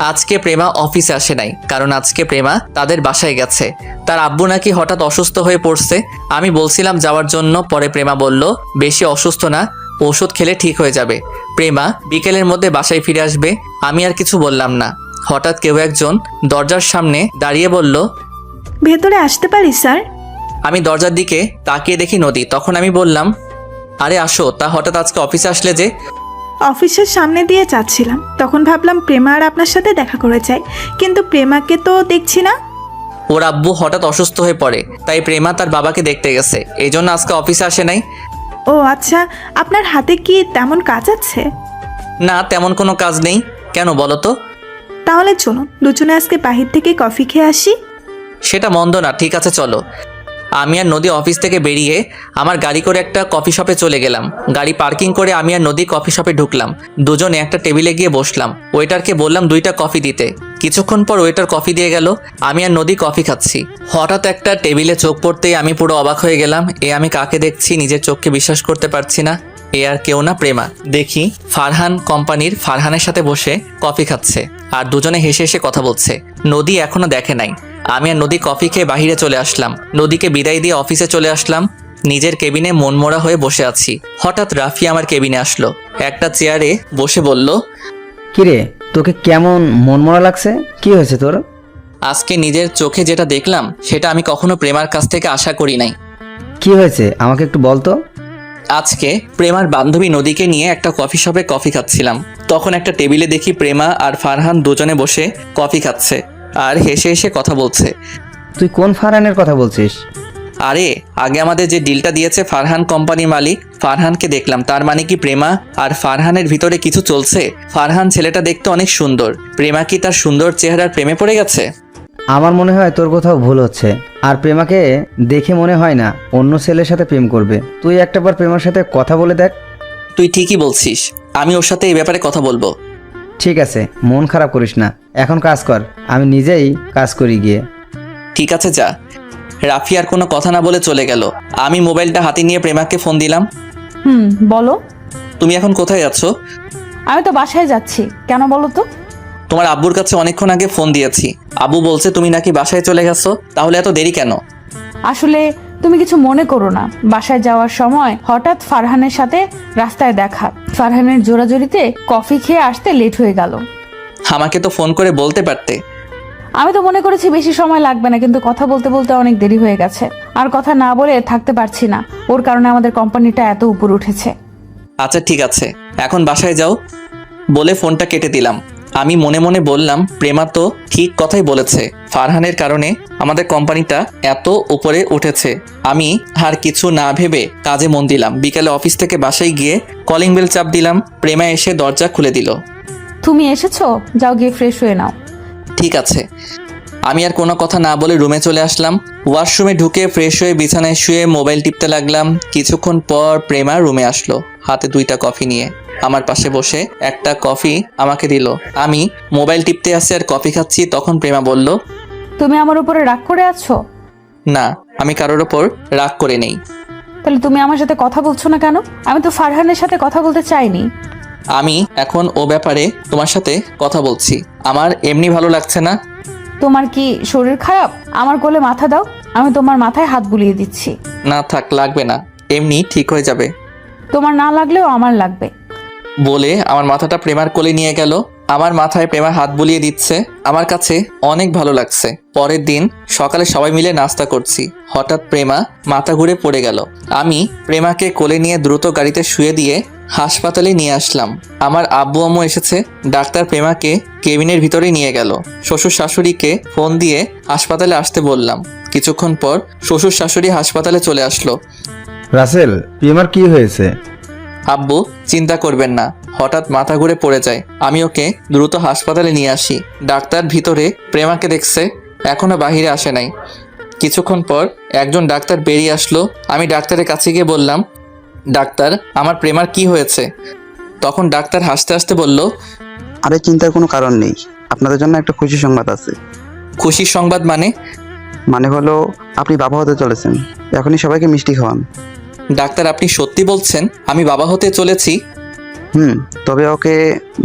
A: আজকে প্রেমা অফিসে আসে নাই, কারণ আজকে প্রেমা তাদের বাসায় গেছে। তার আব্বু নাকি হঠাৎ অসুস্থ হয়ে পড়ছে। আমি বলছিলাম যাওয়ার জন্য, পরে প্রেমা বলল বেশি অসুস্থ না, ওষুধ খেলে ঠিক হয়ে যাবে। প্রেমা বিকেলের মধ্যে বাসায় ফিরে আসবে। আমি আর কিছু বললাম না। হঠাৎ কেউ একজন দরজার সামনে দাঁড়িয়ে বলল,
G: ভেতরে আসতে পারি স্যার?
A: আমি দরজার দিকে তাকিয়ে দেখি নদী। তখন আমি বললাম, আরে আসো। তা হঠাৎ আজকে অফিসে আসলে যে?
G: অফিসের সামনে দিয়ে যাচ্ছিলাম, তখন ভাবলাম প্রেমা আর আপনার সাথে দেখা করে যাই, কিন্তু প্রেমাকে তো দেখছি না।
A: ওর আব্বু হঠাৎ অসুস্থ হয়ে পড়ে, তাই প্রেমা তার বাবাকে দেখতে গেছে, এই জন্য আজকে অফিসে আসে নাই।
G: ও আচ্ছা, আপনার হাতে কি তেমন কাজ আছে?
A: না, তেমন কোনো কাজ নেই। কেন বলো তো?
G: তাহলে চলুন দুজনে আজকে বাহির থেকে কফি খেয়ে আসি।
A: সেটা মন্দ না, ঠিক আছে চলো। আমি আর নদী অফিস থেকে বেরিয়ে আমার গাড়ি করে একটা কফি শপে চলে গেলাম। গাড়ি পার্কিং করে আমি আর নদী কফি শপে ঢুকলাম। দুজনে একটা টেবিলে গিয়ে বসলাম। ওয়েটারকে বললাম 2টা কফি দিতে। কিছুক্ষণ পর ওয়েটার কফি দিয়ে গেল। আমি আর নদী কফি খাচ্ছি। হঠাৎ একটা টেবিলে চোখ পড়তেই আমি পুরো অবাক হয়ে গেলাম। আমি কাকে দেখছি, নিজের চোখকে বিশ্বাস করতে পারছি না। আর কেউ না, প্রেমা। দেখি ফারহান কোম্পানির ফারহানের সাথে বসে কফি খাচ্ছে আর দুজনে হেসে হেসে কথা বলছে। নদী এখনো দেখে নাই। আমি আর নদী কফি খেয়ে বাহিরে চলে আসলাম। নদীকে বিদায় দিয়ে অফিসে চলে আসলাম। নিজের কেবিনে মনমরা হয়ে বসে আছি। হঠাৎ রাফি আমার কেবিনে আসলো। একটা চেয়ারে বসে বলল,
F: কিরে, তোকে কেমন মনমরা লাগছে? কি হয়েছে তোর?
A: আজকে নিজের চোখে যেটা দেখলাম সেটা আমি কখনো প্রেমার কাছ থেকে আশা করি নাই।
F: কি হয়েছে আমাকে একটু বলতো।
A: আজকে প্রেমার বান্ধবী নদীকে নিয়ে একটা কফি শপে কফি খাচ্ছিলাম। তখন একটা টেবিলে দেখি প্রেমা আর ফারহান দুজনে বসে কফি খাচ্ছে আর হেসে হেসে কথা বলছে।
F: তুই কোন ফারহানের কথা বলছিস?
A: আরে আগে আমাদের যে ডিলটা দিয়েছে ফারহান কোম্পানির মালিক, ফারহানকে দেখলাম। তার মানে কি প্রেমা আর ফারহানের ভিতরে কিছু চলছে? ফারহান ছেলেটা দেখতে অনেক সুন্দর। প্রেমা কি তার সুন্দর চেহারার প্রেমে পড়ে গেছে?
F: আমার মনে হয় তোর কোথাও ভুল হচ্ছে। আর প্রেমাকে দেখে মনে হয় না অন্য ছেলের সাথে প্রেম করবে। তুই একটাবার প্রেমার সাথে কথা বলে দেখ।
A: তুই ঠিকই বলছিস, আমি ওর সাথে এই ব্যাপারে কথা বলবো।
F: ঠিক আছে, মন খারাপ করিস না, এখন কাজ কর, আমি নিজেই কাজ করি গিয়ে।
A: ঠিক আছে যা। রাফি আর কোনো কথা না বলে চলে গেল। আমি মোবাইলটা হাতে নিয়ে প্রেমাকে ফোন দিলাম।
B: বলো।
A: তুমি এখন কোথায় যাচ্ছ?
B: আমি তো বাসায় যাচ্ছি। কেন বলো তো?
A: তোমার আব্বুর কাছে অনেকক্ষণ আগে ফোন দিয়েছি। আব্বু বলছে তুমি নাকি বাসায় চলে গেছো। তাহলে এত দেরি কেন?
B: আসলে তুমি কিছু মনে করো না, বাসায় যাওয়ার সময় হঠাৎ ফারহানের সাথে রাস্তায় দেখা। ফারহানের জোরাজোরিতে কফি খেয়ে আসতে লেট হয়ে গেল।
A: আমাকে তো ফোন করে বলতে পারতে।
B: আমি তো মনে করেছি বেশি সময় লাগবে না, কিন্তু কথা বলতে বলতে অনেক দেরি হয়ে গেছে। আর কথা না বলে থাকতে পারছি না। ওর কারণে আমাদের কোম্পানিটা এত উপরে উঠেছে।
A: আচ্ছা ঠিক আছে, এখন বাসায় যাও। বলে ফোনটা কেটে দিলাম। আমি মনে মনে বললাম, প্রেমা তো ঠিক কথাই বলেছে। ফারহানের কারণে আমাদের কোম্পানিটা এত উপরে উঠেছে। আমি আর কিছু না ভেবে কাজে মন দিলাম। বিকালে অফিস থেকে বাসায় গিয়ে কলিং বেল চাপ দিলাম। প্রেমা এসে দরজা খুলে দিল।
B: তুমি এসেছো, যাও গিয়ে ফ্রেশ হয়ে নাও।
A: ঠিক আছে। আমি আর কোনো কথা না বলে রুমে চলে আসলাম। ওয়াশরুমে ঢুকে ফ্রেশ হয়ে বিছানায় শুয়ে মোবাইল টিপতে লাগলাম। কিছুক্ষণ পর প্রেমা রুমে আসলো, হাতে 2টা কফি নিয়ে। আমার পাশে বসে একটা কফি আমাকে দিল। আমি মোবাইল টিপতে আসছি আর কফি খাচ্ছি। তখন প্রেমা বলল,
B: তুমি আমার উপরে রাগ করে আছো?
A: না, আমি কারোর ওপর রাগ করে নেই।
B: তাহলে তুমি আমার সাথে কথা বলছো না কেন? আমি তো ফারহানের সাথে কথা বলতে চাইনি।
A: আমি এখন ও ব্যাপারে তোমার সাথে কথা বলছি। আমার এমনি ভালো লাগছে না।
B: তোমার কি শরীর খারাপ? আমার কোলে মাথা দাও, আমি তোমার মাথায় হাত বুলিয়ে দিচ্ছি।
A: না থাক, লাগবে না, এমনি ঠিক হয়ে যাবে।
B: তোমার না লাগলেও আমার লাগবে।
A: বলে আমার মাথাটা প্রেমার কোলে নিয়ে গেল। আমার মাথায় প্রেমা হাত বুলিয়ে দিচ্ছে। আমার কাছে অনেক ভালো লাগছে। পরের দিন সকালে সবাই মিলে নাস্তা করছি। হঠাৎ প্রেমা মাথা ঘুরে পড়ে গেল। আমি প্রেমাকে কোলে নিয়ে দ্রুত গাড়িতে শুয়ে দিয়ে হাসপাতালে নিয়ে আসলাম। আমার আব্বু আম্মু এসেছে। ডাক্তার প্রেমাকে কেবিনের ভিতরে নিয়ে গেল। শ্বশুর শাশুড়িকে ফোন দিয়ে হাসপাতালে আসতে বললাম। কিছুক্ষণ পর শ্বশুর শাশুড়ি হাসপাতালে চলে আসলো।
F: রাসেল, প্রেমার কি হয়েছে?
A: আব্বু চিন্তা করবেন না, হঠাৎ মাথা ঘুরে পড়ে যায়। আমি ওকে দ্রুত হাসপাতালে নিয়ে আসি। ডাক্তার ভিতরে প্রেমাকে দেখছে, এখনো বাহিরে আসে নাই। কিছুক্ষণ পর একজন ডাক্তার বেরিয়ে আসলো। আমি ডাক্তারের কাছে গিয়ে বললাম, ডাক্তার আমার প্রেমার কি হয়েছে? তখন ডাক্তার হাসতে হাসতে বলল,
K: আরে চিন্তার কোনো কারণ নেই, আপনাদের জন্য একটা খুশি সংবাদ আছে।
A: খুশির সংবাদ মানে?
K: মানে হলো আপনি বাবা হতে চলেছেন, এখনই সবাইকে মিষ্টি খাওয়ান।
A: ডাক্তার আপনি সত্যি বলছেন আমি বাবা হতে চলেছি?
K: তবে ওকে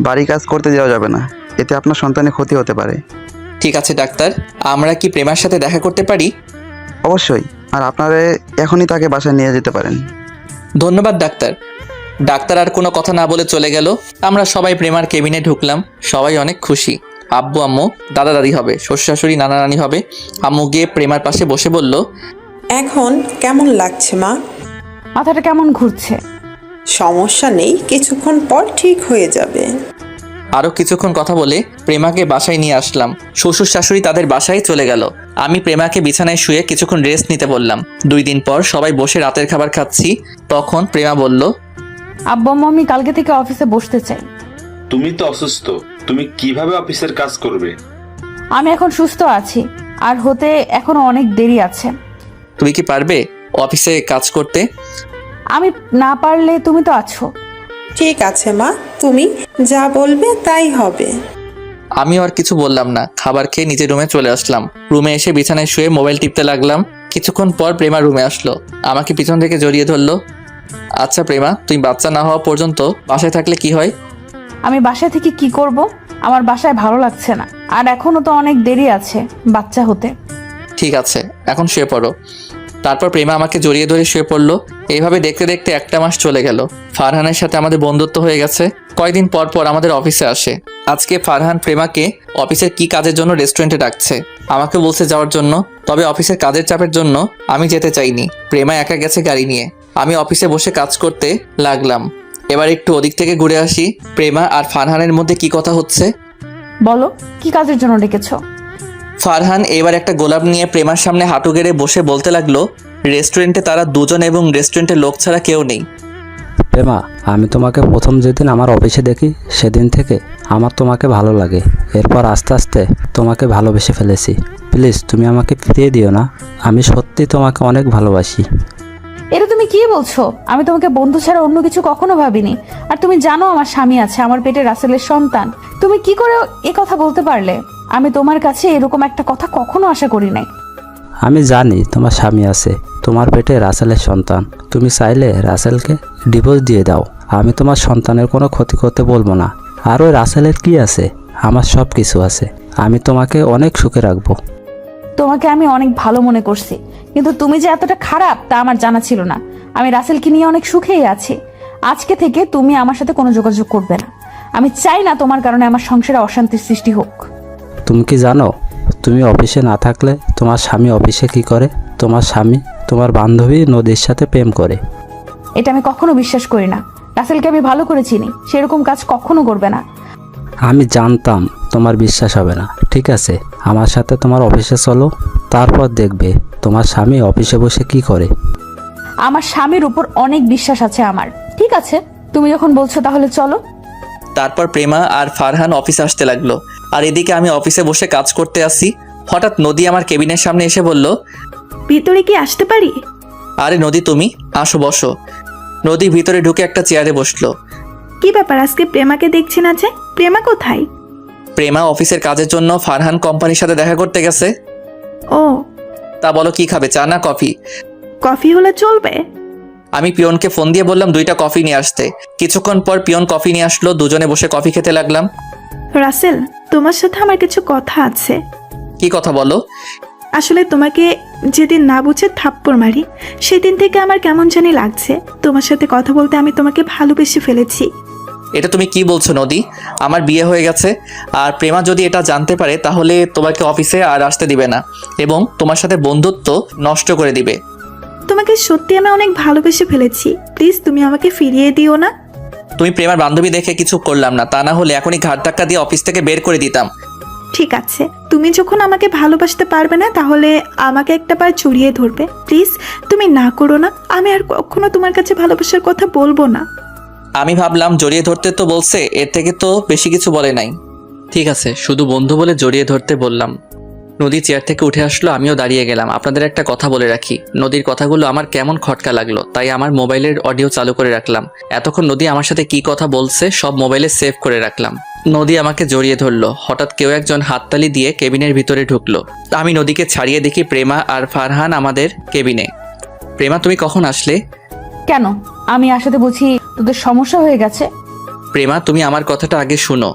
K: বাড়ি কাজ করতে দেওয়া যাবে না, এতে আপনার সন্তানের ক্ষতি হতে পারে।
A: ঠিক আছে ডাক্তার, আমরা কি প্রেমার সাথে দেখা করতে পারি?
K: অবশ্যই, আর আপনারা এখনই তাকে বাসায় নিয়ে যেতে পারেন।
A: ধন্যবাদ ডাক্তার। ডাক্তার আর কোনো কথা না বলে চলে গেল। আমরা সবাই প্রেমার কেবিনে ঢুকলাম। সবাই অনেক খুশি। আব্বু আম্মু, দাদা দাদি হবে, শ্বশুর শাশুড়ি, নানা নানি হবে। আম্মু গিয়ে প্রেমার পাশে বসে বলল,
L: এখন কেমন লাগছে মা?
B: মাথাটা কেমন ঘুরছে?
L: সমস্যা নেই, কিছুক্ষণ পর ঠিক হয়ে যাবে।
A: আরও কিছুক্ষণ কথা বলে প্রেমাকে বাসায় নিয়ে আসলাম। শ্বশুর শাশুড়ি তাদের বাসায় চলে গেল। আমি প্রেমাকে বিছানায় শুয়ে কিছুক্ষণ রেস্ট নিতে বললাম। 2 দিন পর সবাই বসে রাতের খাবার খাচ্ছি। তখন প্রেমা বলল,
B: আব্বু আম্মু আমি কালকে থেকে অফিসে বসতে চাই।
J: তুমি তো অসুস্থ, তুমি কিভাবে অফিসের কাজ করবে?
B: আমি এখন সুস্থ আছি, আর হতে এখনো অনেক দেরি আছে।
A: তুমি কি পারবে অফিসে কাজ করতে?
B: আমি না পারলে তুমি তো আছো।
L: ঠিক আছে মা, তুমি যা বলবে তাই হবে।
A: আমি আর কিছু বললাম না। খাবার খেয়ে নিজের রুমে চলে আসলাম। রুমে এসে বিছানায় শুয়ে মোবাইল টিপতে লাগলাম। কিছুক্ষণ পর প্রেমা রুমে আসলো, আমাকে পিছন থেকে জড়িয়ে ধরলো। আচ্ছা প্রেমা, তুই বাচ্চা না হওয়া পর্যন্ত বাসায় থাকলে কি হয়?
B: আমি বাসায় থেকে কি করব? আমার বাসায় ভালো লাগছে না, আর এখনো তো অনেক দেরি আছে বাচ্চা হতে।
A: ঠিক আছে, এখন শুয়ে পড়ো। তারপর প্রেমা আমাকে জড়িয়ে ধরে শুয়ে পড়লো। এইভাবে দেখতে দেখতে 1 মাস চলে গেল। ফারহানের সাথে আমাদের বন্ধুত্ব হয়ে গেছে। কয়েকদিন পর পর আমাদের অফিসে আসে। আজকে ফারহান প্রেমাকে অফিসের কি কাজের জন্য রেস্টুরেন্টে ডাকছে। আমাকে বলছে যাওয়ার জন্য, তবে অফিসের কাজের চাপের জন্য আমি যেতে চাইনি। প্রেমা একা গেছে গাড়ি নিয়ে। আমি অফিসে বসে কাজ করতে লাগলাম। এবার একটু ওদিক থেকে ঘুরে আসি। প্রেমা আর ফারহানের মধ্যে কি কথা হচ্ছে?
B: বলো, কি কাজের জন্য ডেকেছো?
A: ফারহান এবার একটা গোলাপ নিয়ে প্রেমার সামনে হাঁটু গেড়ে বসে বলতে লাগলো, রেস্টুরেন্টে তারা দুজন এবং রেস্টুরেন্টের লোক ছাড়া কেউ নেই।
I: প্রেমা, আমি তোমাকে প্রথম যেদিন আমার অফিসে দেখি সেদিন থেকে আমার তোমাকে ভালো লাগে। এরপর আস্তে আস্তে তোমাকে ভালোবেসে ফেলেছি। প্লিজ তুমি আমাকে ফিরিয়ে দিও না, আমি সত্যি তোমাকে অনেক ভালোবাসি।
B: এটা তুমি কি বলছো? আমি তোমাকে বন্ধু ছাড়া অন্য কিছু কখনো ভাবিনি। আর তুমি জানো আমার স্বামী আছে, আমার পেটে রাসেলের সন্তান। তুমি কি করে এ কথা বলতে পারলে? আমি তোমার কাছে এরকম একটা কথা কখনো আশা করি নাই।
I: আমি জানি তোমার স্বামী আছে, তোমার পেটে রাসেলের সন্তান। তুমি চাইলে রাসেলকে ডিভোর্স দিয়ে দাও, আমি তোমার সন্তানের কোনো ক্ষতি করতে বলবো না। আর ওই রাসেলের কি আছে? আমার সব কিছু আছে। আমি তোমাকে অনেক সুখে রাখবো।
B: তোমাকে আমি অনেক ভালো মনে করছি, কিন্তু তুমি যে এতটা খারাপ তা আমার জানা ছিল না। আমি রাসেলকে নিয়ে অনেক সুখেই আছি। আজকে থেকে তুমি আমার সাথে কোনো যোগাযোগ করবে না। আমি চাই না তোমার কারণে আমার সংসারে অশান্তির সৃষ্টি হোক।
I: তুমি কি জানো তুমি অফিসে না থাকলে তোমার স্বামী অফিসে কি করে? তোমার স্বামী তোমার বান্ধবী নদীর সাথে প্রেম করে।
B: এটা আমি কখনো বিশ্বাস করি না। রাসেলকে আমি ভালো করে চিনি, সেরকম কাজ কখনো করবে না।
I: আমি জানতাম তোমার বিশ্বাস হবে না। ঠিক আছে, আমার সাথে তোমার অফিসে চলো, তারপর দেখবে তোমার স্বামী অফিসে বসে কি করে।
B: আমার স্বামীর উপর অনেক বিশ্বাস আছে আমার। ঠিক আছে, তুমি যখন বলছো তাহলে চলো।
A: তারপর প্রেমা আর ফারহান অফিসে আসতে লাগলো, আর এদিকে আমি অফিসে বসে কাজ করতে আসি। হঠাৎ নদী আমার কেবিনের সামনে এসে বলল,
G: ভিতরে কি আসতে পারি?
A: আরে নদী তুমি আসো, বসো। নদী ভিতরে ঢুকে একটা চেয়ারে বসলো।
G: কি ব্যাপার, আজকে প্রেমাকে দেখছি না যে? প্রেমা কোথায়?
A: প্রেমা অফিসের কাজের জন্য ফারহান কোম্পানির সাথে দেখা করতে গেছে।
G: ও,
A: তা বলো কি খাবে, চা না কফি?
G: কফি হলে চলবে।
A: আমি পিয়নকে ফোন দিয়ে বললাম 2টা কফি নিয়ে আসতে। কিছুক্ষণ পর পিয়ন কফি নিয়ে আসলো। দুজনে বসে কফি খেতে লাগলাম।
G: রাসেল, তোমার সাথে আমার কিছু কথা আছে।
A: কি কথা বলো?
G: আসলে তোমাকে যেদিন না বুঝে থাপ্পড় মারি, সেদিন থেকে আমার কেমন জানি লাগছে। তোমার সাথে কথা বলতে আমি তোমাকে ভালোবেসে ফেলেছি।
A: এটা তুমি কি বলছো নদী? আমার বিয়ে হয়ে গেছে, আর প্রেমা যদি এটা জানতে পারে তাহলে তোমাকে অফিসে আর আসতে দিবে না এবং তোমার সাথে বন্ধুত্ব নষ্ট করে দিবে।
G: তোমাকে সত্যি আমি অনেক ভালোবেসে ফেলেছি, প্লিজ তুমি আমাকে ফিরিয়ে দিও না।
A: তুমি প্রেমার বান্ধবী দেখে কিছু করলাম না, তা না হলে এখনই ঘাট ধাক্কা দিয়ে অফিস থেকে বের করে দিতাম।
G: ঠিক আছে, তুমি যখন আমাকে ভালোবাসতে পারবে না তাহলে আমাকে একটা বার জড়িয়ে ধরবে। প্লিজ তুমি না করো না, আমি আর কখনো তোমার কাছে ভালোবাসার কথা বলবো না।
A: আমি ভাবলাম জড়িয়ে ধরতে তো বলছে, এর থেকে তো বেশি কিছু বলে নাই। ঠিক আছে, শুধু বন্ধু বলে জড়িয়ে ধরতে বললাম। নদী চেয়ার থেকে উঠে আসলো, আমিও দাঁড়িয়ে গেলাম। আপনাদের একটা কথা বলে রাখি, নদীর কথাগুলো আমার কেমন খটকা লাগলো, তাই আমার মোবাইলের অডিও চালু করে রাখলাম। এতক্ষণ নদী আমার সাথে কি কথা বলছে সব মোবাইলে সেভ করে রাখলাম। নদী আমাকে জড়িয়ে ধরলো, হঠাৎ কেউ একজন হাততালি দিয়ে কেবিনের ভিতরে ঢুকলো। আমি নদীকে ছাড়িয়ে দেখি প্রেমা আর ফারহান আমাদের কেবিনে। প্রেমা, তুমি কখন আসলে?
B: কেন, আমি আসাতে বুঝি তোদের সমস্যা হয়ে গেছে?
A: প্রেমা, তুমি আমার কথাটা আগে শুনো।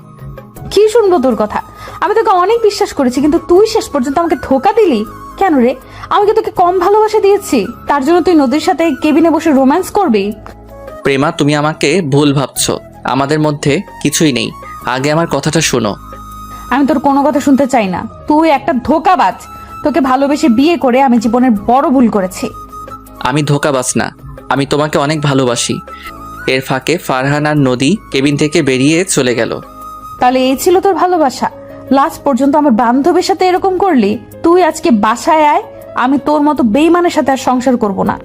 B: কি শুনবো তোর কথা? আমি তোকে অনেক বিশ্বাস করেছি, কিন্তু তুই শেষ পর্যন্ত আমাকে ধোকা দিলি কেন রে? আমি কি তোকে কম ভালোবাসা দিয়েছি তার জন্য তুই নদীর সাথে কেবিনে বসে রোম্যান্স করবি?
A: প্রেমা, তুমি আমাকে ভুল ভাবছো, আমাদের মধ্যে কিছুই নেই। আগে আমার কথাটা শোনো।
B: আমি তোর কোনো কথা শুনতে চাই না। তুই একটা ধোকাবাজ। তোকে ভালোবেসে বিয়ে করে আমি জীবনের বড় ভুল করেছি।
A: আমি ধোঁকাবাজ না, আমি তোমাকে অনেক ভালোবাসি। এর ফাঁকে ফারহান আর নদী কেবিন থেকে বেরিয়ে চলে গেল।
B: তাহলে এই ছিল তোর ভালোবাসা? লাস্ট পর্যন্ত আমার বান্ধবীর সাথে এরকম করলি? তুই আজকে বাসায় আয়, আমি তোর মতো বেইমানের সাথে আর সংসার করব না।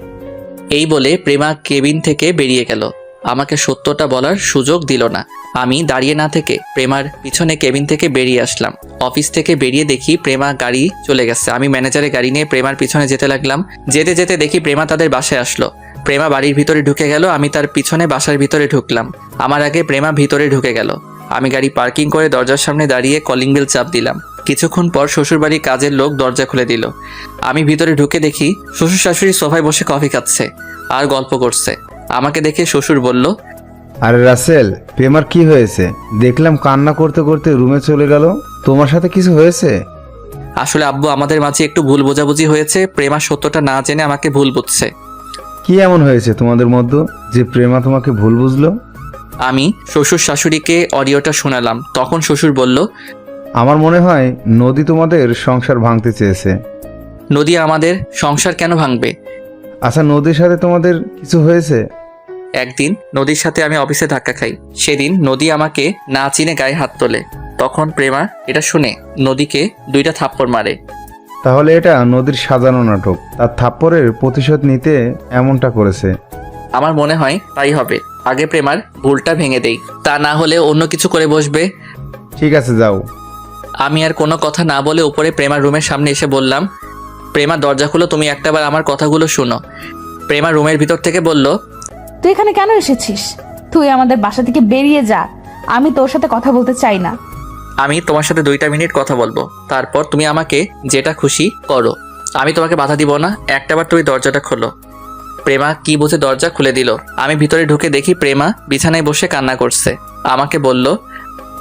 A: এই বলে প্রেমা কেবিন থেকে বেরিয়ে গেল, আমাকে সত্যটা বলার সুযোগ দিল না। আমি দাঁড়িয়ে না থেকে প্রেমার পিছনে কেবিন থেকে বেরিয়ে আসলাম। অফিস থেকে বেরিয়ে দেখি প্রেমা গাড়ি চলে গেছে। আমি ম্যানেজারের গাড়ি নিয়ে প্রেমার পিছনে যেতে লাগলাম। যেতে যেতে দেখি প্রেমা তাদের বাসায় আসলো। প্রেমা বাড়ির ভিতরে ঢুকে গেল, আমি তার পিছনে বাসার ভিতরে ঢুকলাম। আমার আগে প্রেমা ভিতরে ঢুকে গেল। আমি গাড়ি পার্কিং করে দরজার সামনে দাঁড়িয়ে কলিং বেল চাপ দিলাম। কিছুক্ষণ পর শ্বশুরবাড়ির কাজের লোক দরজা খুলে দিল। আমি ভিতরে ঢুকে দেখি শ্বশুর শাশুড়ি সোফায় বসে কফি খাচ্ছে আর গল্প করছে। আমাকে দেখে শ্বশুর বলল,
F: আরে রাসেল, প্রেমার কি হয়েছে? দেখলাম কান্না করতে করতে রুমে চলে গেল। তোমার সাথে কিছু হয়েছে?
A: আসলে আব্বু, আমাদের মাঝে একটু ভুল বোঝাবুঝি হয়েছে। প্রেমা সত্যটা না জেনে আমাকে ভুল বুঝছে।
F: কি এমন হয়েছে তোমাদের মধ্যে যে প্রেমা তোমাকে ভুল বুঝলো?
A: আমি শ্বশুর শাশুড়িকে অডিওটা শোনালাম। তখন শ্বশুর বলল,
F: আমার মনে হয় নদী তোমাদের সংসার ভাঙতে চেয়েছে।
A: নদী আমাদের সংসার কেন ভাঙবে?
F: আচ্ছা, নদীর সাথে তোমাদের কিছু হয়েছে?
A: একদিন নদীর সাথে আমি অফিসে ধাক্কা খাই। সেদিন নদী আমাকে না চিনে গায়ে হাত তোলে। তখন প্রেমা এটা শুনে নদীকে 2টা থাপ্পড় মারে।
F: তাহলে এটা নদীর সাজানো নাটক, তার থাপ্পড়ের প্রতিশোধ নিতে এমনটা করেছে।
A: আমার মনে হয় তাই হবে। আগে প্রেমার ভুলটা ভেঙে দেই, তা না হলে অন্য কিছু করে বসবে।
F: ঠিক আছে, যাও।
A: আমি আর কোনো কথা না বলে উপরে প্রেমার রুমের সামনে এসে বললাম, প্রেমা দরজা খুলো, তুমি একটাবার আমার কথাগুলো শোনো। প্রেমা রুমের ভিতর থেকে বলল,
B: তুই এখানে কেন এসেছিস? তুই আমাদের বাসা থেকে বেরিয়ে যা, আমি তোর সাথে কথা বলতে চাই না।
A: আমি তোমার সাথে 2টা মিনিট কথা বলবো, তারপর তুমি আমাকে যেটা খুশি করো। আমি তোমাকে বাধা দিব না, একটাবার তুমি দরজাটা খোলো। প্রেমা কি বুঝে দরজা খুলে দিল। আমি ভিতরে ঢুকে দেখি প্রেমা বিছানায় বসে কান্না করছে। আমাকে বলল,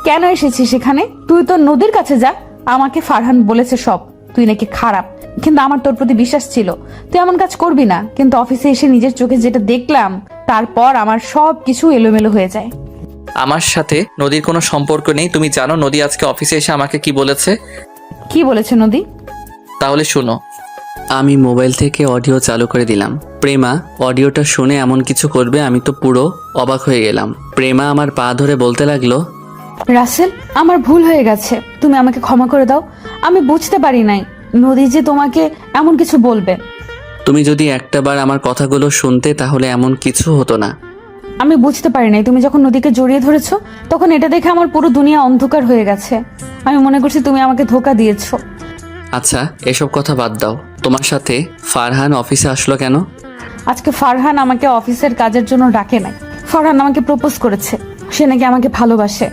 B: কেন এসেছিস এখানে? তুই তো নদীর কাছে যা। আমাকে ফারহান বলেছে সব, তুই নাকি খারাপ, কিন্তু আমার তোর প্রতি বিশ্বাস ছিল তুই এমন কাজ করবি না। কিন্তু অফিসে এসে নিজের চোখে যেটা দেখলাম, তারপর আমার সব কিছু এলোমেলো হয়ে যায়।
A: আমার সাথে নদীর কোনো সম্পর্ক নেই। তুমি জানো নদী আজকে অফিসে এসে আমাকে কি বলেছে?
B: কি বলেছে নদী?
A: তাহলে শুনো। আমি মোবাইল থেকে অডিও চালু করে দিলাম। প্রেমা অডিওটা শুনে এমন কিছু করবে আমি তো পুরো অবাক হয়ে গেলাম। প্রেমা আমার পা ধরে বলতে লাগলো,
B: রাসেল, আমার ভুল হয়ে গেছে, তুমি আমাকে ক্ষমা করে দাও। আমি বুঝতে পারি নাই নদী যে তোমাকে এমন কিছু বলবে।
A: তুমি যদি একটাবার আমার কথাগুলো শুনতে তাহলে এমন কিছু হতো না।
B: আমি বুঝতে পারি নাই তুমি যখন নদীকে জড়িয়ে ধরেছো তখন এটা দেখে আমার পুরো দুনিয়া অন্ধকার হয়ে গেছে। আমি মনে করছি তুমি আমাকে ধোকা দিয়েছো।
A: আচ্ছা, এসব কথা বাদ দাও। তোমার সাথে ফারহান অফিসে আসলো কেন?
B: আজকে ফারহান আমাকে অফিসের কাজের জন্য ডাকে নাই। ফারহান আমাকে প্রপোজ করেছে, সে নাকি আমাকে ভালোবাসে।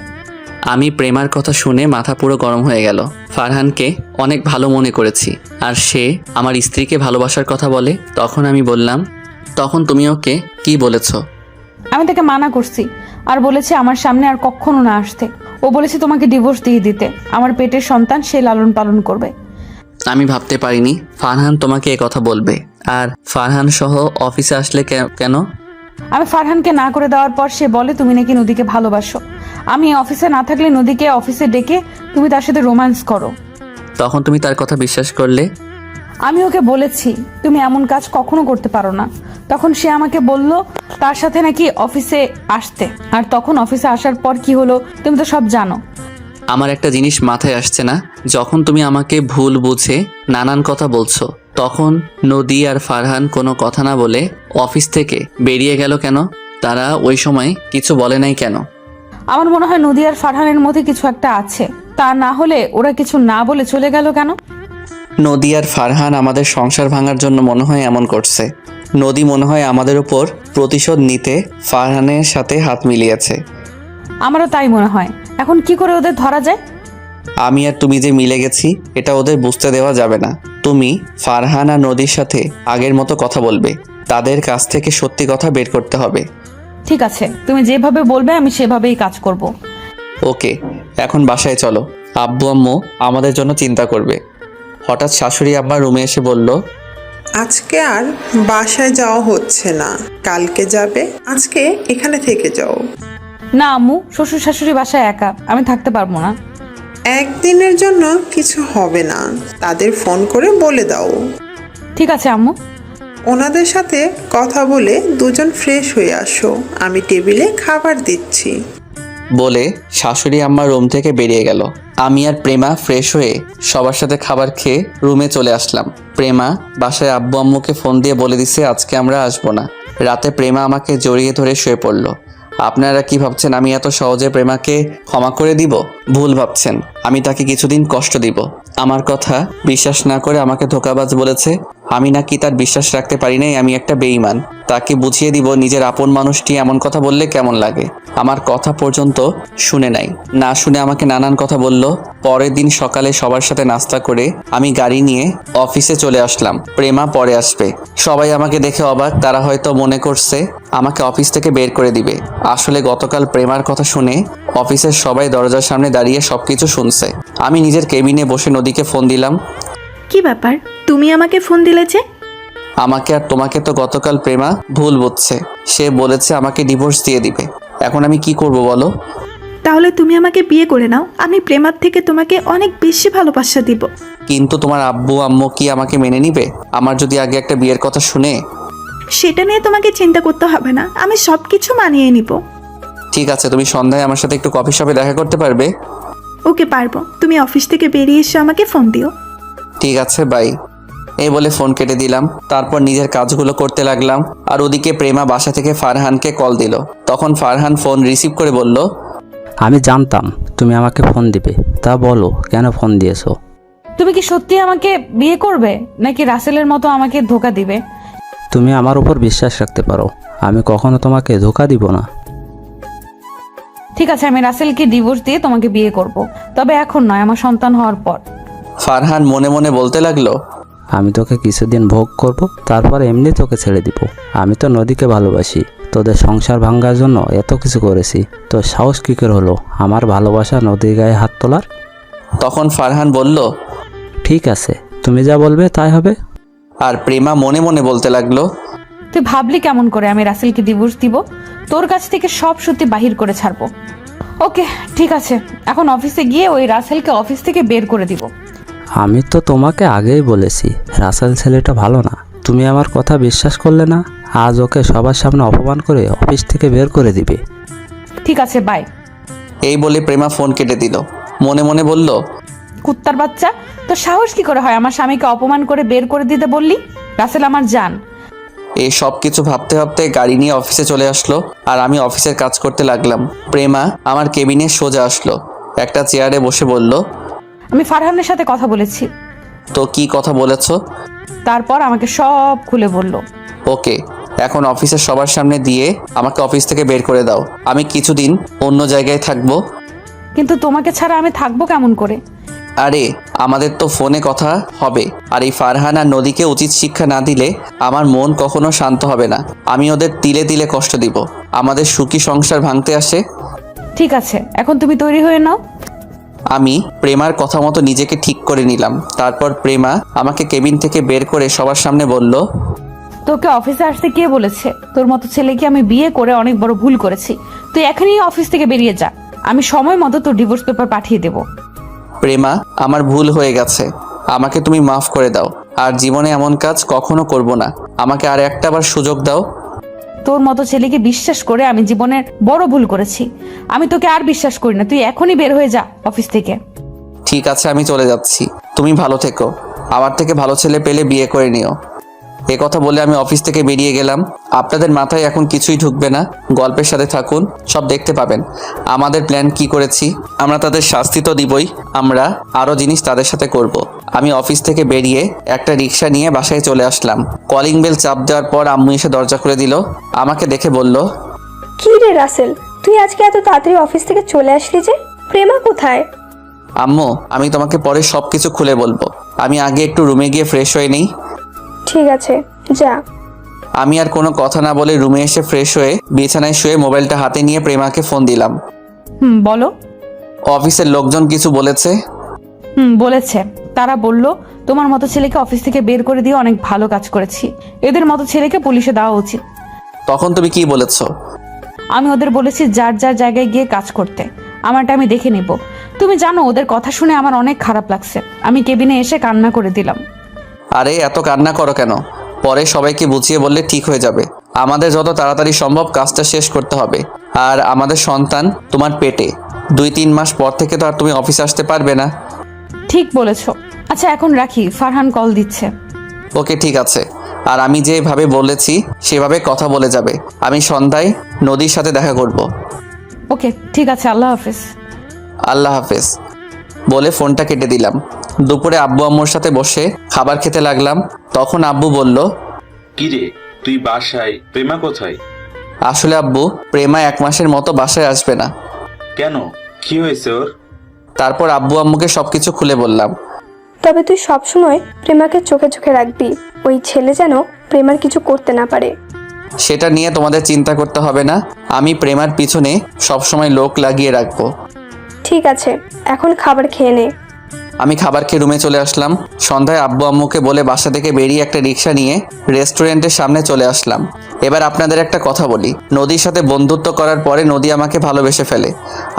A: আমি প্রেমার কথা শুনে মাথা পুরো গরম হয়ে গেল। ফারহানকে অনেক ভালো মনে করেছি, আর সে আমার স্ত্রীকে ভালোবাসার কথা বলে। তখন আমি বললাম, তখন তুমি ওকে কি বলেছো?
B: আমি তাকে মানা করছি আর বলেছি আমার সামনে আর কখনো না আসতে। ও বলেছে তোমাকে ডিভোর্স দিয়ে দিতে, আমার পেটের সন্তান সে লালন পালন করবে।
A: আমি ভাবতে পারিনি ফারহান তোমাকে এ কথা বলবে। আর ফারহান সহ অফিসে আসলে কেন?
B: আমি ফারহানকে না করে দেওয়ার পর সে বলে তুমি নাকি নদীকে ভালোবাসো। আমি অফিসে না থাকলে নদীকে অফিসে ডেকে তুমি তার সাথে রোম্যান্স করো।
A: তখন তুমি তার কথা বিশ্বাস করলে?
B: আমি ওকে বলেছি তুমি এমন কাজ কখনো করতে পারো না। তখন সে আমাকে বলল তার সাথে নাকি অফিসে আসতে। আর তখন অফিসে আসার পর কি হলো তুমি তো সব জানো।
A: আমার একটা জিনিস মাথায় আসছে না, যখন তুমি আমাকে ভুল বুঝে নানান কথা বলছো, তখন নদী আর ফারহান কোনো কথা না বলে অফিস থেকে বেরিয়ে গেল কেন? তারা ওই সময় কিছু বলে নাই কেন?
B: আমার মনে হয় নদী আর ফারহানের মধ্যে কিছু একটা আছে। তা না হলে ওরা কিছু না বলে চলে গেল কেন?
A: নদী আর ফারহান আমাদের সংসার ভাঙার জন্য মনে হয় এমন করছে। নদী মনে হয় আমাদের উপর প্রতিশোধ নিতে ফারহানের সাথে হাত মিলিয়েছে।
B: আমারও তাই মনে হয়। এখন কি করে ওদের ধরা যায়?
A: আমি আর তুমি যে মিলে গেছি এটা ওদের বুঝতে দেওয়া যাবে না। তুমি ফারহান আর নদীর সাথে আগের মতো কথা বলবে, তাদের কাছ থেকে সত্যি কথা বের করতে হবে।
B: ঠিক আছে, তুমি যেভাবে বলবে আমি সেভাবেই কাজ করব।
A: ওকে, এখন বাসায় চলো। আব্বু আম্মু আমাদের জন্য চিন্তা করবে। হঠাৎ শাশুড়ি আম্মা রুমে এসে বলল,
L: আজকে আর বাসায় যাওয়া হচ্ছে না, কালকে যাবে। আজকে এখানে থেকে যাও।
B: না আম্মু, শ্বশুর শাশুড়ি বাসায় একা, আমি থাকতে পারবো না।
L: একদিনের জন্য কিছু হবে না, তাদের ফোন করে বলে দাও।
B: ঠিক আছে আম্মু।
L: ওনাদের সাথে কথা বলে দুজন ফ্রেশ হয়ে আসো, আমি টেবিলে খাবার দিচ্ছি।
A: বলে শাশুড়ি আম্মা রুম থেকে বেরিয়ে গেল। আমি আর প্রেমা ফ্রেশ হয়ে সবার সাথে খাবার খেয়ে রুমে চলে আসলাম। প্রেমা বাসায় আব্বু আম্মুকে ফোন দিয়ে বলে দিছে আজকে আমরা আসবো না। রাতে প্রেমা আমাকে জড়িয়ে ধরে শুয়ে পড়ল। আপনারা কি ভাবছেন আমি এত সহজে প্রেমাকে ক্ষমা করে দিব? ভুল ভাবছেন। আমি তাকে কিছুদিন কষ্ট দিব। আমার কথা বিশ্বাস না করে আমাকে ধোঁকাবাজ বলেছে। আমি নাকি তার বিশ্বাস রাখতে পারি নাই, আমি একটা বেঈমান। তাকে বুঝিয়ে দিব নিজের আপন মানুষটি এমন কথা বললে কেমন লাগে। আমার কথা পর্যন্ত শুনে নাই, না শুনে আমাকে নানান কথা বলল। পরের দিন সকালে সবার সাথে নাস্তা করে আমি গাড়ি নিয়ে অফিসে চলে আসলাম। প্রেমা পরে আসবে। সবাই আমাকে দেখে অবাক, তারা হয়তো মনে করছে আমাকে অফিস থেকে বের করে দিবে। আসলে গতকাল প্রেমার কথা শুনে অফিসের সবাই দরজার সামনে দাঁড়িয়ে সবকিছু শুনছে। আমি নিজের কেবিনে বসে নদীকে ফোন দিলাম।
G: কি ব্যাপার, তুমি আমাকে ফোন দিলে যে?
A: আমাকে আর তোমাকে তো গতকাল প্রেমা ভুল বুঝছে। সে বলেছে আমাকে ডিভোর্স দিয়ে দিবে। এখন আমি কি করব বলো?
G: তাহলে তুমি আমাকে বিয়ে করে নাও, আমি প্রেমার থেকে তোমাকে অনেক বেশি ভালোবাসা দিব।
A: কিন্তু তোমার আব্বু আম্মু কি আমাকে মেনে নিবে? আমার যদি আগে একটা বিয়ের কথা শুনে?
G: সেটা নিয়ে তোমাকে চিন্তা করতে হবে না, আমি সব কিছু মানিয়ে নিব।
A: ঠিক আছে, তুমি সন্ধ্যায় আমার সাথে একটু কফি শপে দেখা করতে পারবে?
G: ওকে, পারবো। তুমি অফিস থেকে বেরিয়ে এসে আমাকে ফোন দিও।
A: ঠিক আছে, বাই। এই বলে ফোন কেটে দিলাম। তারপর নিজের কাজগুলো করতে লাগলাম। আর ওদিকে প্রেমা বাসা থেকে ফারহানকে কল দিল। তখন ফারহান ফোন রিসিভ করে বলল,
I: আমি জানতাম তুমি আমাকে ফোন দিবে, তা বলো কেন ফোন দিয়েছো?
B: তুমি কি সত্যি আমাকে বিয়ে করবে নাকি রাসেলের মতো আমাকে ধোকা দিবে?
I: তুমি আমার উপর বিশ্বাস রাখতে পারো, আমি কখনো তোমাকে ধোকা দিব না।
B: ঠিক আছে, আমি রাসেলকে ডিভোর্স দিয়ে তোমাকে বিয়ে করব, তবে এখন নয়, আমার সন্তান হওয়ার পর।
A: ফারহান মনে মনে বলতে লাগলো,
I: আমি তোকে কিছুদিন ভোগ করব, তারপর এমনি তোকে ছেড়ে দিব। আমি তো নদীকে ভালোবাসি, তোদের সংসার ভাঙার জন্য এত কিছু করেছি, তো সাহস কী করে হলো আমার ভালোবাসা নদীর গায়ে হাত তোলার?
A: তখন ফারহান বলল,
I: ঠিক আছে, তুমি যা বলবে তাই হবে।
A: আর প্রেমা মনে মনে বলতে লাগলো,
B: তুই ভাবলি কেমন করে আমি রাসেলকে ডিভোর্স দিব? তোর কাছ থেকে সব সত্যি বাহির করে ছাড়বো। ওকে, ঠিক আছে, এখন অফিসে গিয়ে ওই রাসেলকে অফিস থেকে বের করে দিব।
I: আমি তো তোমাকে আগেই বলেছি রাসেল ছেলেটা ভালো না, তুমি আমার কথা বিশ্বাস করলে না। আজ ওকে সবার সামনে অপমান করে অফিস থেকে বের করে দিবে।
B: ঠিক আছে, বাই।
A: এই বলে প্রেমা ফোন কেটে দিল। মনে মনে বলল,
B: কুত্তার বাচ্চা, তো সাহস কি করে হয় আমার স্বামীকে অপমান করে বের করে দিতে বললি? রাসেল আমার জান।
A: এই সব কিছু ভাবতে ভাবতে গাড়ি নিয়ে অফিসে চলে আসলো। আর আমি অফিসের কাজ করতে লাগলাম। প্রেমা আমার কেবিনে সোজা আসলো, একটা চেয়ারে বসে বলল,
B: আমি ফারহানের সাথে কথা বলেছি।
A: তো কি কথা বলেছ?
B: তারপর আমাকে সব খুলে বলল।
A: ওকে, এখন অফিসের সবার সামনে দিয়ে আমাকে অফিস থেকে বের করে দাও। আমি কিছুদিন অন্য জায়গায় থাকবো।
B: কিন্তু তোমাকে ছাড়া আমি থাকবো কেমন করে?
A: আরে আমাদের তো ফোনে কথা হবে। আর এই ফারহান আর নদীকে উচিত শিক্ষা না দিলে আমার মন কখনো শান্ত হবে না। আমি ওদের তিলে তিলে কষ্ট দিব। আমাদের সুখী সংসার ভাঙতে আসে।
B: ঠিক আছে, এখন তুমি তৈরি হয়ে নাও।
A: আমি প্রেমার কথা মতো নিজেকে ঠিক করে নিলাম। তারপর প্রেমা আমাকে কেবিন থেকে বের করে সবার সামনে বলল,
B: তোকে অফিসে আসতে কে বলেছে? তোর মতো ছেলেকে আমি বিয়ে করে অনেক বড় ভুল করেছি। তুই এখনই অফিস থেকে বেরিয়ে যা, আমি সময় মতো তোর ডিভোর্স পেপার পাঠিয়ে দেব।
A: প্রেমা, আমার ভুল হয়ে গেছে, আমাকে তুমি মাফ করে দাও। আর জীবনে এমন কাজ কখনো করব না। আমাকে আর একটা বার সুযোগ দাও।
B: তোর মতো ছেলেকে বিশ্বাস করে আমি জীবনের বড় ভুল করেছি। আমি তোকে আর বিশ্বাস করি না, তুই এখনই বের হয়ে যা অফিস থেকে।
A: ঠিক আছে, আমি চলে যাচ্ছি। তুমি ভালো থেকো। আমার থেকে ভালো ছেলে পেলে বিয়ে করে নিও। এ কথা বলে আমি অফিস থেকে বেরিয়ে গেলাম। আপনাদের মাথায় এখন কিছুই ঢুকবে না, গল্পের সাথে থাকুন, সব দেখতে পাবেন আমাদের প্ল্যান কি করেছি। আমরা তাদের শাস্তি তো দিবই, আমরা আরও জিনিস তাদের সাথে করব। আমি অফিস থেকে বেরিয়ে একটা রিক্সা নিয়ে বাসায় চলে আসলাম। কলিং বেল চাপ দেওয়ার পর আম্মু এসে দরজা খুলে দিল। আমাকে দেখে বলল,
D: কি রে রাসেল, তুই আজকে এত তাড়াতাড়ি অফিস থেকে চলে আসলি যে? প্রেমা কোথায়?
A: আম্মু আমি তোমাকে পরে সব কিছু খুলে বলবো, আমি আগে একটু রুমে গিয়ে ফ্রেশ হয়ে নিই।
D: ঠিক আছে, যা।
A: আমি আর কোনো কথা না বলে রুমে এসে ফ্রেশ হয়ে বিছানায় শুয়ে মোবাইলটা হাতে নিয়ে প্রেমাকে ফোন দিলাম।
B: বলো।
A: অফিসের লোকজন কিছু বলেছে?
B: বলেছে। তারা বলল তোমার মতো ছেলেকে অফিস থেকে বের করে দিয়ে অনেক ভালো কাজ করেছি, এদের মতো ছেলেকে পুলিশে দেওয়া উচিত।
A: তখন তুমি কি বলেছো?
B: আমি ওদের বলেছি যার যার জায়গায় গিয়ে কাজ করতে, আমারটা আমি দেখে নিব। তুমি জানো ওদের কথা শুনে আমার অনেক খারাপ লাগছে, আমি কেবিনে এসে কান্না করে দিলাম।
A: আরে এত কান্না করো কেন? পরে সবাইকে বুঝিয়ে বললে ঠিক হয়ে যাবে। আমাদের যত তাড়াতাড়ি সম্ভব কাজটা শেষ করতে হবে। আর আমাদের সন্তান তোমার পেটে, 2-3 মাস পর থেকে তো আর তুমি অফিসে আসতে পারবে না।
B: ঠিক বলেছো। আচ্ছা এখন রাখি, ফারহান কল দিচ্ছে।
A: ওকে ঠিক আছে। আর আমি যেভাবে বলেছি সেভাবে কথা বলে যাবে। আমি সন্ধ্যায় নদীর সাথে দেখা করব।
B: ওকে ঠিক আছে, আল্লাহ হাফেজ।
A: আল্লাহ হাফেজ বলে ফোনটা কেটে দিলাম। দুপুরে আব্বু আম্মুর সাথে বসে খাবার খেতে লাগলাম। তখন আব্বু বলল,
J: কিরে তুই বাসায়, প্রেমা কোথায়?
A: আসলে আব্বু প্রেমা 1 মাসের মতো বাসায় আসবে না।
J: কেন, কি হয়েছে ওর?
A: তারপর আব্বু আম্মুকে সবকিছু খুলে বললাম।
D: তবে তুই সবসময় প্রেমাকে চোখে চোখে রাখবি, ওই ছেলে যেন প্রেমার কিছু করতে না পারে।
A: সেটা নিয়ে তোমাদের চিন্তা করতে হবে না, আমি প্রেমার পিছনে সবসময় লোক লাগিয়ে রাখবো।
D: ঠিক আছে, এখন খাবার খেয়ে নে।
A: আমি খাবার খেয়ে রুমে চলে আসলাম। সন্ধ্যায় আব্বু আম্মুকে বলে বাসা থেকে বেরিয়ে একটা রিক্সা নিয়ে রেস্টুরেন্টের সামনে চলে আসলাম। এবার আপনাদের একটা কথা বলি, নদীর সাথে বন্ধুত্ব করার পরে নদী আমাকে ভালোবেসে ফেলে।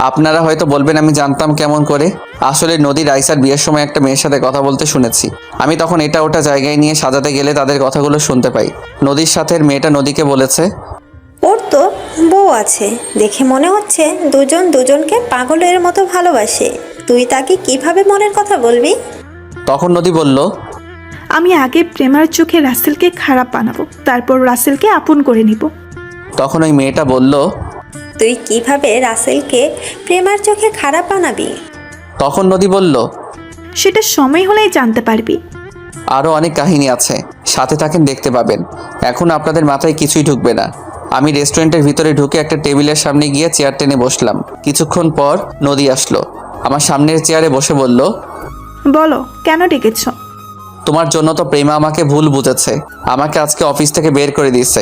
A: আপনারা হয়তো বলবেন আমি জানতাম কেমন করে। আসলে নদী রাইসার বিয়ের সময় একটা মেয়ের সাথে কথা বলতে শুনেছি। আমি তখন এটা ওটা জায়গায় নিয়ে সাজাতে গেলে তাদের কথাগুলো শুনতে পাই। নদীর সাথে মেয়েটা নদীকে বলেছে,
M: ওর তো বউ আছে, দেখে মনে হচ্ছে দুজন দুজনকে পাগলের মতো ভালোবাসে। তুই তাকে কিভাবে মনের কথা বলবি?
A: তখন নদী বলল,
G: আমি আগে প্রেমার চোখে রাসেলকে খারাপ বানাবো, তারপর রাসেলকে আপন করে নিব।
A: তখন ওই মেয়েটা বলল,
M: তুই কিভাবে রাসেলকে প্রেমার চোখে খারাপ বানাবি?
A: তখন নদী বলল,
G: সেটা সময় হলেই জানতে পারবি।
A: আরও অনেক কাহিনী আছে, সাথে থাকেন, দেখতে পাবেন। এখন আপনাদের মাথায় কিছুই ঢুকবে না। আমি রেস্টুরেন্টের ভিতরে ঢুকে একটা টেবিলের সামনে গিয়ে চেয়ার টেনে বসলাম। কিছুক্ষণ পর নদী আসলো, আমার সামনের চেয়ারে বসে বলল,
G: বলো কেন ডেকেছ?
A: তোমার জন্য তো প্রেমা আমাকে ভুল বুঝেছে, আমাকে আজকে অফিস থেকে বের করে দিয়েছে।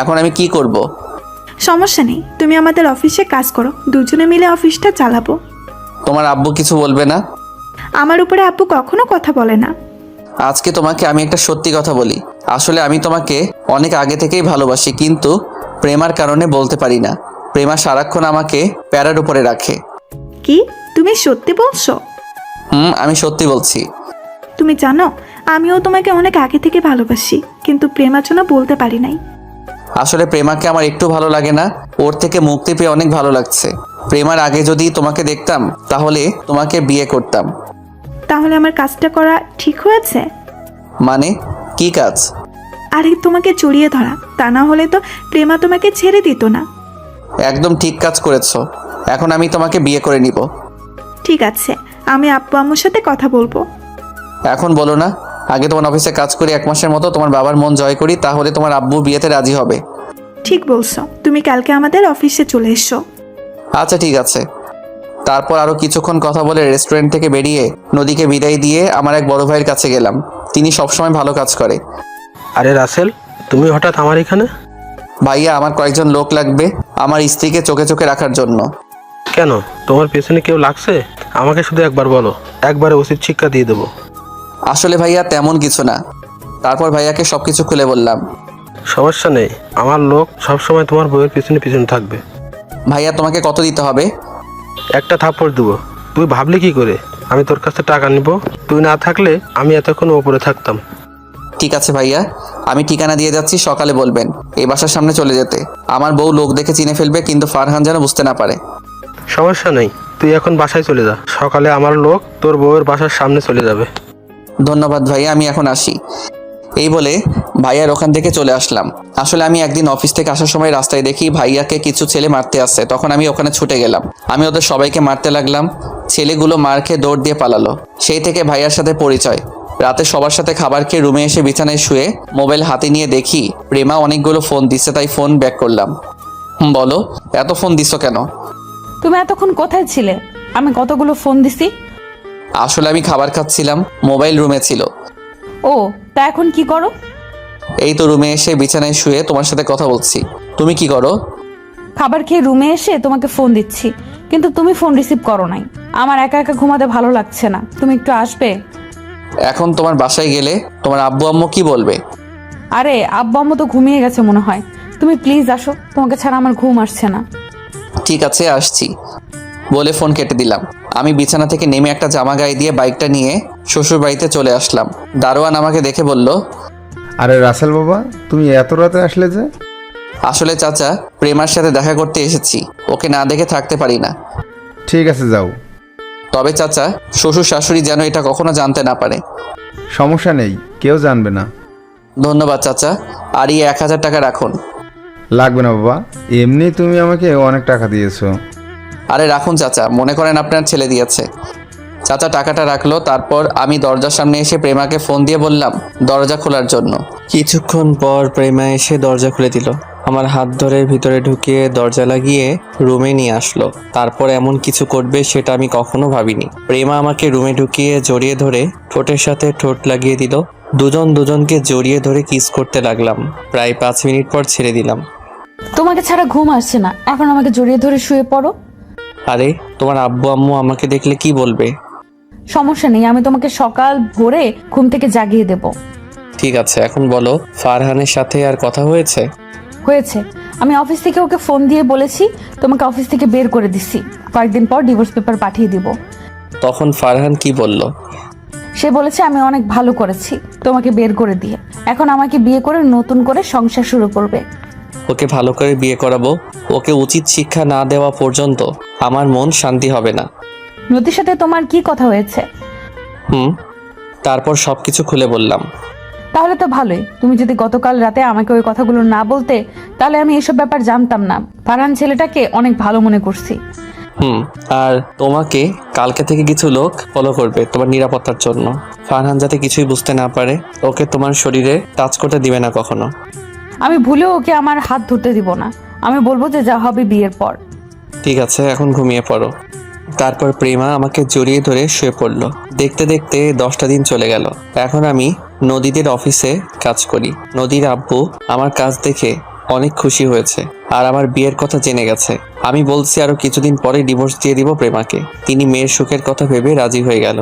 A: এখন আমি কি করব?
G: সমস্যা নেই, তুমি আমাদের অফিসে কাজ করো, দুজনে মিলে অফিসটা চালাবো।
A: তোমার আব্বু কিছু বলবে না?
G: আমার উপরে আব্বু কখনো কথা বলে না।
A: আজকে তোমাকে আমি একটা সত্যি কথা বলি, আসলে আমি তোমাকে অনেক আগে থেকেই ভালোবাসি, কিন্তু প্রেমার কারণে বলতে পারি না। প্রেমা সারাক্ষণ আমাকে প্যারার উপরে রাখে।
G: কি তুমি সত্যি বলছো?
A: আমি সত্যি বলছি।
G: তুমি জানো আমিও তোমাকে অনেক আগে থেকে ভালোবাসি, কিন্তু প্রেমার জন্য বলতে পারি নাই।
A: আসলে প্রেমাকে আমার একটু ভালো লাগে না, ওর থেকে মুক্তি পেয়ে অনেক ভালো লাগছে। প্রেমার আগে যদি তোমাকে দেখতাম তাহলে তোমাকে বিয়ে করতাম।
G: তাহলে আমার কাজটা করা ঠিক হয়েছে?
A: মানে কি কাজ?
G: আরে তোমাকে জড়িয়ে ধরা, তা না হলে তো প্রেমা তোমাকে ছেড়ে দিত না।
A: একদম ঠিক কাজ করেছো, এখন আমি তোমাকে বিয়ে করে নিব।
G: ঠিক আছে, আমি আব্বু আম্মুর সাথে কথা বলবো।
A: এখন বলো না, আগে তোমার অফিসে কাজ করি 1 মাসের মতো, তোমার বাবার মন জয় করি, তাহলে তোমার আব্বু বিয়েতে রাজি হবে।
G: ঠিক বলছো, তুমি কালকে আমাদের অফিসে চলে এসো।
A: আচ্ছা ঠিক আছে। তারপর আরও কিছুক্ষণ কথা বলে রেস্টুরেন্ট থেকে বেরিয়ে নদীকে বিদায় দিয়ে আমার এক বড় ভাইয়ের কাছে গেলাম। তিনি সবসময় ভালো কাজ করে।
N: আরে রাসেল, তুমি হঠাৎ আমার এখানে?
A: ভাইয়া আমার কয়েকজন লোক লাগবে আমার স্ত্রীকে চোখে চোখে রাখার জন্য।
N: কেন, তোমার পেছনে কেউ লাগছে? আমাকে শুধু একবার বলো, একবারে উচিত শিক্ষা দিয়ে দেবো।
A: আসলে ভাইয়া তেমন কিছু না। তারপর ভাইয়াকে সবকিছু খুলে বললাম।
N: সমস্যা নেই, আমার লোক সবসময় তোমার বউয়ের পিছনে পিছনে থাকবে।
A: ভাইয়া তোমাকে কত দিতে হবে?
N: একটা থাপ্পড় দেবো। তুই ভাবলি কি করে আমি তোর কাছে টাকা নিব? তুই না থাকলে আমি এতক্ষণ ওপরে থাকতাম।
A: ঠিক আছে ভাইয়া, আমি ঠিকানা দিয়ে যাচ্ছি, সকালে বলবেন এই বাসার সামনে চলে যেতে। আমার বউ লোক দেখে চিনে ফেলবে, কিন্তু ফারহান যেন বুঝতে না পারে।
N: সমস্যা নেই, তুই এখন বাসায় চলে যা, সকালে আমার লোক তোর বউয়ের বাসার সামনে চলে যাবে।
A: ধন্যবাদ ভাইয়া, আমি এখন আসি। এই বলে ভাইয়ার ওখান থেকে চলে আসলাম। আসলে আমি একদিন অফিস থেকে আসার সময় রাস্তায় দেখি ভাইয়াকে কিছু ছেলে মারতে আসছে, তখন আমি ওখানে ছুটে গেলাম। আমি ওদের সবাইকে মারতে লাগলাম। ছেলেগুলো মার খেয়ে দৌড় দিয়ে পালালো। সেই থেকে ভাইয়ার সাথে পরিচয়। রাতে সবার সাথে খাবার খেয়ে রুমে এসে বিছানায় শুয়ে মোবাইল হাতে নিয়ে দেখি প্রেমা অনেকগুলো ফোন দিচ্ছে, তাই ফোন ব্যাক করলাম। বলো, এত ফোন দিচ্ছ কেন?
B: তুমি এতক্ষণ কোথায় ছিলে? আমি কতগুলো ফোন দিছি।
A: আসলে আমি খাবার খাচ্ছিলাম, মোবাইল রুমে ছিল।
B: ও, তা এখন কি করো?
A: এই তো রুমে এসে বিছানায় শুয়ে তোমার সাথে কথা বলছি। তুমি কি করো?
B: খাবার খেয়ে রুমে এসে তোমাকে ফোন দিচ্ছি, কিন্তু তুমি ফোন রিসিভ করো নাই। আমার একা একা ঘুমাতে ভালো লাগছে না, তুমি একটু আসবে?
A: এখন তোমার বাসায় গেলে তোমার আব্বু আম্মু কি বলবে?
B: আরে আব্বু আম্মু তো ঘুমিয়ে গেছে মনে হয়। তুমি প্লিজ আসো, তোমাকে ছাড়া আমার ঘুম আসছে না।
A: ঠিক আছে, আসছি বলে ফোন কেটে দিলাম। আমি বিছানা থেকে নেমে একটা জামা গায়ে দিয়ে বাইকটা নিয়ে শ্বশুর বাড়িতে চলে আসলাম। দারোয়ান আমাকে দেখে বলল,
F: আরে রাসেল বাবা, তুমি এত রাতে আসলে যে?
A: আসলে চাচা, প্রেমার সাথে দেখা করতে এসেছি, ওকে না দেখে থাকতে পারি না।
F: ঠিক আছে, যাও।
A: তবে চাচা, শ্বশুর শাশুড়ি যেন এটা কখনো জানতে না পারে।
F: সমস্যা নেই, কেউ জানবে না।
A: ধন্যবাদ চাচা, আর এই 1000 টাকা রাখুন।
F: লাগবে না বাবা, এমনি তুমি আমাকে অনেক টাকা দিয়েছো।
A: আরে রাখুন চাচা, মনে করেন আপনার ছেলে দিয়েছে। চাচা টাকাটা রাখলো। তারপর আমি দরজার সামনে এসে প্রেমাকে ফোন দিয়ে বললাম দরজা খোলার জন্য। কিছুক্ষণ পর প্রেমা এসে দরজা খুলে দিল। আমার হাত ধরে ভিতরে ঢুকিয়ে দরজা লাগিয়ে রুমে নিয়ে আসলো। তারপর এমন কিছু করবে সেটা আমি কখনো ভাবিনি। প্রেমা আমাকে রুমে ঢুকিয়ে জড়িয়ে ধরে ঠোঁটের সাথে ঠোঁট লাগিয়ে দিল। দুজন দুজনকে জড়িয়ে ধরে কিস করতে লাগলাম। প্রায় 5 মিনিট পর ছেড়ে দিলাম।
B: তোমাকে ছাড়া ঘুম আসছে না, এখন আমাকে জড়িয়ে ধরে শুয়ে পড়ো।
A: আরে তোমার আব্বু আম্মু আমাকে দেখলে কি বলবে?
B: সমস্যা নেই, আমি তোমাকে সকাল ভোরে ঘুম থেকে জাগিয়ে দেব।
A: ঠিক আছে, এখন বলো, ফারহানের সাথে আর কথা হয়েছে?
B: হয়েছে। আমি অফিস থেকে ওকে ফোন দিয়ে বলেছি তোমাকে অফিস থেকে বের করে দিচ্ছি, কয়েকদিন পর ডিভোর্স পেপার পাঠিয়ে দিব।
A: তখন ফারহান কি বলল?
B: সে বলেছে আমি অনেক ভালো করেছি তোমাকে বের করে দিয়ে, এখন আমাকে বিয়ে করে নতুন করে সংসার শুরু করবে।
A: ওকে ভালো করে বিয়ে করাবো। ওকে উচিত শিক্ষা না দেওয়া পর্যন্ত আমার মন শান্তি হবে না।
B: নদীর সাথে তোমার কি কথা হয়েছে?
A: তারপর সবকিছু খুলে বললাম।
B: তাহলে তো ভালোই। তুমি যদি গতকাল রাতে আমাকে ওই কথাগুলো না বলতে, তাহলে আমি এসব ব্যাপার জানতাম না। ফারহান ছেলেটাকে অনেক ভালো মনে করছি।
A: আর তোমাকে কালকে থেকে কিছু লোক ফলো করবে তোমার নিরাপত্তার জন্য। ফারহান যাতে কিছুই বুঝতে না পারে, ওকে তোমার শরীরে টাচ করতে দিবে না কখনো।
B: আমি ভুলেও ওকে আমার হাত ধরতে দিব না। আমি বলবো যে যা হবে বিয়ের পর।
A: ঠিক আছে, এখন ঘুমিয়ে পড়ো। তারপর প্রেমা আমাকে জড়িয়ে ধরে শুয়ে পড়লো। দেখতে দেখতে 10টা দিন চলে গেল। এখন আমি নদীদের অফিসে কাজ করি। নদীর আব্বু আমার কাজ দেখে অনেক খুশি হয়েছে আর আমার বিয়ের কথা জেনে গেছে। আমি বলছি আরো কিছুদিন পরে ডিভোর্স দিয়ে দিব প্রেমাকে। তিনি মেয়ের সুখের কথা ভেবে রাজি হয়ে গেল।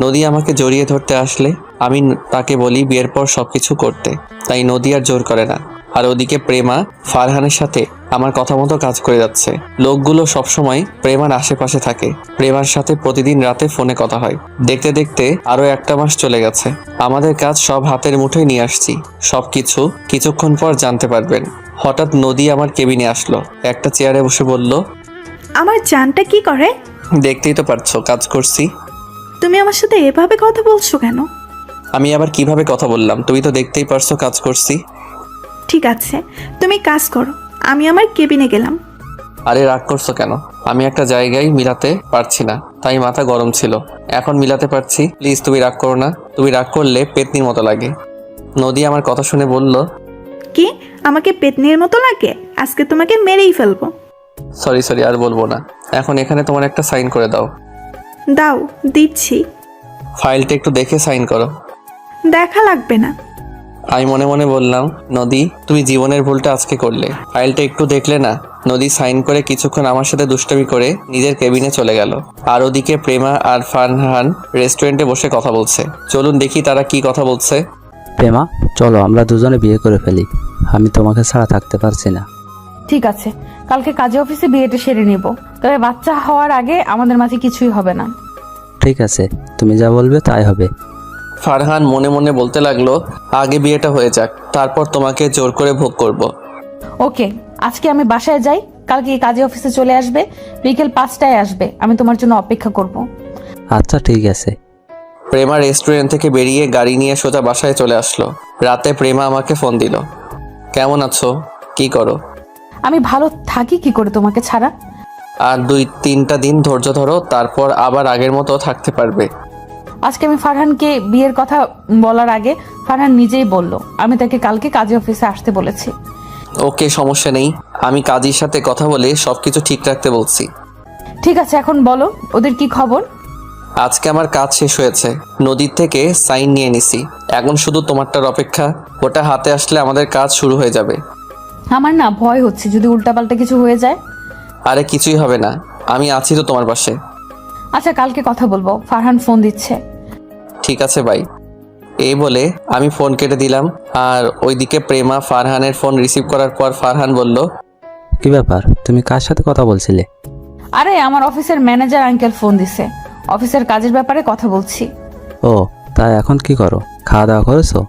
A: নদী আমাকে জড়িয়ে ধরতে আসলে আমি তাকে বলি বিয়ের পর সবকিছু করতে, তাই নদী আর জোর করে না। আর ওদিকে প্রেমা ফারহানের সাথে আমার কথা মতো কাজ করে যাচ্ছে। লোকগুলো সবসময় প্রেমার আশেপাশে থাকে। প্রেমার সাথে প্রতিদিন রাতে ফোনে কথা হয়। দেখতে দেখতে আরো 1টা মাস চলে গেছে। আমাদের কাজ সব হাতের মুঠোয় নিয়ে আসছি। সবকিছু কিছুক্ষণ পর জানতে পারবেন। হঠাৎ নদী আমার কেবিনে আসলো, একটা চেয়ারে বসে বলল,
G: আমার জানটা কি করে?
A: দেখতেই তো পারছো কাজ করছি।
G: তুমি আমার সাথে এভাবে কথা বলছো কেন?
A: আমি আবার কিভাবে কথা বললাম? তুমি তো দেখতেই পারছো কাজ করছি।
G: ঠিক আছে, তুমি কাজ করো, আমি আমার কেবিনে গেলাম।
A: আরে রাগ করছো কেন? আমি একটা জায়গায় মিলাতে পারছি না, তাই মাথা গরম ছিল। এখন মিলাতে পারছি, প্লিজ তুমি রাগ করো না। তুমি রাগ করলে পেতনির মতো লাগে। নদী আমার কথা শুনে বলল,
G: কি আমাকে পেতনির মতো লাগে? আজকে তোমাকে মেরেই ফেলবো।
A: সরি আর বলবো না। এখন এখানে তোমার একটা সাইন করে দাও।
G: দাও, দিচ্ছি।
A: ফাইলটা একটু দেখে সাইন করো।
G: দেখা লাগবে না।
A: আমি মনে মনে বললাম, নদী তুমি জীবনের ভুলটা আজকে করলে, ফাইলটা একটু দেখলে না? নদী সাইন করে কিছুক্ষণ আমার সাথে দুষ্টামি করে নিজের কেবিনে চলে গেল। আর ওদিকে প্রেমা আর ফারহান রেস্টুরেন্টে বসে কথা বলছে। চলুন দেখি তারা কি কথা বলছে।
I: প্রেমা, চলো আমরা দুজনে বিয়ে করে ফেলি। আমি তোমাকে ছাড়া থাকতে পারছি না।
B: ঠিক আছে, কালকে কাজে অফিসে বিয়েটা সেরে নিব। তবে বাচ্চা হওয়ার আগে আমাদের মাঝে কিছুই হবে না।
I: ঠিক আছে, তুমি যা বলবে তাই হবে।
A: ফারহান মনে মনে বলতে লাগলো, আগে বিয়েটা হয়ে যাক, তারপর তোমাকে জোর করে ভোগ করব।
B: ওকে, আজকে আমি বাসায় যাই, কালকে কাজে অফিসে চলে আসবে, বিকেল 5টায় আসবে। আমি তোমার জন্য অপেক্ষা করব।
I: আচ্ছা ঠিক আছে।
A: প্রেমা রেস্টুরেন্ট থেকে বেরিয়ে গাড়ি নিয়ে সোজা বাসায় চলে আসলো। রাতে প্রেমা আমাকে ফোন দিল। কেমন আছো, কি করো?
B: আমি ভালো থাকি কি করে তোমাকে ছাড়া?
A: আর 2-3টা দিন ধৈর্য ধরো, তারপর আবার আগের মতো থাকতে পারবে।
B: আজকে আমি ফারহানকে বিয়ের কথা বলার আগে ফারহান নিজেই বলল আমি তাকে কালকে কাজী অফিসে আসতে বলেছি।
A: ওকে, সমস্যা নেই, আমি কাজীর সাথে কথা বলে সবকিছু ঠিক রাখতে বলছি।
B: ঠিক আছে, এখন বলো ওদের কি খবর?
A: আজকে আমার কাজ শেষ হয়েছে, নদীর থেকে সাইন নিয়ে নিছি। এখন শুধু তোমারটার অপেক্ষা, ওটা হাতে আসলে আমাদের কাজ শুরু হয়ে যাবে।
B: আমার না ভয় হচ্ছে যদি উল্টাপাল্টা কিছু হয়ে যায়।
A: আরে কিছুই হবে না, আমি আছি তো তোমার পাশে।
B: আচ্ছা, কালকে কথা বলবো, ফারহান ফোন দিচ্ছে।
A: ঠিক আছে ভাই। এই বলে আমি ফোন কেটে দিলাম। আর ওইদিকে প্রেমা ফারহানের ফোন রিসিভ করার পর ফারহান বলল,
I: কি ব্যাপার, তুমি কার সাথে কথা বলছিলে?
B: আরে আমার অফিসের ম্যানেজার আঙ্কেল ফোন দিছে, অফিসের কাজের ব্যাপারে কথা বলছি।
I: ও তাই, এখন কি করো? খাওয়া দাওয়া করেছো?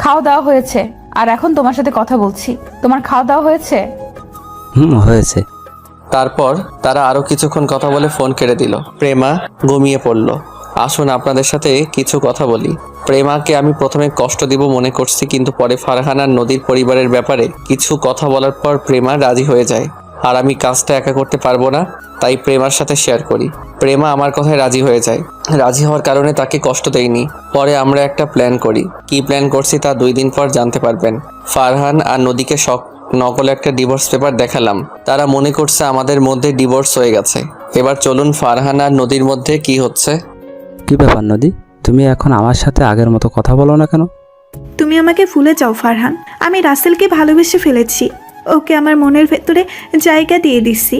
B: খাওয়া দাওয়া হয়েছে, আর এখন তোমার সাথে কথা বলছি। তোমার খাওয়া দাওয়া হয়েছে?
I: হয়েছে।
A: তারপর তারা আরো কিছুক্ষণ কথা বলে ফোন কেটে দিল। প্রেমা ঘুমিয়ে পড়ল। আসুন আপনাদের সাথে কিছু কথা বলি। প্রেমাকে আমি প্রথমে কষ্ট দিব মনে করছি, কিন্তু পরে ফারহান আর নদীর পরিবারের ব্যাপারে কিছু কথা বলার পর প্রেমা রাজি হয়ে যায়। আর আমি কাজটা একা করতে পারবো না, তাই প্রেমার সাথে শেয়ার করি। প্রেমা আমার কথায় রাজি হয়ে যায়। রাজি হওয়ার কারণে তাকে কষ্ট দেয়নি। পরে আমরা একটা প্ল্যান করি। কি প্ল্যান করছি তা 2 দিন পর জানতে পারবেন। ফারহান আর নদীকে নকল একটা ডিভোর্স পেপার দেখালাম। তারা মনে করছে আমাদের মধ্যে ডিভোর্স হয়ে গেছে। এবার চলুন ফারহান আর নদীর মধ্যে কি হচ্ছে।
I: কি ব্যাপার নদী, তুমি এখন আমার সাথে আগের মতো কথা বলো না কেন?
G: তুমি আমাকে ভুলে যাও ফারহান, আমি রাসেলকে ভালোবেসে ফেলেছি। ওকে আমার মনের ভেতরে জায়গা দিয়ে দিচ্ছি।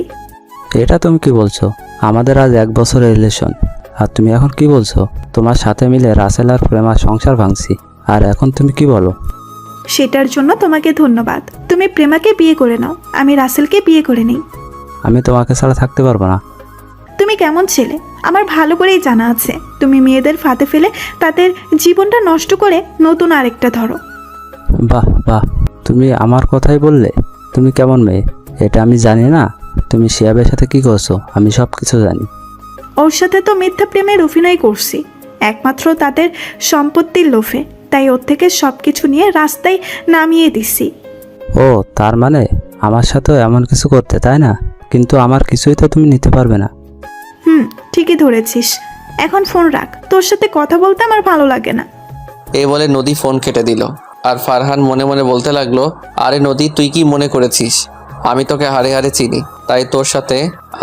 I: এটা তুমি কি বলছো? আমাদের আজ 1 বছরের রিলেশন, আর তুমি এখন কি বলছো? তোমার সাথে মিলে রাসেল আর প্রেমা সংসার ভাঙছি, আর এখন তুমি কি বলো?
G: সেটার জন্য তোমাকে ধন্যবাদ। তুমি প্রেমাকে বিয়ে করে নাও, আমি রাসেলকে বিয়ে করে নিই।
I: আমি তোমাকে ছাড়া থাকতে পারবো না।
G: তুমি কেমন ছেলে আমার ভালো করেই জানা আছে। তুমি মেয়েদের ফাঁদে ফেলে তাদের জীবনটা নষ্ট করে নতুন আরেকটা ধরো।
I: বাহ বাহ, তুমি আমার কথাই বললে। তুমি কেমন মেয়ে এটা আমি জানি না? তুমি শিয়াবের সাথে কি করছো আমি সব কিছু জানি।
G: ওর সাথে তো মিথ্যা প্রেমের অভিনয় করছি, একমাত্র তাদের সম্পত্তির লোভে। তাই ওর থেকে সব কিছু নিয়ে রাস্তায় নামিয়ে দিছি।
I: ও তার মানে আমার সাথেও এমন কিছু করতে, তাই না? কিন্তু আমার কিছুই তো তুমি নিতে পারবে না।
G: ঠিকই ধরেছিস। এখন ফোন রাখ, তোর সাথে কথা বলতে আমার ভালো লাগে না।
A: এই বলে নদী ফোন কেটে দিল। আর ফারহান মনে মনে বলতে লাগলো, আরে নদী, তুই কি মনে করেছিস আমি তোকে হাড়ে হাড়ে চিনি? তাই তোর সাথে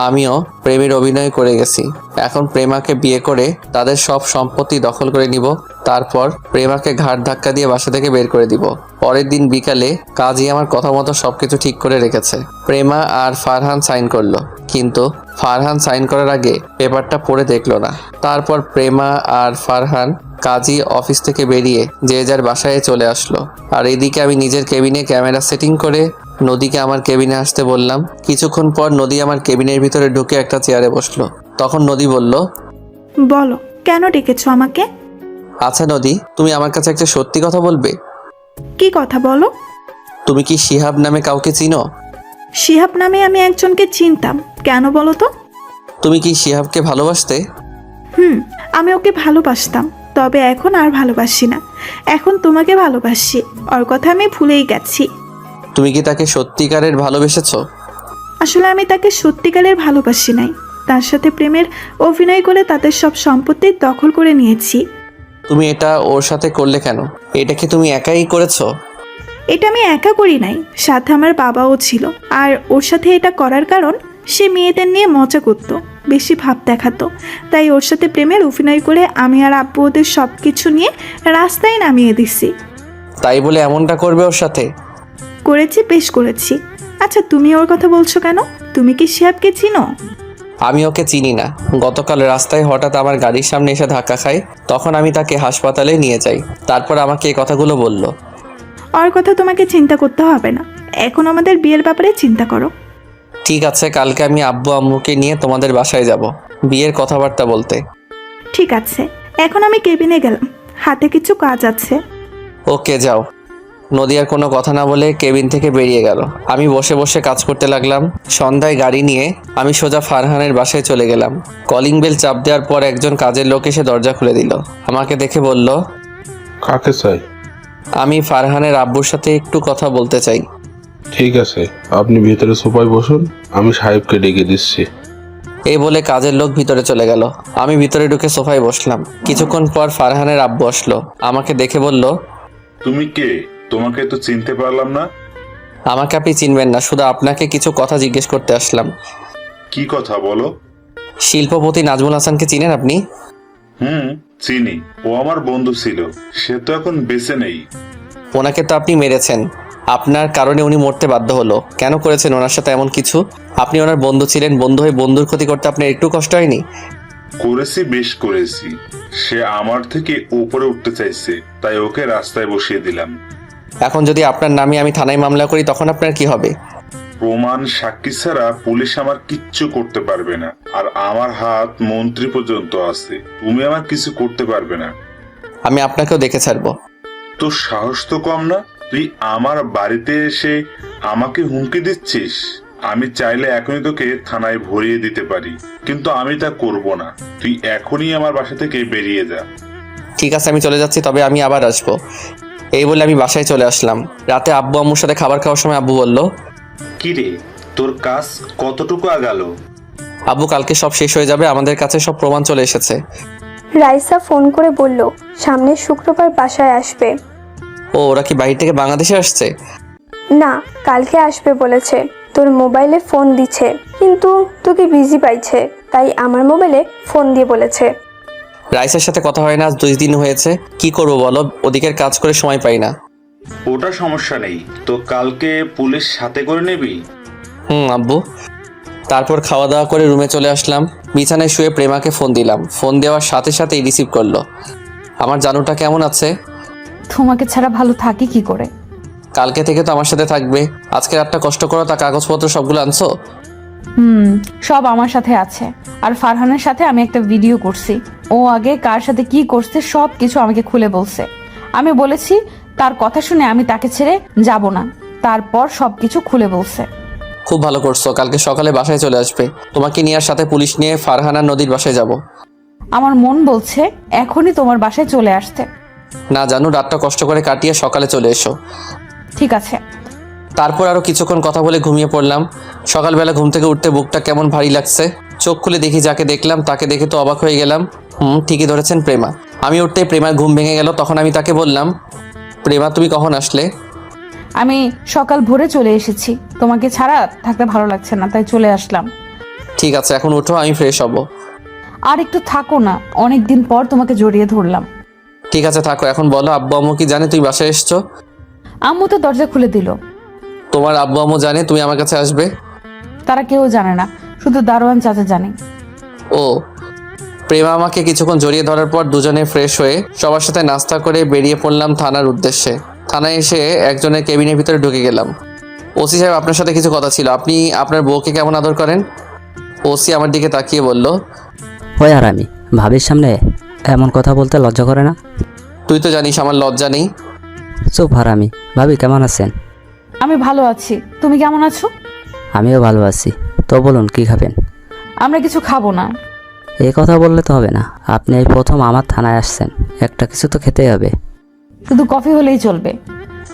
A: আমিও প্রেমের অভিনয় করে গেছি। এখন প্রেমাকে বিয়ে করে তাদের সব সম্পত্তি দখল করে নিব। তারপর প্রেমাকে ঘাট ধাক্কা দিয়ে বাসা থেকে বের করে দিব। পরের দিন বিকালে কাজী আমার কথা মতো সবকিছু ঠিক করে রেখেছে। প্রেমা আর ফারহান সাইন করলো, কিন্তু ফারহান সাইন করার আগে পেপারটা পড়ে দেখলো না। তারপর প্রেমা আর ফারহান কাজী অফিস থেকে বেরিয়ে যে যার বাসায় চলে আসলো। আর এদিকে আমি নিজের কেবিনে ক্যামেরা সেটিং করে নদীকে আমার কেবিনে আসতে বললাম। কিছুক্ষণ পর নদী আমার কেবিনের ভিতরে ঢুকে একটা চেয়ারে বসলো। তখন নদী বলল,
G: বলো কেন ডেকেছো আমাকে?
A: আচ্ছা নদী, তুমি আমার কাছে একটা সত্যি কথা বলবে?
G: কি কথা বলো?
A: তুমি কি শিহাব নামে কাউকে চিনো?
G: শিহাব নামে আমি একজনকে চিনতাম, কেন বলো তো?
A: তুমি কি শিহাবকে ভালোবাসতে?
G: আমি ওকে ভালোবাসতাম, তবে এখন আর ভালোবাসি না। এখন তোমাকে ভালোবাসি। ওর কথা আমি ভুলেই গেছি।
A: তুমি কি তাকে সত্যিকারের ভালোবেসেছো?
G: আসলে আমি তাকে সত্যিকারের ভালোবাসি নাই, তার সাথে প্রেমের অভিনয় করে তাদের সব সম্পত্তি দখল করে নিয়েছি।
A: তুমি এটা ওর সাথে করলে কেন? এটা কি তুমি একাই করেছো?
G: এটা আমি একা করি নাই, সাথে আমার বাবাও ছিল। আর ওর সাথে এটা করার কারণ, সে মেয়েদের নিয়ে মজা করতো, বেশি ভাব দেখাতো। তাই ওর সাথে প্রেমের অভিনয় করে আমি আর আব্বু ওদের সব কিছু নিয়ে রাস্তায় নামিয়ে দিছি।
A: তাই বলে এমনটা করবে ওর সাথে?
G: করেছি, বেশ করেছি। আচ্ছা, তুমি ওর কথা বলছো কেন? তুমি কি শিহাবকে চিনো?
A: আমি ওকে চিনি না। গতকাল রাস্তায় হঠাৎ আমার গাড়ির সামনে এসে ধাক্কা খায়, তখন আমি তাকে হাসপাতালে নিয়ে যাই। তারপর আমাকে এই কথাগুলো বলল।
G: ওর কথা তোমাকে চিন্তা করতে হবে না, এখন আমাদের বিয়ের ব্যাপারে চিন্তা করো।
A: ঠিক আছে, কালকে আমি আব্বু আম্মুকে নিয়ে তোমাদের বাসায় যাব বিয়ের কথাবার্তা বলতে।
G: ঠিক আছে, এখন আমি কেবিনে গেলাম, হাতে কিছু কাজ আছে।
A: ওকে যাও। নদী আর কোনো কথা না বলে কেবিন থেকে বেরিয়ে গেল। আমি বসে বসে কাজ করতে লাগলাম। সন্ধ্যায় গাড়ি নিয়ে আমি সোজা ফারহানের বাসায় চলে গেলাম। কলিং বেল চাপ দেওয়ার পর একজন কাজের লোক এসে দরজা খুলে দিল। আমাকে দেখে বলল,
N: কাকে চাই?
A: আমি ফারহানের আব্বুর সাথে একটু কথা বলতে চাই।
N: ঠিক আছে, আপনি ভিতরে সোফায় বসুন, আমি সাহেবকে ডেকে দিচ্ছি।
A: এই বলে কাজের লোক ভিতরে চলে গেল। আমি ভিতরে ঢুকে সোফায় বসলাম। কিছুক্ষণ পর ফারহানের আব্বু আসলো। আমাকে দেখে বলল,
E: তুমি কে? তোমাকে তো চিনতে পারলাম না।
A: আমাকে আপনি চিনবেন না, শুধু আপনাকে কিছু কথা জিজ্ঞেস করতে আসলাম।
E: কি কথা বলো?
A: শিল্পপতি নাজমুল হাসানকে চিনেন আপনি?
E: চিনি, ও আমার বন্ধু ছিল, সে তো এখন বেঁচে নেই।
A: ওনাকে তো আপনি মেরেছেন, আপনার কারণে উনি মরতে বাধ্য হলো। কেন করেছেন ওনার সাথে এমন কিছু? আপনি ওনার বন্ধু ছিলেন, বন্ধু হয়ে বন্ধুর ক্ষতি করতে আপনার একটু কষ্ট হয়নি?
E: করেছি, বেশ করেছি। সে আমার থেকে উপরে উঠতে চাইছে, তাই ওকে রাস্তায় বসিয়ে দিলাম।
A: এখন যদি আপনার নামে আমি থানায় মামলা করি তখন আপনার কি হবে?
E: প্রমাণ সাক্ষী ছাড়া পুলিশ আমার কিচ্ছু করতে পারবে না, আর আমার হাত মন্ত্রী পর্যন্ত আছে। তুমি আমার কিছু করতে পারবে না।
A: আমি আপনাকেও দেখে ছাড়বো।
E: তোর সাহস তো কম না, তুই আমার বাড়িতে এসে আমাকে হুমকি দিচ্ছিস। আমি চাইলে এখনই তোকে থানায় ভরিয়ে দিতে পারি, কিন্তু আমি তা করব না। তুই এখনই আমার বাসা থেকে বেরিয়ে যা।
A: ঠিক আছে, আমি চলে যাচ্ছি, তবে আমি আবার আসবো। এই বলে আমি বাসায় চলে আসলাম। রাতে আব্বু আম্মুর সাথে খাবার খাওয়ার সময় আব্বু বলল,
J: কি রে, তোর কাজ কতটুকু আগালো?
A: আব্বু কালকে সব শেষ হয়ে যাবে, আমাদের কাছে সব প্রমাণ চলে এসেছে।
D: রাইসা ফোন করে বলল সামনের শুক্রবার বাসায় আসবে।
A: ও, ওরা কি বাইরে থেকে বাংলাদেশে আসছে?
D: না, কালকে আসবে বলেছে। তোর মোবাইলে ফোন দিচ্ছে, কিন্তু তোকে বিজি পাইছে, তাই আমার মোবাইলে ফোন দিয়ে বলেছে।
A: রাইসের সাথে কথা হয় না আজ 2 দিন হয়েছে। কি করবো বলো, ওদিকের কাজ করে সময় পাই না।
J: ওটা সমস্যা নেই, তো কালকে পুলিশ সাথে করে নিবি।
A: আব্বু। তারপর খাওয়া দাওয়া করে রুমে চলে আসলাম। বিছানায় শুয়ে প্রেমাকে ফোন দিলাম। ফোন দেওয়ার সাথে সাথেই রিসিভ করলো। আমার জানুটা কেমন আছে?
B: তোমাকে ছাড়া ভালো থাকি কি করে?
A: কালকে থেকে তো আমার সাথে থাকবে। আজকে রাতটা কষ্ট করো, তা কাগজপত্র সবগুলো আনছো?
B: সব আমার সাথে আছে। আর ফারহানের সাথে আমি একটা ভিডিও করছি। ও আগে কার সাথে কি করছে সব কিছু আমাকে খুলে বলছে। আমি বলেছি তার কথা শুনে আমি তাকে ছেড়ে যাব না। তারপর সবকিছু খুলে বলছে।
A: খুব ভালো করছো, কালকে সকালে বাসায় চলে আসবে। তোমাকে নিয়ে আর সাথে পুলিশ নিয়ে ফারহানা নদীর বাসায় যাব।
B: আমার মন বলছে এখনই তোমার বাসায় চলে আসতে।
A: না জানু, রাতটা কষ্ট করে কাটিয়ে সকালে চলে এসো।
B: ঠিক আছে।
A: তারপর আরো কিছুক্ষণ কথা বলে ঘুমিয়ে পড়লাম। সকালবেলা ঘুম থেকে উঠতে বুকটা কেমন ভারী লাগছে। চোখ খুলে দেখি যাকে দেখলাম তাকে দেখে তো অবাক হয়ে গেলাম। ঠিকই ধরেছেন, প্রেমা। আমি উঠতেই প্রেমার ঘুম ভেঙে গেল। তখন আমি তাকে বললাম, প্রেমা তুমি কখন আসলে?
B: আমি সকাল ভোরে চলে এসেছি, তোমাকে ছাড়া থাকতে ভালো লাগছে না, তাই চলে আসলাম।
A: ঠিক আছে, এখন উঠো, আমি ফ্রেশ হব।
B: আর একটু থাকো না, অনেকদিন পর তোমাকে জড়িয়ে ধরলাম।
A: ঠিক আছে থাকো। এখন বলো, আব্বু আম্মু কি জানে তুমি বাসায় এসছো?
B: আম্মু তো দরজা খুলে দিল।
A: তোমার আব্বু আম্মু জানে তুমি আমার কাছে আসবে?
B: তারা কেউ জানে না, শুধু দারোয়ান চাচা জানে।
A: ও। প্রেমা আমাকে কিছুক্ষণ জড়িয়ে ধরার পর দুজনে ফ্রেশ হয়ে সবার সাথে নাস্তা করে বেরিয়ে পড়লাম থানার উদ্দেশ্যে। থানায় এসে একজনের কেবিনের ভিতরে ঢুকে গেলাম। ওসি সাহেব, আপনার সাথে কিছু কথা ছিল। আপনি আপনার বউকে কেমন আদর করেন? ওসি আমার দিকে তাকিয়ে বলল,
I: ওই আর আমি ভাবির সামনে এমন কথা বলতে লজ্জা করে না?
A: তুই তো জানিস আমার লজ্জা নেই।
I: চুপ হারামি। ভাবি কেমন আছেন?
B: আমি ভালো আছি, তুমি কেমন আছো?
I: আমিও ভালো আছি। তো বলুন কি খাবেন?
B: আমরা কিছু খাবো না।
I: এই কথা বললে তো হবে না, আপনি এই প্রথম আমার থানায় আসছেন, একটা কিছু তো খেতেই হবে।
B: শুধু কফি হলেই চলবে।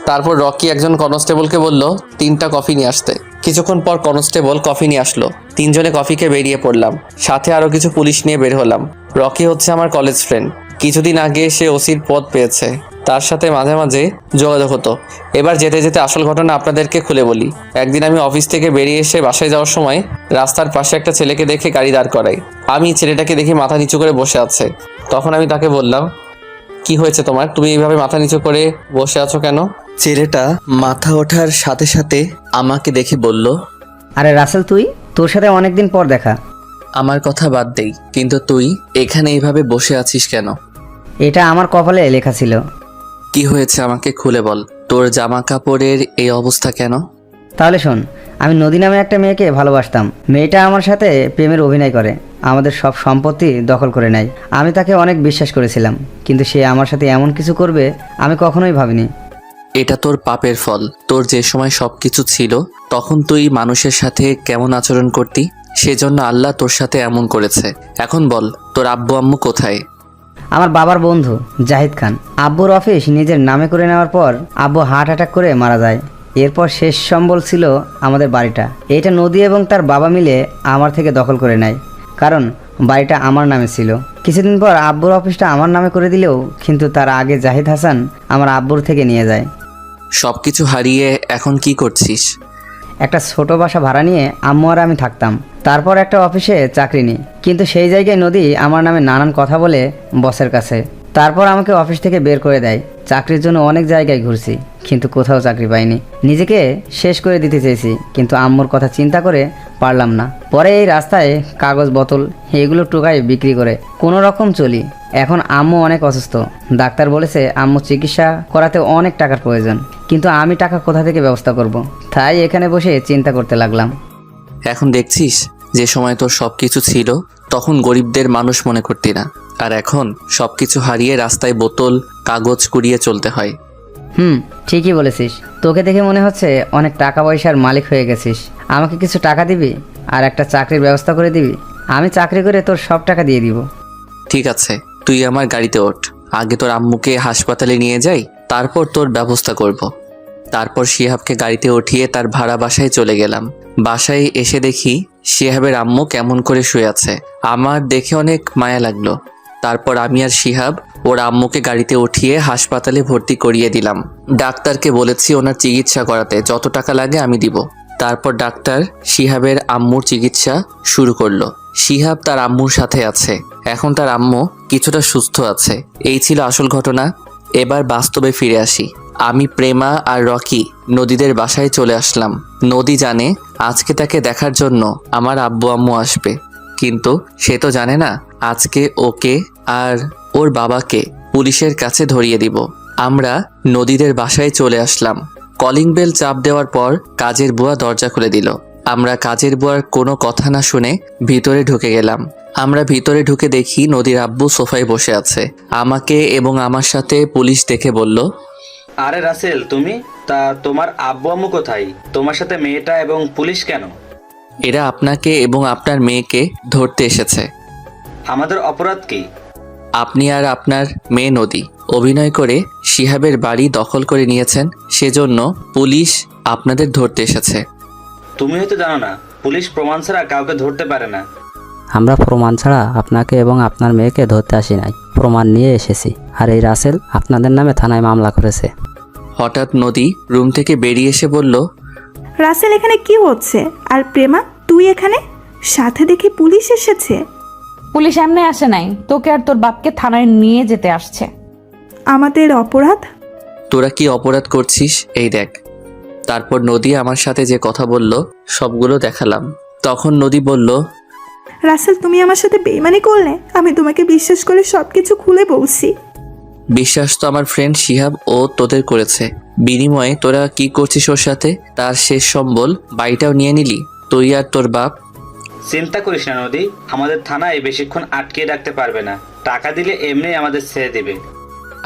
A: তারপর রকি একজন কনস্টেবলকে বলল 3টা কফি নিয়ে আসতে। কিছুক্ষণ পর কনস্টেবল কফি নিয়ে আসলো। 3জনে কফিকে বেরিয়ে পড়লাম। সাথে আরো কিছু পুলিশ নিয়ে বের হলাম। রকি হচ্ছে আমার কলেজ ফ্রেন্ড। কিছুদিন আগে সে ওসির পদ পেয়েছে। তার সাথে মাঝে মাঝে যোগাযোগ হতো। এবার যেতে যেতে আসল ঘটনা আপনাদেরকে খুলে বলি। একদিন আমি অফিস থেকে বেরিয়ে এসে বাসায় যাওয়ার সময় রাস্তার পাশে একটা ছেলেকে দেখে গাড়ি দাঁড় করাই। আমি ছেলেটাকে দেখি মাথা নিচু করে বসে আছে। তখন আমি তাকে বললাম, কি হয়েছে তোমার, তুমি এইভাবে মাথা নিচু করে বসে আছো কেন? ছেলেটা মাথা ওঠার সাথে সাথে আমাকে দেখে বলল,
F: আরে রাসেল, তুই? তোর সাথে অনেকদিন পর দেখা।
A: আমার কথা বাদ দেই, কিন্তু তুই এখানে এইভাবে বসে আছিস কেন?
F: এটা আমার কপালে লেখা ছিল।
A: কি হয়েছে আমাকে খুলে বল। তোর জামা কাপড়ের এই অবস্থা কেন?
F: তাহলে শোন, আমি নদী নামে একটা মেয়েকে ভালোবাসতাম। মেয়েটা আমার সাথে প্রেমের অভিনয় করে, আমাদের সব সম্পত্তি দখল করে নেয়। আমি তাকে অনেক বিশ্বাস করেছিলাম, কিন্তু সে আমার সাথে এমন কিছু করবে আমি কখনোই ভাবিনি।
A: এটা তোর পাপের ফল। তোর যে সময় সব কিছু ছিল তখন তুই মানুষের সাথে কেমন আচরণ করতি, সেজন্য আল্লাহ তোর সাথে এমন করেছে। এখন বল, তোর আব্বু আম্মু কোথায়?
F: আমার বাবার বন্ধু জাহিদ খান। আব্বুর অফিস নিজের নামে করে নেওয়ার পর আব্বু হার্ট অ্যাটাক করে মারা যায়। এরপর শেষ সম্বল ছিল আমাদের বাড়িটা। এটা নদী এবং তার বাবা মিলে আমার থেকে দখল করে নেয়, কারণ বাড়িটা আমার নামে ছিল। কিছুদিন পর আব্বুর অফিসটা আমার নামে করে দিলেও কিন্তু তার আগে জাহিদ হাসান আমার আব্বুর থেকে নিয়ে যায়।
A: সব কিছু হারিয়ে এখন কি করছিস?
F: একটা ছোট বাসা ভাড়া নিয়ে আম্মু আর আমি থাকতাম। তারপর একটা অফিসে চাকরি নিই, কিন্তু সেই জায়গায় নদী আমার নামে নানান কথা বলে বসের কাছে। তারপর আমাকে অফিস থেকে বের করে দেয়। চাকরির জন্য অনেক জায়গায় ঘুরছি, কিন্তু কোথাও চাকরি পাইনি। নিজেকে শেষ করে দিতে চেয়েছি, কিন্তু আম্মুর কথা চিন্তা করে পারলাম না। পরে এই রাস্তায় কাগজ বোতল এগুলো টোকায় বিক্রি করে কোনো রকম চলি। এখন আম্মু অনেক অসুস্থ। ডাক্তার বলেছে আম্মু চিকিৎসা করাতে অনেক টাকার প্রয়োজন, কিন্তু আমি টাকা কোথা থেকে ব্যবস্থা করব। তাই এখানে বসে চিন্তা করতে লাগলাম।
A: এখন দেখছিস, যে সময় তোর সব কিছু ছিল তখন গরিবদের মানুষ মনে করতি না, আর এখন সব কিছু হারিয়ে রাস্তায় বোতল কাগজ কুড়িয়ে চলতে হয়।
F: ঠিকই বলেছিস। তোকে দেখে মনে হচ্ছে অনেক টাকা পয়সার মালিক হয়ে গেছিস। আমাকে কিছু টাকা দিবি আর একটা চাকরির ব্যবস্থা করে দিবি। আমি চাকরি করে তোর সব টাকা দিয়ে দিব।
A: ঠিক আছে, তুই আমার গাড়িতে ওঠ। আগে তোর আম্মুকে হাসপাতালে নিয়ে যাই, তারপর তোর ব্যবস্থা করব। তারপর শিহাবকে গাড়িতে উঠিয়ে তার ভাড়া বাসায় চলে গেলাম। বাসায় এসে দেখি শিহাবের আম্মু কেমন করে শুয়ে আছে। আমার দেখে অনেক মায়া লাগলো। তারপর আমি আর শিহাব ওর আম্মুকে গাড়িতে উঠিয়ে হাসপাতালে ভর্তি করিয়ে দিলাম। ডাক্তারকে বলেছি ওনার চিকিৎসা করাতে যত টাকা লাগে আমি দিব। তারপর ডাক্তার শিহাবের আম্মুর চিকিৎসা শুরু করলো। শিহাব তার আম্মুর সাথে আছে। এখন তার আম্মু কিছুটা সুস্থ আছে। এই ছিল আসল ঘটনা। এবার বাস্তবে ফিরে আসি। আমি, প্রেমা আর রকি নদীদের বাসায় চলে আসলাম। নদী জানে আজকে তাকে দেখার জন্য আমার আব্বু আম্মু আসবে, কিন্তু সে তো জানে না আজকে ওকে আর ওর বাবাকে পুলিশের কাছে ধরিয়ে দিব। আমরা নদীদের বাসায় চলে আসলাম। কলিং বেল চাপ দেওয়ার পর কাজের বুয়া দরজা খুলে দিল। আমরা কাজের বুয়ার কোনো কথা না শুনে ভিতরে ঢুকে গেলাম। আমরা ভিতরে ঢুকে দেখি নদীর আব্বু সোফায় বসে আছে। আমাকে এবং আমার সাথে পুলিশ দেখে বলল,
J: আরে রাসেল, তুমি? তা তোমার আব্বু আম্মু কোথায়? তোমার সাথে মেয়েটা এবং পুলিশ কেন?
A: এরা আপনাকে এবং আপনার মেয়েকে ধরতে এসেছে।
J: আমাদের অপরাধ কি?
A: আপনি আর আপনার মেয়ে নদী অভিনয় করে শিহাবের বাড়ি দখল করে নিয়েছেন, সেজন্য পুলিশ আপনাদের ধরতে এসেছে।
J: তুমি হয়তো জানো না, পুলিশ প্রমাণ ছাড়া কাউকে ধরতে পারে না।
I: আমরা প্রমাণ ছাড়া আপনাকে এবং আপনার মেয়েকে ধরতে আসি নাই, প্রমাণ নিয়ে এসেছি। আর এই রাসেল আপনাদের নামে থানায় মামলা করেছে।
A: হঠাৎ নদী রুম থেকে বেরিয়ে এসে বলল,
G: রাসেল, এখানে কি হচ্ছে? আর প্রেমা, তুই এখানে? সাথে দেখি পুলিশ এসেছে।
B: পুলিশ এমনি আসে নাই, তোকে আর তোর বাপকে থানায় নিয়ে যেতে আসছে।
G: আমাদের অপরাধ?
A: তোরা কি অপরাধ করছিস এই দেখ। তারপর নদী আমার সাথে যে কথা বলল সবগুলো দেখালাম। তখন নদী বলল,
G: রাসেল, তুমি আমার সাথে বেইমানি করলে। আমি তোমাকে বিশ্বাস করে সবকিছু খুলে বলছি।
A: বিশ্বাস তো আমার ফ্রেন্ড শিহাব ও তোদের করেছে। বিনিময়ে তোরা কি করছিস ওর সাথে? তার শেষ সম্বল বাড়িটাও নিয়ে নিলি, তুই আর তোর বাপ।
J: চিন্তা করিস না নদী, আমাদের থানায় বেশিক্ষণ আটকে রাখতে পারবে না। টাকা দিলে এমনি আমাদের ছেড়ে দেবে।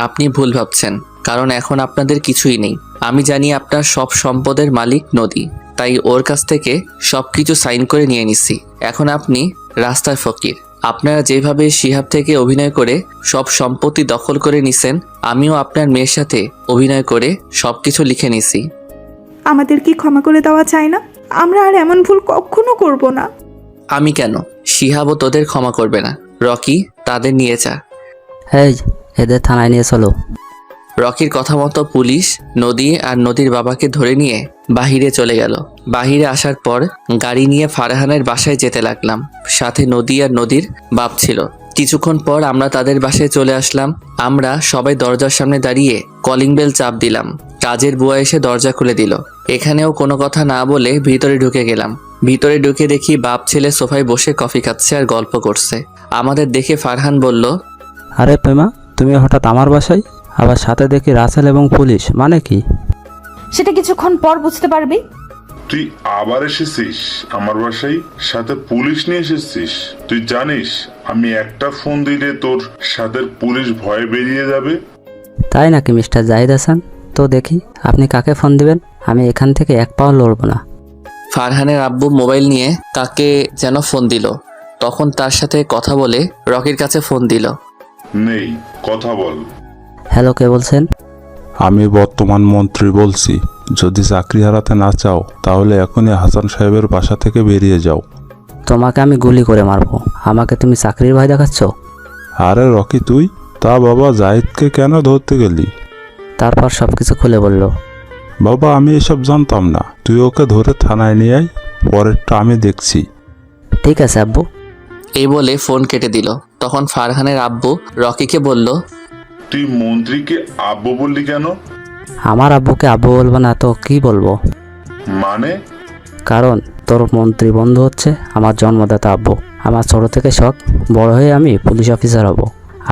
A: আপনি ভুল ভাবছেন, কারণ এখন আপনাদের কিছুই নেই। আমি জানি আপনার সব সম্পদের মালিক নদী, তাই ওর কাছ থেকে সবকিছু সাইন করে নিয়ে নিছি। এখন আপনি রাস্তার ফকির। আপনারা যেভাবে শিহাব থেকে অভিনয় করে সব সম্পত্তি দখল করে নিছেন, আমিও আপনার মেয়ের সাথে অভিনয় করে সবকিছু লিখে নিছি।
G: আমাদের কি ক্ষমা করে দেওয়া চায় না? আমরা আর এমন ভুল কখনো করব না।
A: আমি কেন, শিহাবও তোদের ক্ষমা করবে না। রকি, তাদের নিয়ে যা।
I: এই, এদের থানায় নিয়ে চলো।
A: রকির কথা মতো পুলিশ নদী আর নদীর বাবাকে ধরে নিয়ে বাহিরে চলে গেল। বাহিরে আসার পর গাড়ি নিয়ে ফারহানের বাসায় যেতে লাগলাম। সাথে নদী আর নদীর বাপ ছিল। কিছুক্ষণ পর আমরা তাদের বাসায় চলে আসলাম। আমরা সবাই দরজার সামনে দাঁড়িয়ে কলিং বেল চাপ দিলাম। কাজের বুয়া এসে দরজা খুলে দিল। এখানেও কোনো কথা না বলে ভিতরে ঢুকে গেলাম। ভিতরে ঢুকে দেখি বাপ ছেলে সোফায় বসে কফি খাচ্ছে আর গল্প করছে। আমাদের দেখে ফারহান বলল,
I: আরে প্রেমা, তুমি হঠাৎ আমার বাসায়? আবার সাথে দেখি রাসেল এবং পুলিশ, মানে কি?
B: সেটা কিছুক্ষণ পর বুঝতে পারবি।
E: তুই আবার এসেছিস আমার বাসায়, সাথে পুলিশ নিয়ে এসেছিস? তুই জানিস আমি একটা ফোন দিলে তোর সাথে পুলিশ ভয়ে বেরিয়ে যাবে?
I: তাই নাকি মিস্টার জাহিদ হাসান? তো দেখি আপনি কাকে ফোন দিবেন। আমি এখান থেকে এক পাও লড়বো না।
A: ফারহানের আব্বু মোবাইল নিয়ে কাকে যেন ফোন দিল। তখন তার সাথে কথা বলে রকির কাছে ফোন দিল।
E: নেই, কথা বল।
I: হ্যালো, কে বলছেন?
O: আমি বর্তমান মন্ত্রী বলছি। যদি চাকরি হারাতে না চাও তাহলে এখনই হাসান সাহেবের বাসা থেকে বেরিয়ে যাও।
I: তোমাকে আমি গুলি করে মারবো, আমাকে তুমি চাকরির ভয় দেখাচ্ছ?
O: আরে রকি, তুই তা বাবা জাহিদকে কেন ধরতে গেলি?
I: তারপর সব কিছু খুলে বলল।
O: বাবা আমি এসব জানতাম না, তুই ওকে ধরে থানায় নিয়ে আয়, পরেরটা আমি দেখছি।
I: ঠিক আছে আব্বু।
A: এই বলে ফোন কেটে দিল। তখন ফারহানের আব্বু রকিকে বলল,
E: তুই মন্ত্রীকে আব্বু বললি কেন?
I: আমার আব্বুকে আব্বু বলবো না তো কি বলবো?
E: মানে?
I: কারণ তোর মন্ত্রী বন্ধু হচ্ছে আমার জন্মদাতা আব্বু। আমার ছোট থেকে শখ বড় হয়ে আমি পুলিশ অফিসার হব।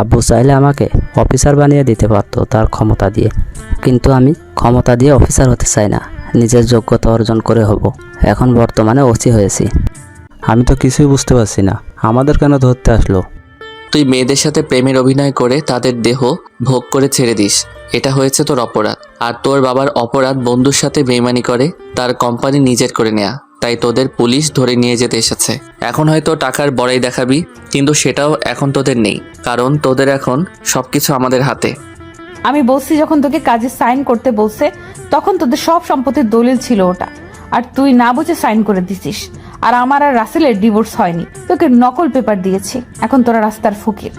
I: আব্বু চাইলে আমাকে অফিসার বানিয়ে দিতে পারতো তার ক্ষমতা দিয়ে, কিন্তু আমি ক্ষমতা দিয়ে অফিসার হতে চাই না, নিজের যোগ্যতা অর্জন করে হব। এখন বর্তমানে ওসি হয়েছি।
O: আমি তো কিছুই বুঝতে পারছি না, আমাদের কেন ধরতে আসলো?
A: তুই মেয়েদের সাথে প্রেমের অভিনয় করে তাদের দেহ ভোগ করে ছেড়ে দিস, এটা হয়েছে তোর অপরাধ। আর তোর বাবার অপরাধ বন্ধুর সাথে বেইমানি করে তার কোম্পানি নিজের করে নেয়া, তাই তোদের পুলিশ ধরে নিয়ে যেতে এসেছে। এখন হয়তো টাকার বড়াই দেখাবি, কিন্তু সেটাও এখন তোদের নেই, কারণ তোদের এখন সবকিছু আমাদের হাতে।
B: আমি বলছি যখন তোকে কাজে সাইন করতে বলছে তখন তোদের সব সম্পত্তির দলিল ছিল ওটা, আর তুই না বুঝে সাইন করে দিছিস। আর আমার আর রাসেলের ডিভোর্স হয়নি, তোকে নকল পেপার দিয়েছি। এখন তোরা রাস্তার ফকির।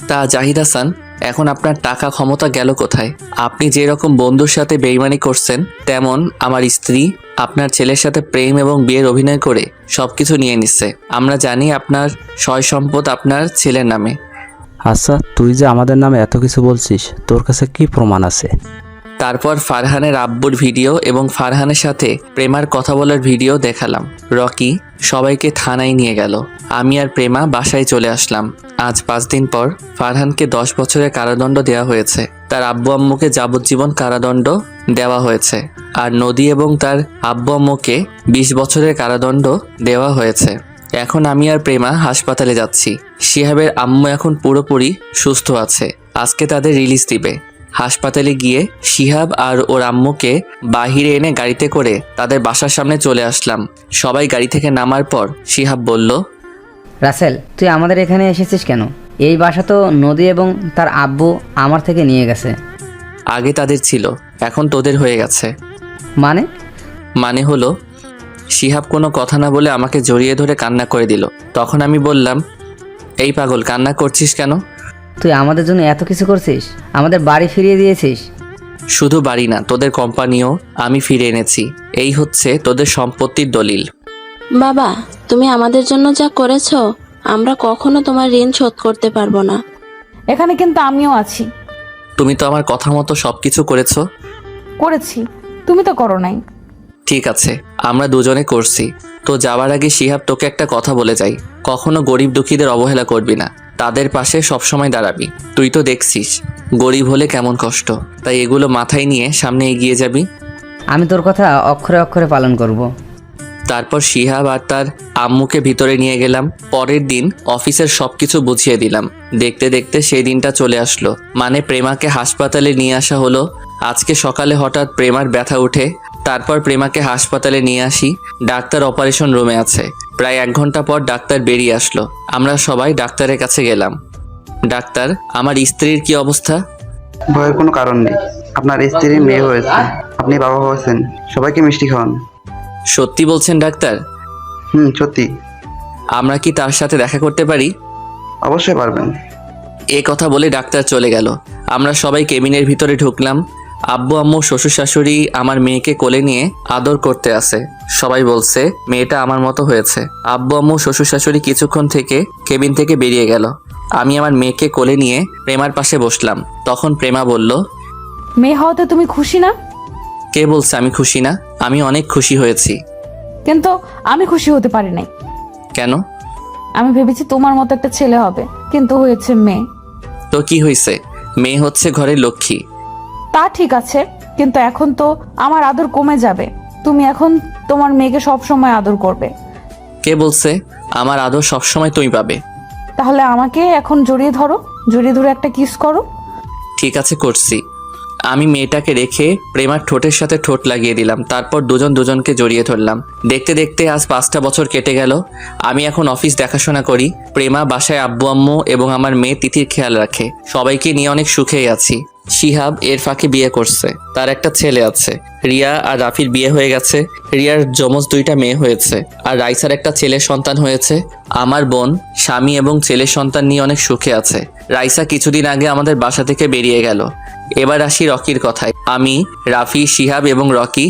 A: তা জাহিদ হাসান, এখন আপনার টাকা ক্ষমতা গেল কোথায়? আপনি যে রকম বন্ধুর সাথে বেইমানি করছেন, তেমন আমার স্ত্রী আপনার ছেলের সাথে প্রেম এবং বিয়ের অভিনয় করে সবকিছু নিয়ে নিচ্ছে। আমরা জানি আপনার সয় সম্পদ আপনার ছেলের নামে।
I: আচ্ছা, তুই যে আমাদের নামে এত কিছু বলছিস, তোর কাছে কি প্রমাণ আছে?
A: তারপর ফারহানের আব্বুর ভিডিও এবং ফারহানের সাথে প্রেমার কথা বলার ভিডিও দেখালাম। রকি সবাইকে থানায় নিয়ে গেল। আমি আর প্রেমা বাসায় চলে আসলাম। আজ 5 দিন পর ফারহানকে 10 বছরের কারাদণ্ড দেওয়া হয়েছে। তার আব্বু আম্মুকে যাবজ্জীবন কারাদণ্ড দেওয়া হয়েছে। আর নদী এবং তার আব্বু আম্মুকে 20 বছরের কারাদণ্ড দেওয়া হয়েছে। এখন আমি আর প্রেমা হাসপাতালে যাচ্ছি। শিহাবের আম্মু এখন পুরোপুরি সুস্থ আছে। আজকে তাদের রিলিজ দিবে। হাসপাতালে গিয়ে শিহাব আর ওর আম্মুকে বাহিরে এনে গাড়িতে করে তাদের বাসার সামনে চলে আসলাম। সবাই গাড়ি থেকে নামার পর শিহাব বলল,
F: রাসেল, তুই আমাদের এখানে এসেছিস কেন? এই বাসা তো নদী এবং তার আব্বু আমার থেকে নিয়ে গেছে।
A: আগে তাদের ছিল, এখন তোদের হয়ে গেছে।
F: মানে
A: হলো, শিহাব কোনো কথা না বলে আমাকে জড়িয়ে ধরে কান্না করে দিল। তখন আমি বললাম, এই পাগল, কান্না করছিস কেন?
F: তুই আমাদের জন্য এত কিছু করছিস, আমাদের বাড়ি ফিরিয়ে দিয়েছিস।
A: শুধু বাড়ি না, তোদের কোম্পানিও আমি ফিরে এনেছি। এই হচ্ছে তোদের সম্পত্তির দলিল।
P: বাবা, তুমি আমাদের জন্য যা করেছো, আমরা কখনো তোমার ঋণ শোধ করতে পারবো না।
B: এখানে কিন্তু আমিও আছি।
A: তুমি তো আমার কথা মতো সবকিছু করেছো।
B: করেছি, তুমি তো করো নাই।
A: ঠিক আছে, আমরা দুজনে করছি। তো যাওয়ার আগে শিহাব তোকে একটা কথা বলে যাই, কখনো গরিব দুঃখীদের অবহেলা করবি না, তাদের পাশে সবসময় দাঁড়াবি। তুই তো দেখছিস গরিব হলে কেমন কষ্ট, তাই এগুলো মাথায় নিয়ে সামনে এগিয়ে যাবি।
F: আমি তোর কথা অক্ষরে অক্ষরে পালন করব।
A: তারপর শিহাব আর তার আম্মুকে ভিতরে নিয়ে গেলাম। পরের দিন অফিসের সবকিছু বুঝিয়ে দিলাম। দেখতে দেখতে সেই দিনটা চলে আসলো, মানে প্রেমাকে হাসপাতালে নিয়ে আসা হলো। আজকে সকালে হঠাৎ প্রেমার ব্যথা উঠে। তারপর প্রেমাকে হাসপাতালে নিয়ে আসি। ডাক্তার অপারেশন রুমে আছে। প্রায় 1 ঘন্টা পর ডাক্তার বেরিয়ে আসলো। আমরা সবাই ডাক্তারের কাছে গেলাম। ডাক্তার, আমার স্ত্রীর কি অবস্থা?
K: ভয়ের কোনো কারণ নেই, আপনার স্ত্রীর মেয়ে হয়েছে, আপনি বাবা হয়েছেন। সবাইকে মিষ্টি খাওয়ান।
A: সত্যি বলছেন ডাক্তার?
K: সত্যি।
A: আমরা কি তার সাথে দেখা করতে পারি?
K: অবশ্যই পারবেন।
A: এ কথা বলে ডাক্তার চলে গেল। আমরা সবাই কেবিনের ভিতরে ঢুকলাম। আব্বু আম্মু শ্বশুর শাশুড়ি আমার মেয়েকে কোলে নিয়ে আদর করতে আসে। সবাই বলছে মেয়েটা আমার মতো হয়েছে। আব্বু আম্মু শ্বশুর শাশুড়ি কিছুক্ষণ থেকে কেবিন থেকে বেরিয়ে গেল। আমি আমার মেয়েকে কোলে নিয়ে প্রেমার পাশে বসলাম। তখন প্রেমা বলল,
B: মেয়ে হওয়াতে তুমি খুশি না?
A: কে বলছে আমি খুশি না? আমি অনেক খুশি হয়েছি।
B: কিন্তু আমি খুশি হতে পারি নাই।
A: কেন?
B: আমি ভেবেছি তোমার মতো একটা ছেলে হবে, কিন্তু হয়েছে মেয়ে।
A: তো কি হয়েছে? মেয়ে হচ্ছে ঘরের লক্ষ্মী।
B: তা ঠিক আছে, কিন্তু এখন তো আমার আদর কমে যাবে। তুমি এখন তোমার মেয়েকে সব সময় আদর করবে।
A: কে বলছে? আমার আদর সবসময় তুমি পাবে।
B: তাহলে আমাকে এখন জড়িয়ে ধরো, জড়িয়ে ধরে একটা কিস করো।
A: ঠিক আছে, করছি। আমি মেয়েটাকে রেখে প্রেমার ঠোঁটের সাথে ঠোঁট লাগিয়ে দিলাম। তারপর দুজন দুজনকে জড়িয়ে ধরলাম। দেখতে দেখতে আজ 5টা বছর কেটে গেল। আমি এখন অফিস দেখাশোনা করি। প্রেমা বাসায় আব্বু আম্মু এবং আমার মেয়ে তিথির খেয়াল রাখে। সবাইকে নিয়ে অনেক সুখেই আছি। শিহাব এর ফাঁকে বিয়ে করছে, তার একটা ছেলে আছে। রিয়া আর রাফির বিয়ে হয়ে গেছে। রিয়ার যমজ 2টা মেয়ে হয়েছে, আর রাইসার একটা ছেলের সন্তান হয়েছে। আমার বোন স্বামী এবং ছেলের সন্তান নিয়ে অনেক সুখে আছে। রাইসা কিছুদিন আগে আমাদের বাসা থেকে বেরিয়ে গেল। এবার আসি রকির কথায়। আমি, রাফি, শিহাব এবং রকি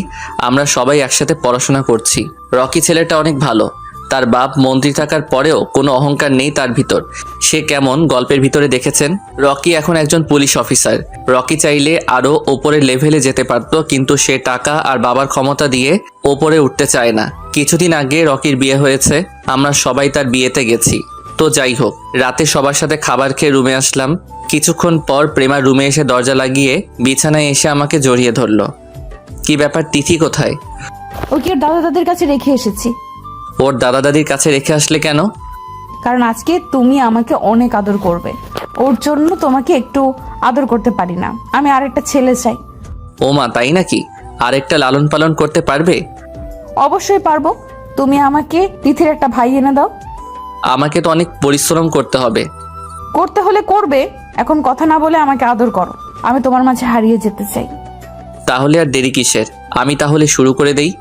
A: আমরা সবাই একসাথে পড়াশোনা করছি। রকি ছেলেটা অনেক ভালো। তার বাপ মন্ত্রী থাকার পরেও কোনো অহংকার নেই তার ভিতর। সে কেমন গল্পের ভিতরে দেখেছেন। রকি এখন একজন পুলিশ অফিসার। রকি চাইলে আরও ওপরের লেভেলে যেতে পারত, কিন্তু সে টাকা আর বাবার ক্ষমতা দিয়ে ওপরে উঠতে চায় না। কিছুদিন আগে রকির বিয়ে হয়েছে, আমরা সবাই তার বিয়েতে গেছি। তো যাই হোক, রাতে সবার সাথে খাবার খেয়ে রুমে আসলাম। কিছুক্ষণ পর প্রেমা রুমে এসে দরজা লাগিয়ে বিছানায় এসে আমাকে জড়িয়ে ধরলো। কি ব্যাপার, তিথি কোথায়?
B: ওকে ওর দাদা দাদির কাছে রেখে এসেছি।
A: ওর দাদা দাদির কাছে রেখে আসলে কেন?
B: কারণ আজকে তুমি আমাকে অনেক আদর করবে। ওর জন্য তোমাকে একটু আদর করতে পারি না। আমি আরেকটা ছেলে চাই।
A: ও মা, তাই নাকি? আরেকটা লালন পালন করতে পারবে?
B: অবশ্যই পারবো। তুমি আমাকে তিথির একটা ভাই এনে দাও।
A: আমাকে তো অনেক পরিশ্রম করতে হবে।
B: করতে হলে করবে, এখন কথা না বলে আমাকে আদর করো। আমি তোমার মাঝে হারিয়ে যেতে চাই।
A: তাহলে আর দেরি কিসের? আমি তাহলে শুরু করে দেই।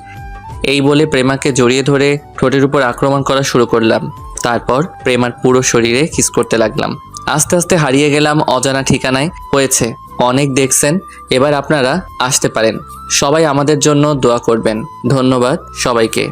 A: এই বলে প্রেমাকে জড়িয়ে ধরে ঠোঁটের উপর আক্রমণ করা শুরু করলাম। তারপর প্রেমার পুরো শরীরে কিস করতে লাগলাম। আস্তে আস্তে হারিয়ে গেলাম অজানা ঠিকানায়। হয়েছে, অনেক দেখছেন, এবার আপনারা আসতে পারেন। সবাই আমাদের জন্য দোয়া করবেন। ধন্যবাদ সবাইকে।